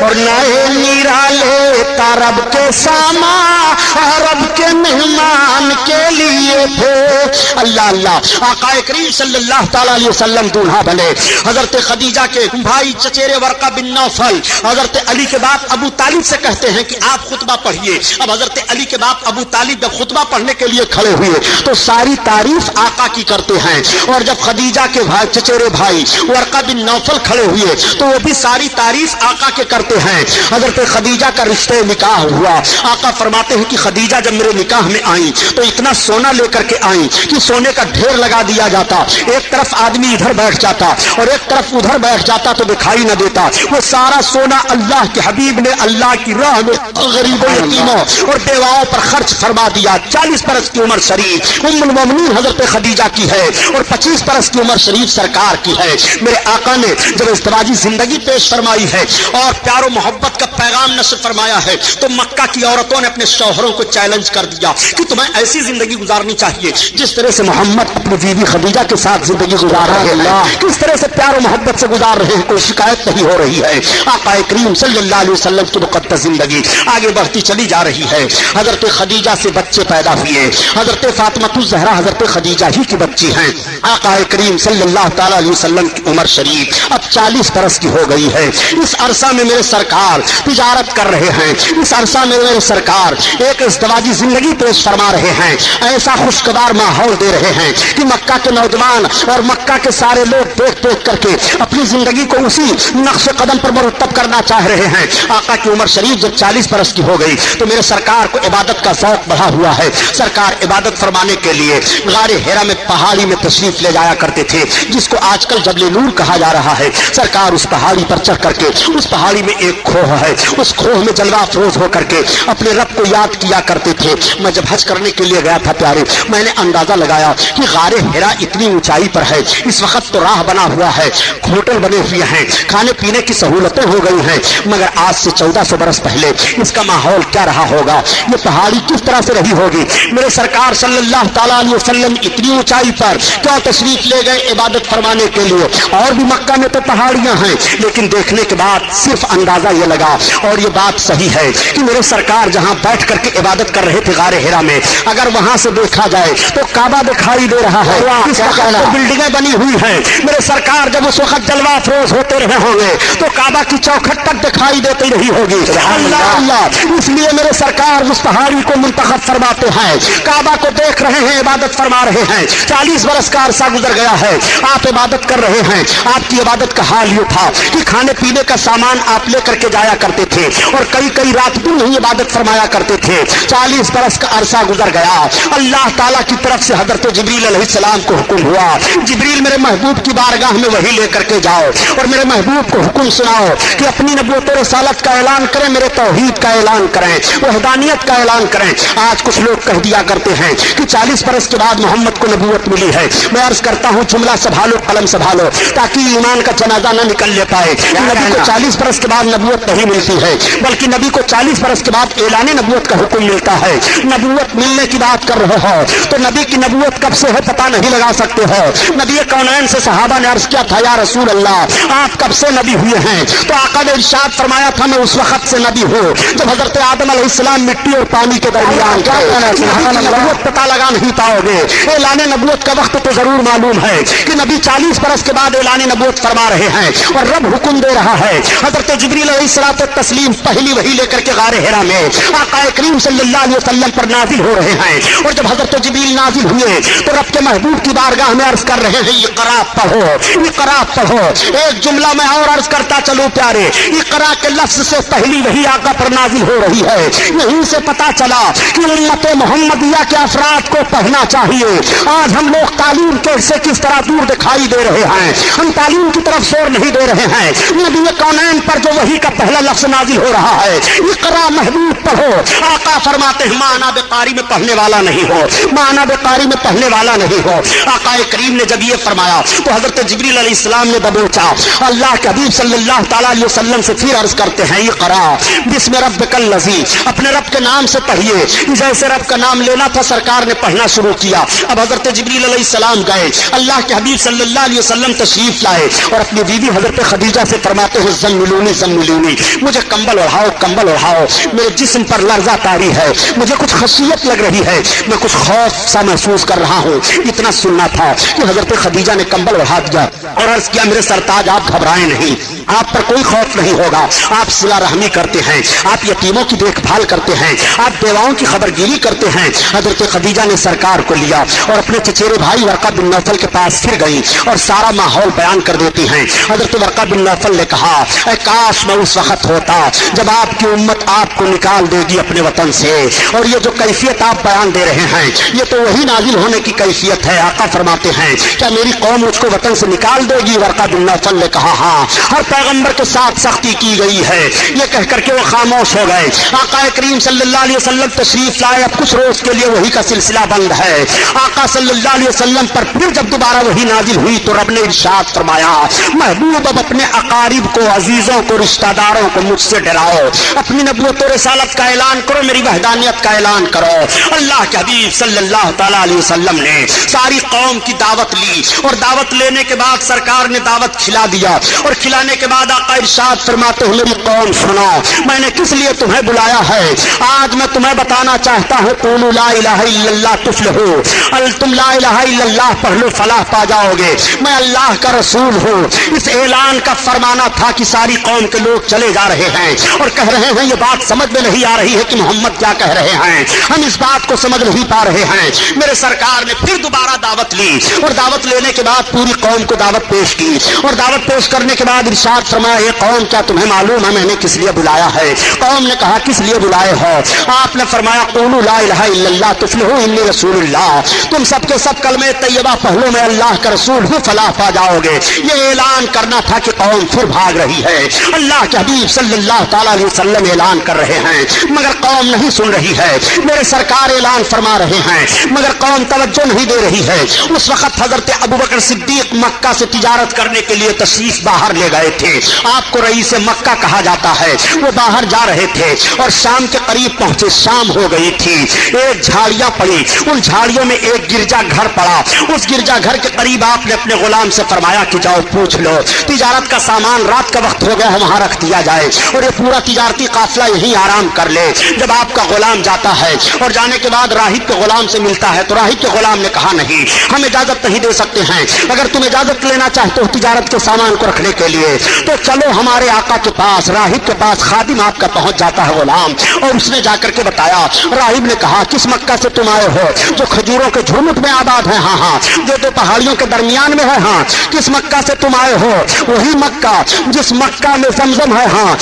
और नए निराले तारब के सामा अरब के मेहमान के लिए थे। अल्लाह अल्लाह आका करीम सल्लल्लाहु ताला अलैहि वसल्लम दूल्हा बने। हजरत खदीजा के भाई चचेरे वर्का बिन नौफल हजरत अली के बाप अबू तालिब से कहते हैं कि आप खुतबा पढ़िए। अब हजरत अली के बाप अबू तालिब जब खुतबा पढ़ने के लिए खड़े हुए तो सारी तारीफ आका की करते हैं और जब खदीजा के भाई चचेरे भाई वर्का बिन नौफल खड़े हुए तो वो भी सारी तारीफ आका के करते हैं। हजरत खदीजा का रिश्ते निकाह हुआ। आका फरमाते हैं कि खदीजा जब मेरे निकाह में आई तो इतना सोना लेकर के आई कि सोने का ढेर लगा दिया जाता, एक तरफ आदमी इधर बैठ जाता और एक तरफ उधर बैठ जाता तो दिखाई न देता। वो सारा सोना अल्लाह के हबीब ने अल्लाह की राह में गरीबों यतीमों और बेवाओं पर खर्च फरमा दिया। 40 बरस की उम्र शरीफ उम्मुल मोमिनीन हजरत खदीजा की है और 25 बरस की उम्र शरीफ सरकार की है। मेरे आका ने जब इज़्दिवाजी जिंदगी पेश फरमाई है और प्यारो मोहब्बत का पैगाम नशर फरमाया है तो मक्का की औरतों ने अपने शौहरों को चैलेंज कर दिया कि तुम्हें ऐसी जिंदगी गुजारनी चाहिए जिस तरह से मोहम्मद अपनी बीवी खदीजा के साथ जिंदगी गुजार रहे हैं, किस तरह से प्यारो मोहब्बत से गुजार रहे हैं, कोई शिकायत नहीं हो रही है। आका करीम सल्लल्लाहु अलैहि वसल्लम की मुक़द्दस जिंदगी आगे बढ़ती चली जा रही है। हजरत खदीजा से बच्चे पैदा हुए। हजरत फातिमा ज़हरा हजरत खदीजा ही की बच्ची हैं। आका करीम सल्लल्लाहु ताला अलैहि वसल्लम की उम्र शरीफ अब 40 बरस की हो गई है। इस अरसा में मेरे सरकार तिजारत कर रहे हैं। इस अरसा में मेरे सरकार एक इज़्दिवाजी जिंदगी पेश फरमा रहे हैं। ऐसा खुशगवार माहौल दे रहे हैं कि मक्का के नौजवान और मक्का के सारे लोग देख देख करके अपनी जिंदगी को उसी नक्श कदम पर मुरतब करना चाह रहे हैं। आका की उम्र शरीफ जब 40 बरस की हो गई तो मेरे सरकार को इबादत का शौक बढ़ा हुआ है। सरकार इबादत फरमाने के लिए गारे हेरा में पहाड़ी में तशरीफ ले जाया करते थे जिसको आजकल जबल नूर कहा जा रहा है। सरकार उस पहाड़ी पर चढ़ करके उस पहाड़ी में एक खोह है, उस खोह में जलवा अफरोज होकर के अपने रब को याद किया करते थे। मैं जब हज करने के लिए गया था प्यारे, मैंने अंदाजा लगाया कि गारे हेरा इतनी ऊंचाई पर है, इस वक्त तो राह बना हुआ है, होटल बने हुए हैं, खाने पीने की सहूलतें हो गई हैं, मगर आज से 1400 बरस पहले इसका माहौल क्या रहा होगा, ये पहाड़ी किस तरह से रही होगी। मेरे सरकार सल्लल्लाहु ताला अलैहि वसल्लम इतनी ऊंचाई पर क्यों तशरीफ ले गए इबादत फरमाने के लिए। और भी मक्का में तो पहाड़ियां हैं लेकिन देखने के बाद सिर्फ अंदाजा ये लगा और ये बात सही है कि मेरे सरकार जहां बैठ करके इबादत कर रहे थे गारे हेरा में, अगर वहां से देखा जाए तो काबा दिखाई दे रहा है, इस वक्त तो बिल्डिंगें बनी हुई हैं। मेरे सरकार जब उस वक्त जलवा अफरोज होते रहे होंगे तो काबा की चौखट तक दिखाई देती रही होगी। अल्लाह अल्लाह, इसलिए मेरे सरकार उस पहाड़ी को मुंतखब फरमाते हैं, काबा को देख रहे हैं, इबादत फरमा रहे हैं। 40 बरस का अरसा गुजर गया है, आप इबादत कर रहे हैं। आपकी इबादत का हाल ये था कि खाने पीने का सामान आप लेकर के जाया करते थे और कई कई रात भी नहीं इबादत फरमाया करते थे। 40 बरस का अरसा गुजर गया। अल्लाह ताला की तरफ से हजरत जिब्रील अलैहिस्सलाम को हुक्म हुआ, जिब्रील मेरे महबूब की बारगाह में वही लेकर के जाओ और मेरे महबूब को हुक्म सुना بناओ कि अपनी नबूवत और रसालत का ऐलान करें, मेरे तौहीद का ऐलान करें, वहदानियत का ऐलान करें। आज कुछ लोग कह दिया करते हैं कि 40 बरस के बाद मोहम्मद को नबूवत मिली है। मैं अर्ज करता हूँ जुमला संभालो, कलम संभालो, ताकि ईमान का जनाजा न निकल ले पाए। नबी को 40 बरस के बाद नबूवत नहीं मिलती है, बल्कि नबी को 40 बरस के बाद ऐलान नबूवत का हुक्म मिलता है। नबूवत मिलने की बात कर रहे हो तो नबी की नबूवत कब से है पता नहीं लगा सकते हो। नबी कौनैन से सहाबा ने अर्ज किया था, या रसूल अल्लाह आप कब से नबी हुए हैं? तो आका ने इरशाद फरमाया था, मैं उस वक्त से नबी हूँ जब हजरत आदम अलैहिस्सलाम मिट्टी और पानी के दरमियान नबूवत पता लगा नहीं पाओगे। ऐलान नबूवत का वक्त तो जरूर मालूम है कि नबी 40 बरस के बाद ऐलान नबूवत फरमा रहे हैं और रब हुक्म दे रहा है। हजरत जिब्रील अलैहिस्सलातु तस्लीम पहली वही लेकर के गारे हिरा में आका करीम सल्लल्लाहु अलैहि वसल्लम पर नाजिल हो रहे हैं। और जब हजरत जिब्रील नाजिल हुए तो रब के महबूब की बारगाह में अर्ज कर रहे हैं, इक़रा पढ़ो, इक़रा पढ़ो। एक जुमला में और अर्ज करता चलो प्यारे, इक़रा के लफ्ज से पहली वही आका पर नाजिल हो रही है। यहीं से पता चला कि उम्मत मोहम्मदिया के अफराद को पढ़ना चाहिए। आज हम लोग तालीम से किस तरह दूर दिखाई दे रहे हैं, हम तालीम की तरफ जोर नहीं दे रहे हैं। नबी कौनैन पर जो वही का पहला लफ्ज नाजिल हो रहा है, इक़रा महबूब पढ़ो। आका फरमाते हैं, माना बेकारी में पढ़ने वाला नहीं हो, माना बेकारी में पढ़ने वाला नहीं हो। आका करीम ने जब ये फरमाया तो हजरत जिब्रील अलैहिस्सलाम ने दबोचा। अल्लाह के हबीब सल्लल्लाहु तआला अलैहि वसल्लम से फिर अर्ज करते हैं, इक़रा बिस्मि रब्बिकल लज़ी, अपने रब के नाम से पढ़िए। जैसे रब का नाम लेना था सरकार ने पढ़ना शुरू किया। अब हजरत जिब्रील अलैहिस्सलाम गए, अल्लाह के हबीब सल्लल्लाहु अलैहि वसल्लम तशरीफ लाए और अपनी बीवी हजरत खदीजा से फरमाते हैं, ज़म्मिलूनी ज़म्मिलूनी, मुझे कंबल ओढ़ाओ, कंबल ओढ़ाओ, मेरे जिस्म पर लर्जा तारी है, मुझे कुछ खशियत लग रही है, मैं कुछ खौफ सा महसूस कर रहा हूँ। इतना सुनना था कि हजरत खदीजा ने कंबल ओढ़ा दिया और अर्ज किया, मेरे सरताज आप घबराएं नहीं, आप पर कोई खौफ नहीं होगा। आप सिला रहमी करते हैं, आप यतीमों की देखभाल करते हैं, आप बेवाओं की खबरगिरी करते हैं। हजरत खदीजा ने सरकार को लिया और अपने चचेरे भाई वर्का बिन नौफल के पास फिर गई और सारा माहौल बयान कर देती हैं। हजरत वर्का बिन नौफल ने कहा, काश मैं उस वक्त होता जब आपकी उम्मत आपको निकाल देगी अपने वतन से। और ये जो कैफियत आप बयान दे रहे हैं ये तो वही नाजिल होने की कैफियत है। आका फरमाते हैं, क्या मेरी कौम मुझको वतन से निकाल देगी? वर्का बिन नौफल ने कहा, हाँ, हर पैगंबर के साथ सख्ती की गई है। ये कह करके वो खामोश हो गए। आका करीम सल्लल्लाहु अलैहि वसल्लम तशरीफ लाए। अब कुछ रोज के लिए वही का सिलसिला बंद है। आका सल्लल्लाहु अलैहि वसल्लम पर फिर जब दोबारा वही नाजिल हुई तो रब ने इरशाद फरमाया, महबूब अब अपने अकारिब को, अजीजों को, रिश्तेदारों को मुझसे डराओ, अपनी नबूवत और रिसालत का ऐलान करो, मेरी वहदानियत का ऐलान करो। अल्लाह के हबीब सल्लल्लाहु तआला अलैहि वसल्लम ने सारी कौम की दावत ली और दावत लेने के बाद सरकार ने दावत खिला दिया और खिलाने के बाद आका इरशाद फरमाते हैं, मेरी कौम सुनो, मैंने किस लिए तुम्हें बुलाया है। आज मैं तुम्हें बताना चाहता हूँ, क़ुलू ला इलाहा इल्लल्लाह तुफ़्लिहू, तुम ला इलाहा इल्लल्लाह पढ़ लो, फलाह पा जाओगे। मैं अल्लाह का रसूल हूँ। इस ऐलान का फरमाना था कि सारी कौम के लोग चले जा रहे हैं और कह रहे हैं, ये बात समझ में नहीं आ रही है कि मोहम्मद क्या कह रहे हैं, हम इस बात को समझ नहीं पा रहे हैं। मेरे सरकार ने फिर दोबारा दावत ली और दावत लेने के बाद पूरी कौम को दावत पेश की और दावत पेश करने के बाद इरशाद फरमाया, ये कौम क्या तुम्हें मालूम है मैंने किस लिए बुलाया है? कौम ने कहा, किस लिए बुलाए हो? आपने फरमाया, क़ुलू ला इलाहा इल्लल्लाह तुफ़्लिहू इन्नी रसूलुल्लाह, तुम सबके सब कलमे तैयबा पढ़ लो, मैं अल्लाह का रसूल हूँ, फलाह पा जाओगे। ये ऐलान करना था कि कौम फिर भाग रही है। अल्लाह के हबीब सल्लल्लाहु तआला अलैहि वसल्लम ऐलान कर रहे हैं मगर कौम नहीं सुन रही है। मेरे सरकार ऐलान फरमा रहे हैं मगर कौम तवज्जो नहीं दे रही है। उस वक्त हजरत अबू बकर सिद्दीक मक्का से तिजारत करने के लिए तशरीफ बाहर ले गए थे। आपको रईस मक्का कहा जाता है। वो बाहर जा रहे थे और शाम के करीब पहुंचे। शाम हो गई थी, एक झाड़ियां पड़ी, उन झाड़ियों में एक गिरजा घर पड़ा। उस गिरजा घर के करीब आपने अपने गुलाम से फरमाया कि जाओ पूछ लो, तिजारत का सामान रात का वक्त हो गया है वहां रख दिया जाए और ये पूरा तिजारती काफिला यहीं आराम कर ले। जब आपका गुलाम जाता है और जाने के बाद राहिब के गुलाम से मिलता है तो राहिब के गुलाम ने कहा, नहीं, हम इजाजत नहीं दे सकते हैं। अगर तुम इजाजत लेना चाहते हो तिजारत के सामान को रखने के लिए तो चलो हमारे आका के पास। राहिब के पास खादिम आपका पहुंच जाता है गुलाम और उसने जाकर के बताया। राहिब ने कहा, किस मक्का से तुम आए हो? जो खजूरों के झुरमुट में आबाद है। हाँ हाँ, जो दो पहाड़ियों के दरमियान में है। हाँ, किस मक्का से तुम आए हो? वही मक्का जिस मक्का में ज़मज़म है। हाँ,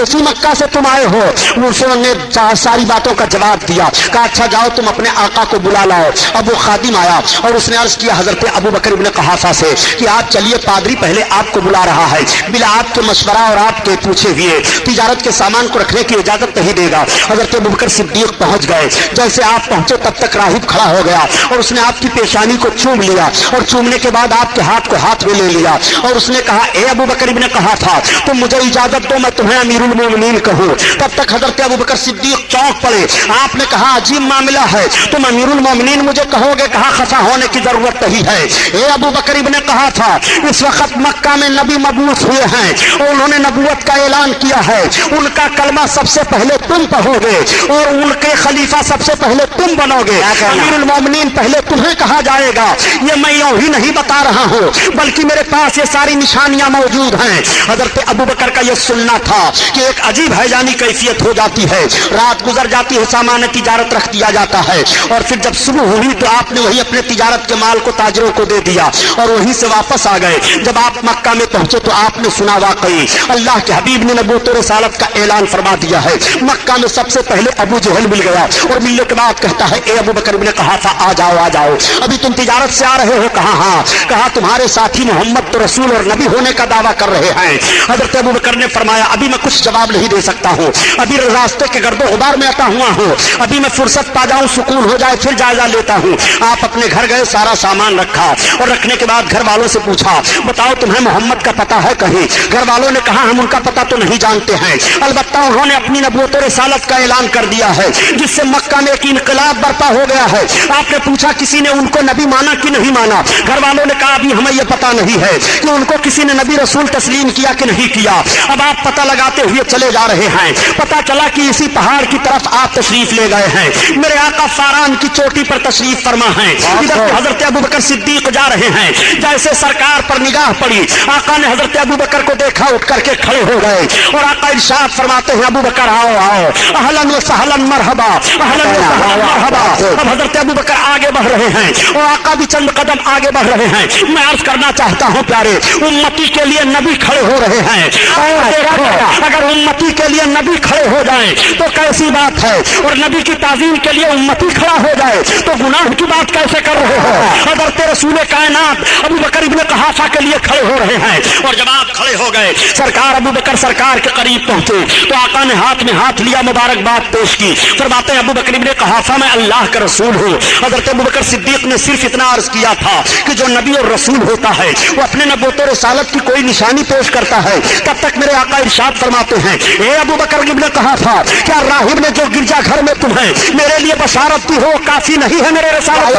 उसी मक्का से तुम आए हो। उसने सारी बातों का जवाब दिया। कहा, अच्छा जाओ तुम अपने आका को बुला लाओ। अब वो खादिम आया और उसने अर्ज किया हजरत अबू बकर इब्न कुहाफा से कि आप चलिए, पादरी पहले आपको बुला रहा है। काबिल आपके मशवरा और आपके पूछे हुए तिजारत के सामान को रखने की इजाजत नहीं देगा। हजरत अबू बकर सिद्दीक पहुंच गए। जैसे आप पहुंचे तब तक राहिब खड़ा हो गया और उसने आपकी पेशानी को चूम लिया और चूमने के बाद आपके हाथ को हाथ में ले लिया और उसने कहा, ए अबू बकर, ने कहा था तुम मुझे इजाजत दो, मैं तुम्हें अमीरुल मोमिनीन कहूं। तब तक हजरत अबू बकर सिद्दीक चौंक पड़े। आपने कहा, अजीब मामला है, तुम अमीरुल मोमिनीन मुझे कहोगे? कहा, खफा होने की जरूरत नहीं है। ए अबू बकर ने कहा था, इस वक्त मक्का में नबी मबूस हुए हैं और उन्होंने नबूवत का ऐलान किया है। उनका कलमा सबसे पहले तुम पढ़ोगे और उनके खलीफा सबसे पहले तुम बनोगे। अमीरुल मोमिनीन पहले तुम्हें कहा जाएगा। ये मैं यूं ही नहीं बता रहा हूं, बल्कि मेरे पास ये सारी निशानियां मौजूद हैं। हजरत अबू बकर का यह सुनना था कि एक अजीब हैजानी कैफियत हो जाती है। रात गुजर जाती है, सामान तिजारत रख दिया जाता है और फिर जब सुबह हुई तो आपने वही अपने तिजारत के माल को ताजरों को दे दिया और वहीं से वापस आ गए। जब आप मक्का में पहुंचे तो आपने सुना, वाकई अल्लाह के हबीब ने नबूवत और रिसालत का ऐलान फरमा दिया है। मक्का में सबसे पहले अबू जहल मिल गया और मिलने के बाद कहता है, ए अबू बकर ने कहा था, आ जाओ आ जाओ, अभी तुम तिजारत से आ रहे हो? कहा, हाँ। कहा, तुम्हारे साथी मोहम्मद तो रसूल और नबी होने का दावा कर रहे हैं। हजरत अबू बकर ने फरमाया, अभी मैं कुछ जवाब नहीं दे सकता हूँ, अभी रास्ते के गर्दो गुबार में आता हुआ हूँ, अभी मैं फुर्सत पा जाऊँ, सुकून हो जाए, फिर जायजा लेता हूँ। आप अपने घर गए, सारा सामान रखा और रखने के बाद घर वालों से पूछा, बताओ तुम्हें मोहम्मद का पता है कहीं? घर वालों ने कहा, हम उनका पता तो नहीं जानते हैं, अलबत्ता उन्होंने अपनी नबूवत और रिसालत का ऐलान कर दिया है, जिससे मक्का में एक इनकलाब बर्पा हो गया है। आपने पूछा, किसी ने उनको नबी माना कि नहीं माना? घर वालों ने कहा, अभी हमें यह पता नहीं है कि उनको किसी ने नबी रसूल तस्लीम किया कि नहीं किया। अब आप पता लगाते हुए चले जा रहे हैं। पता चला कि इसी पहाड़ की तरफ आप तशरीफ ले गए हैं। मेरे आका फारान की चोटी पर तशरीफ फरमा है। इधर हजरत अबू बकर सिद्दीक जा रहे हैं। जैसे सरकार पर निगाह पड़ी, आका ने हजरत अबू बकर को देखा, उठ करके खड़े हो गए और आका इरशाद फरमाते हैं, अबू बकर आओ आओ, अहलन व सहलन मरहबा, अहलन व सहलन मरहबा। अब हजरत अबू बकर आगे बढ़ रहे हैं और आका भी चंद कदम आगे बढ़ रहे हैं। मैं अर्ज करना चाहता हूं प्यारे, उम्मती के लिए नबी खड़े हो रहे हैं और देखो, अगर उम्मती के लिए नबी खड़े हो जाए तो कैसी बात है, और नबी की ताज़ीम के लिए उम्मती खड़ा हो जाए तो गुनाह की बात कैसे कर रहे हो? हजरत रसूल कायनात अबू बकर इब्ने कहाफा के लिए खड़े हो रहे हैं और जब आप खड़े हो गए, सरकार अबू बकर सरकार के करीब पहुंचे तो आका ने हाथ में हाथ लिया, मुबारकबाद पेश की। फरमाते हैं, अबू बकर इब्ने कहाफा, मैं अल्लाह का रसूल हूँ। हजरत अबू बकर सिद्दीक ने सिर्फ इतना अर्ज किया था कि जो नबी और रसूल होता है वो अपने नबूवत और रिसालत की कोई निशानी पेश करता है। तब तक मेरे आका इरशाद फरमाते हैं, ए अबू बकर इब्ने कहाफा, क्या राहिब ने जो गिरजा घर में तुम्हें मेरे लिए बशारत दी हो काफी नहीं है मेरे रिसालत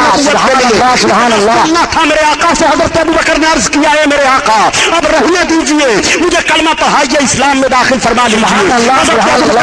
था? मेरे आका से हजरत अबू बकर ने अर्ज किया है, मेरे आका अब रहने दीजिए, मुझे कलमा पढ़ाइए, इस्लाम में दाखिल फरमा लीजिए।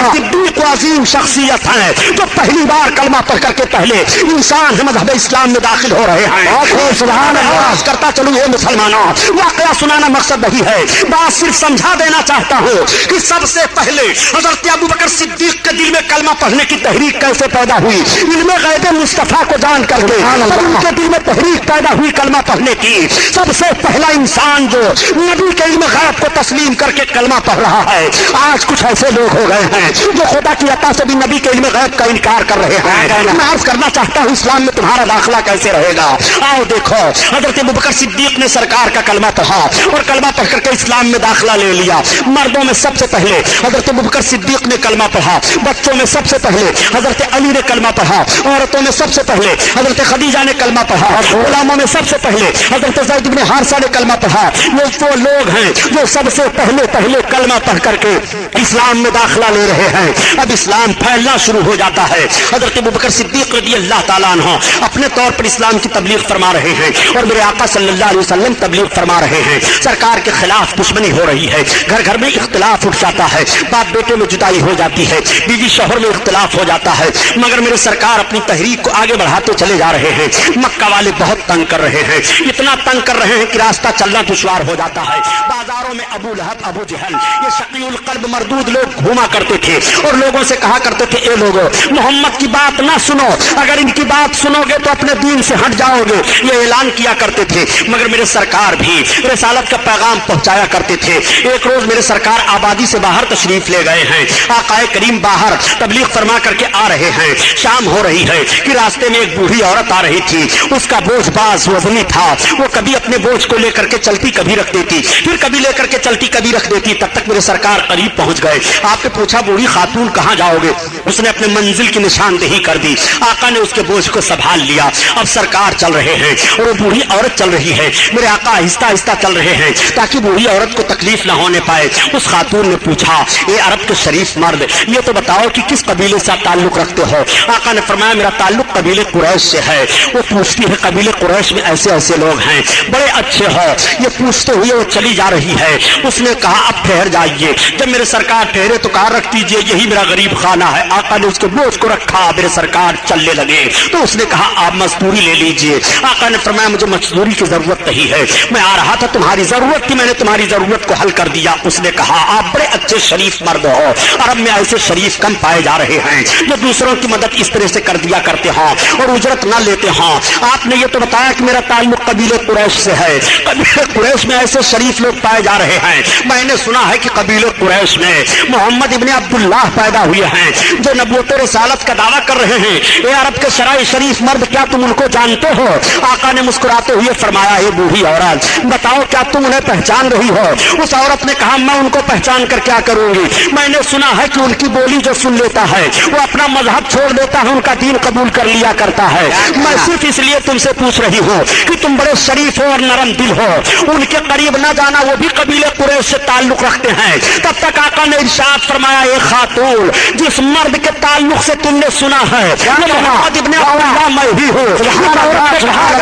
सिद्दीक अजीम शख्सियत है जो पहली बार कलमा पढ़ करके पहले इंसान है मज़हब इस्लाम में दाखिल हो रहे हैं। सुभान अल्लाह करता चलूं, ये मुसलमानों, वाकया सुनाना मकसद नहीं है, बात सिर्फ समझा देना चाहता हूँ कि सबसे पहले हजरत अबू बकर सिद्दीक के दिल में कलमा पढ़ने की तहरीक कैसे पैदा हुई। इल्मे गैब मुस्तफा को जान करके उनके दिल में तहरीक पैदा हुई कलमा पढ़ने की। सबसे पहला इंसान जो नबी के इल्म गैब को तस्लीम करके कलमा पढ़ रहा है। आज कुछ ऐसे लोग हो गए हैं जो खुदा की अता से भी नबी के इल्म गैब का इनकार कर रहे हैं। मैं अर्ज करना चाहता हूँ, इस्लाम में तुम्हारा दाखिला कैसे रहेगा? आओ देखो, हजरत अबू बकर सिद्दीक ने सरकार का कलमा पढ़ा और कलमा पढ़ करके इस्लाम में दाखिला ले लिया। मर्दों में सबसे पहले हजरत अबू बकर सिद्दीक ने कलमा पढ़ा, बच्चों में सबसे पहले हजरत अली ने कलमा पढ़ा, औरतों में सबसे पहले हजरत खदीजा ने कलमा पढ़ा, गुलामों में सबसे पहले हजरत ज़ैद इब्ने हारिसा ने कलमा पढ़ा। ये वो लोग हैं जो सबसे पहले कलमा पढ़ करके इस्लाम में दाखिला ले रहे हैं। अब इस्लाम फैलना शुरू हो जाता है। हजरत अबू बकर सिद्दीक रज़ियल्लाहु ताला अन्हु अपने तौर पर इस्लाम की तबलीग फरमा रहे हैं और मेरे आका सल्लल्लाहु अलैहि वसल्लम तबलीग फरमा रहे हैं। सरकार के खिलाफ दुश्मनी हो रही है, घर घर में इख्तिलाफ उठ जाता है, बाप बेटे में जुदाई हो जाती है, बीवी शौहर में इख्तिलाफ हो जाता है, मगर मेरे सरकार अपनी तहरीक को आगे बढ़ाते चले जा रहे हैं। मक्का वाले बहुत तंग कर रहे हैं, इतना तंग कर रहे हैं कि रास्ता चलना दुश्वार हो जाता है। बाजारों में अबू लहब, अबू जहल, ये शकीउल कल्ब मरदूद लोग घूमा करते थे और लोगों से कहा करते थे, ए लोगों, मोहम्मद की बात ना सुनो, अगर इनकी बात सुनोगे तो अपने दीन से हट जाओगे, ये ऐलान किया करते थे। मगर मेरे सरकार भी रिसालत का पैगाम पहुंचाया करते थे। एक रोज मेरे सरकार आबादी से बाहर तशरीफ ले गए हैं। आकाए करीम बाहर तबलीग फरमा करके आ रहे हैं। शाम हो रही है कि रास्ते में एक बूढ़ी औरत आ रही थी। उसका बोझ बाज वजनी था, वो कभी अपने बोझ को लेकर के चलती, कभी रख देती, फिर कभी कभी लेकर के चलती कभी रख देती। तब तक मेरे सरकार करीब पहुंच गए। आपने पूछा बूढ़ी खातून कहाँ जाओगे? उसने अपने मंजिल की निशानदेही कर दी। आका ने उसके बोझ को संभाल लिया। अब सरकार चल रहे हैं और वो बूढ़ी औरत चल रही है। मेरे आका आहिस्ता आहिस्ता चल रहे हैं ताकि बूढ़ी औरत को तकलीफ ना होने पाए। उस खातून ने पूछा, ये अरब के शरीफ मर्द, ये तो बताओ कि किस कबीले से आप ताल्लुक रखते हो? आका ने फरमाया, मेरा ताल्लुक कबीले कुरैश से है। वो पूछती है, कबीले कुरैश में ऐसे ऐसे लोग हैं, बड़े अच्छे हो। ये पूछते हुए वो चली जा रही है। उसने कहा, अब ठहर जाइए। जब मेरे सरकार ठहरे तो कहा, रख दीजिए, यही मेरा गरीब खाना है। आका ने उसके बोझ को रखा। मेरे सरकार चलने लगे तो उसने कहा, आप मजदूरी ले लीजिए। आका ने फरमाया, मुझे मजदूरी की जरूरत नहीं है, मैं आ रहा था, तुम्हारी जरूरत थी, मैंने तुम्हारी जरूरत को हल कर दिया। उसने कहा, आप बड़े अच्छे शरीफ मर्द हो। अरब में ऐसे शरीफ कम पाए जा रहे हैं जो दूसरों की मदद इस तरह से कर दिया करते हो और उजरत न लेते हो। आपने ये तो बताया कि मेरा ताल्लुक कबीले कुरैश से है। कबीले कुरैश में ऐसे शरीफ लोग पाए जा रहे हैं। मैंने सुना है कि कबीले कुरैश में मोहम्मद इब्ने अब्दुल्लाह पैदा हुए हैं जो नबूवत रिसालत का दावा कर रहे हैं। ये अरब के शराय शरीफ मर्द, क्या तुम उनको जानते हो? आका ने मुस्कुराते हुए फरमाया, ये बूढ़ी औरत, बताओ क्या तुम उन्हें पहचान रही हो? उस औरत ने कहा, मैं उनको पहचान कर क्या करूंगी? मैंने सुना है कि उनकी बोली जो सुन लेता है वो अपना मजहब छोड़ देता है, उनका दीन कबूल कर लिया करता है। मैं सिर्फ इसलिए तुमसे पूछ रही हूँ कि तुम बड़े शरीफ हो और नरम दिल हो। उनके करीब न जाना, वो भी कबीले कुरैश से ताल्लुक रखते हैं। तब तक आका ने इरशाद फरमाया, एक खातून, जिस मर्द के ताल्लुक से तुमने सुना है मोहम्मद इब्ने अब्दुल्लाह मैं ही हूँ,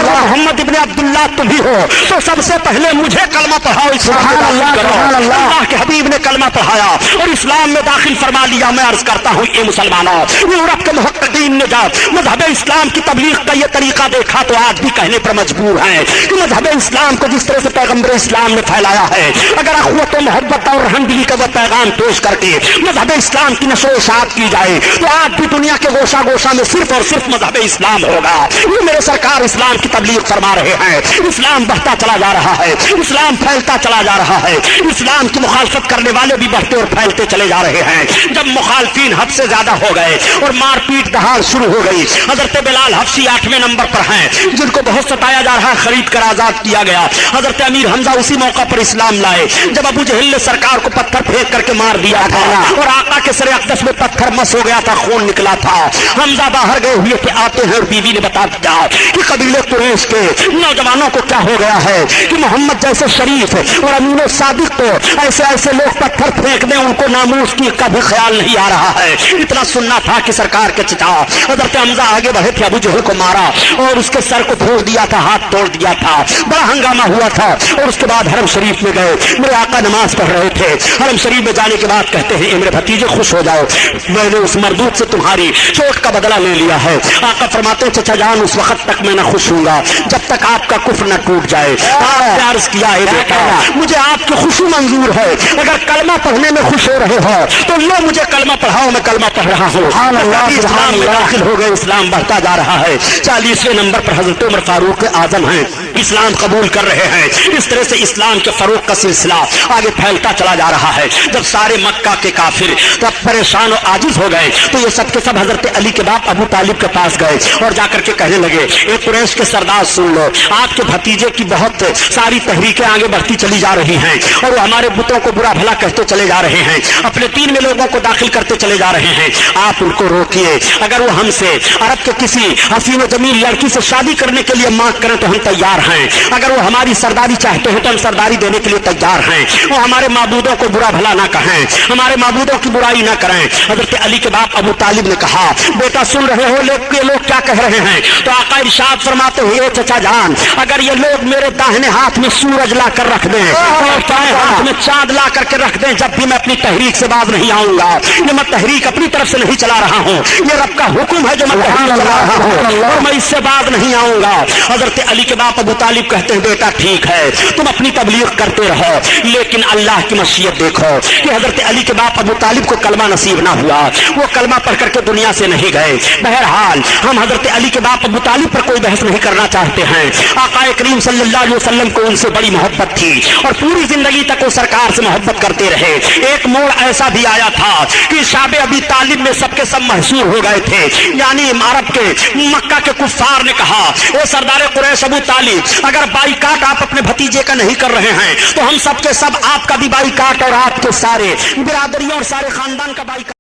मोहम्मद इब्ने अब्दुल्लाह तुम ही हो, तो सबसे पहले मुझे कलमा पढ़ाओ, अल्लाह के हबीब ने कलमा पढ़ाया और इस्लाम में दाखिल फरमा लिया। मैं अर्ज करता हूँ, ये मुसलमानों, यूरोप के मुहक्किकीन ने जब मजहब इस्लाम की तबलीग का ये तरीका देखा तो आज भी कहने पर मजबूर हैं कि मजहब इस्लाम को जिस तरह से पैगम्बर इस्लाम ने फैलाया है, अगर अखवत मोहब्बत और रहमदिली का वो पैगाम पेश करके मजहब इस्लाम की नशो इशात की जाए तो आज भी दुनिया के गोशा गोशा में सिर्फ और सिर्फ मजहब इस्लाम होगा। ये मेरे सरकार इस्लाम की तबलीग फरमा रहे हैं। इस्लाम बढ़ता चला जा रहा है, इस्लाम फैलता चला जा रहा है। इस्लाम की मुखालफत करने वाले भी बढ़ते और फैलते चले जा रहे हैं। जब मुखालफीन हद से ज्यादा हो गए और मारपीट दहाड़ शुरू हो गई, हजरत बिलाल हफ्सी 8वें नंबर पर हैं, जिनको बहुत सताया जा रहा है, खरीद कर आजाद किया गया। हजरत अमीर हमजा उसी मौका पर इस्लाम लाए जब अबू जहल ने सरकार को पत्थर फेंक करके मार दिया था और आका के सर अक़दस में पत्थर मस हो गया था, खून निकला था। हमजा बाहर गए हुए थे, आते हैं और बीवी ने बता दिया कि कबीले कुरैश के नौजवानों को क्या हो गया है कि मोहम्मद जैसे शरीफ और अमीन सादिक को ऐसे ऐसे लोग पत्थर फेंक दें, उनको नामूस की का भी ख्याल नहीं आ रहा है। इतना सुनना था कि सरकार के चचा हजरत हमजा आगे बढ़े थे, अबू जहल को मारा और उसके सर को फोड़ दिया था, हाथ तोड़ दिया था। बड़ा हंगामा हुआ था और उसके बाद हरम शरीफ में गए। मेरे आका नमाज पढ़ रहे थे। हरम शरीफ में जाने के बाद कहते हैं, मेरे भतीजे खुश हो जाओ, मैंने उस मरदूत से तुम्हारी चोट का बदला ले लिया है। आका फरमाते हैं, चचा जान उस वक्त तक मैं न खुश हूँगा जब तक आपका कुफ्र न टूट जाए। आपने अर्ज किया है, बेटा मुझे आपकी खुशी मंजूर है, अगर कलमा पढ़ने में खुश हो रहे हो तो लो मुझे कलमा पढ़ाओ, मैं कलमा पढ़ रहा हूँ। इस्लाम में दाखिल हो गए, इस्लाम बढ़ता जा रहा है। 40वें नंबर पर हजरत उमर फारूक आजम हैं, इस्लाम कबूल कर रहे हैं। इस तरह से इस्लाम के फरोग का सिलसिला आगे फैलता चला जा रहा है। जब सारे मक्का के काफिर तब परेशान और आजिज हो गए तो ये सब के सब हजरत अली के बाप अबू तालिब के पास गए और जाकर के कहने लगे, एक कुरैश के सरदार सुन लो, आपके भतीजे की बहुत सारी तहरीकें आगे बढ़ती चली जा रही हैं और वो हमारे बुतों को बुरा भला कहते चले जा रहे हैं, अपने दीन में लोगों को दाखिल करते चले जा रहे हैं। आप उनको रोकिए, अगर वो हमसे अरब के किसी हसीन और जमील लड़की से शादी करने के लिए मांग करें तो हम तैयार हैं। अगर वो हमारी सरदारी चाहते हो तो हम सरदारी देने के लिए तैयार हैं। वो हमारे माबूदों को बुरा भला ना कहें, हमारे माबूदों की बुराई ना करें। हजरत अली के बाप अबू तालिब ने कहा, बेटा सुन रहे हो लोग क्या कह रहे हैं? तो आका इरशाद फरमाते हुए, चचा जान अगर ये लोग मेरे दाहिने हाथ में सूरज ला कर रख दें और बाएं हाथ में चांद ला करके रख दें, जब भी मैं अपनी तहरीक से बाज नहीं आऊंगा। ये मैं तहरीक अपनी तरफ से नहीं चला रहा हूँ, ये रब का हुक्म है जो मैं तहरीक चला रहा हूँ और मैं इससे बाज नहीं आऊंगा। हजरत अली के बाप अबू तालिब कहते हैं, बेटा ठीक है तुम अपनी तबलीग करते रहो, लेकिन अल्लाह की मशीयत देखो कि हजरत अली के बाप अबू तालिब को कलमा नसीब ना हुआ, वो कलमा पढ़ करके दुनिया से नहीं गए। बहरहाल हम हजरत अली के बाप अबू तालिब पर कोई बहस नहीं करना चाहते हैं। आका करीम सल्लल्लाहु अलैहि वसल्लम को उनसे बड़ी मोहब्बत थी और पूरी जिंदगी तक वो सरकार से मोहब्बत करते रहे। एक मोड़ ऐसा भी आया था कि शाबे अबी तालिब में सबके सब महसूर हो गए थे, यानी अरब के मक्का के कुफ्फार ने कहा, ए सरदार कुरैश अबू तालिब, اگر بائیکاٹ آپ اپنے بھتیجے کا نہیں کر رہے ہیں تو ہم سب کے سب آپ کا بھی بائیکاٹ اور آپ کے سارے برادریوں اور سارے خاندان کا بائیکاٹ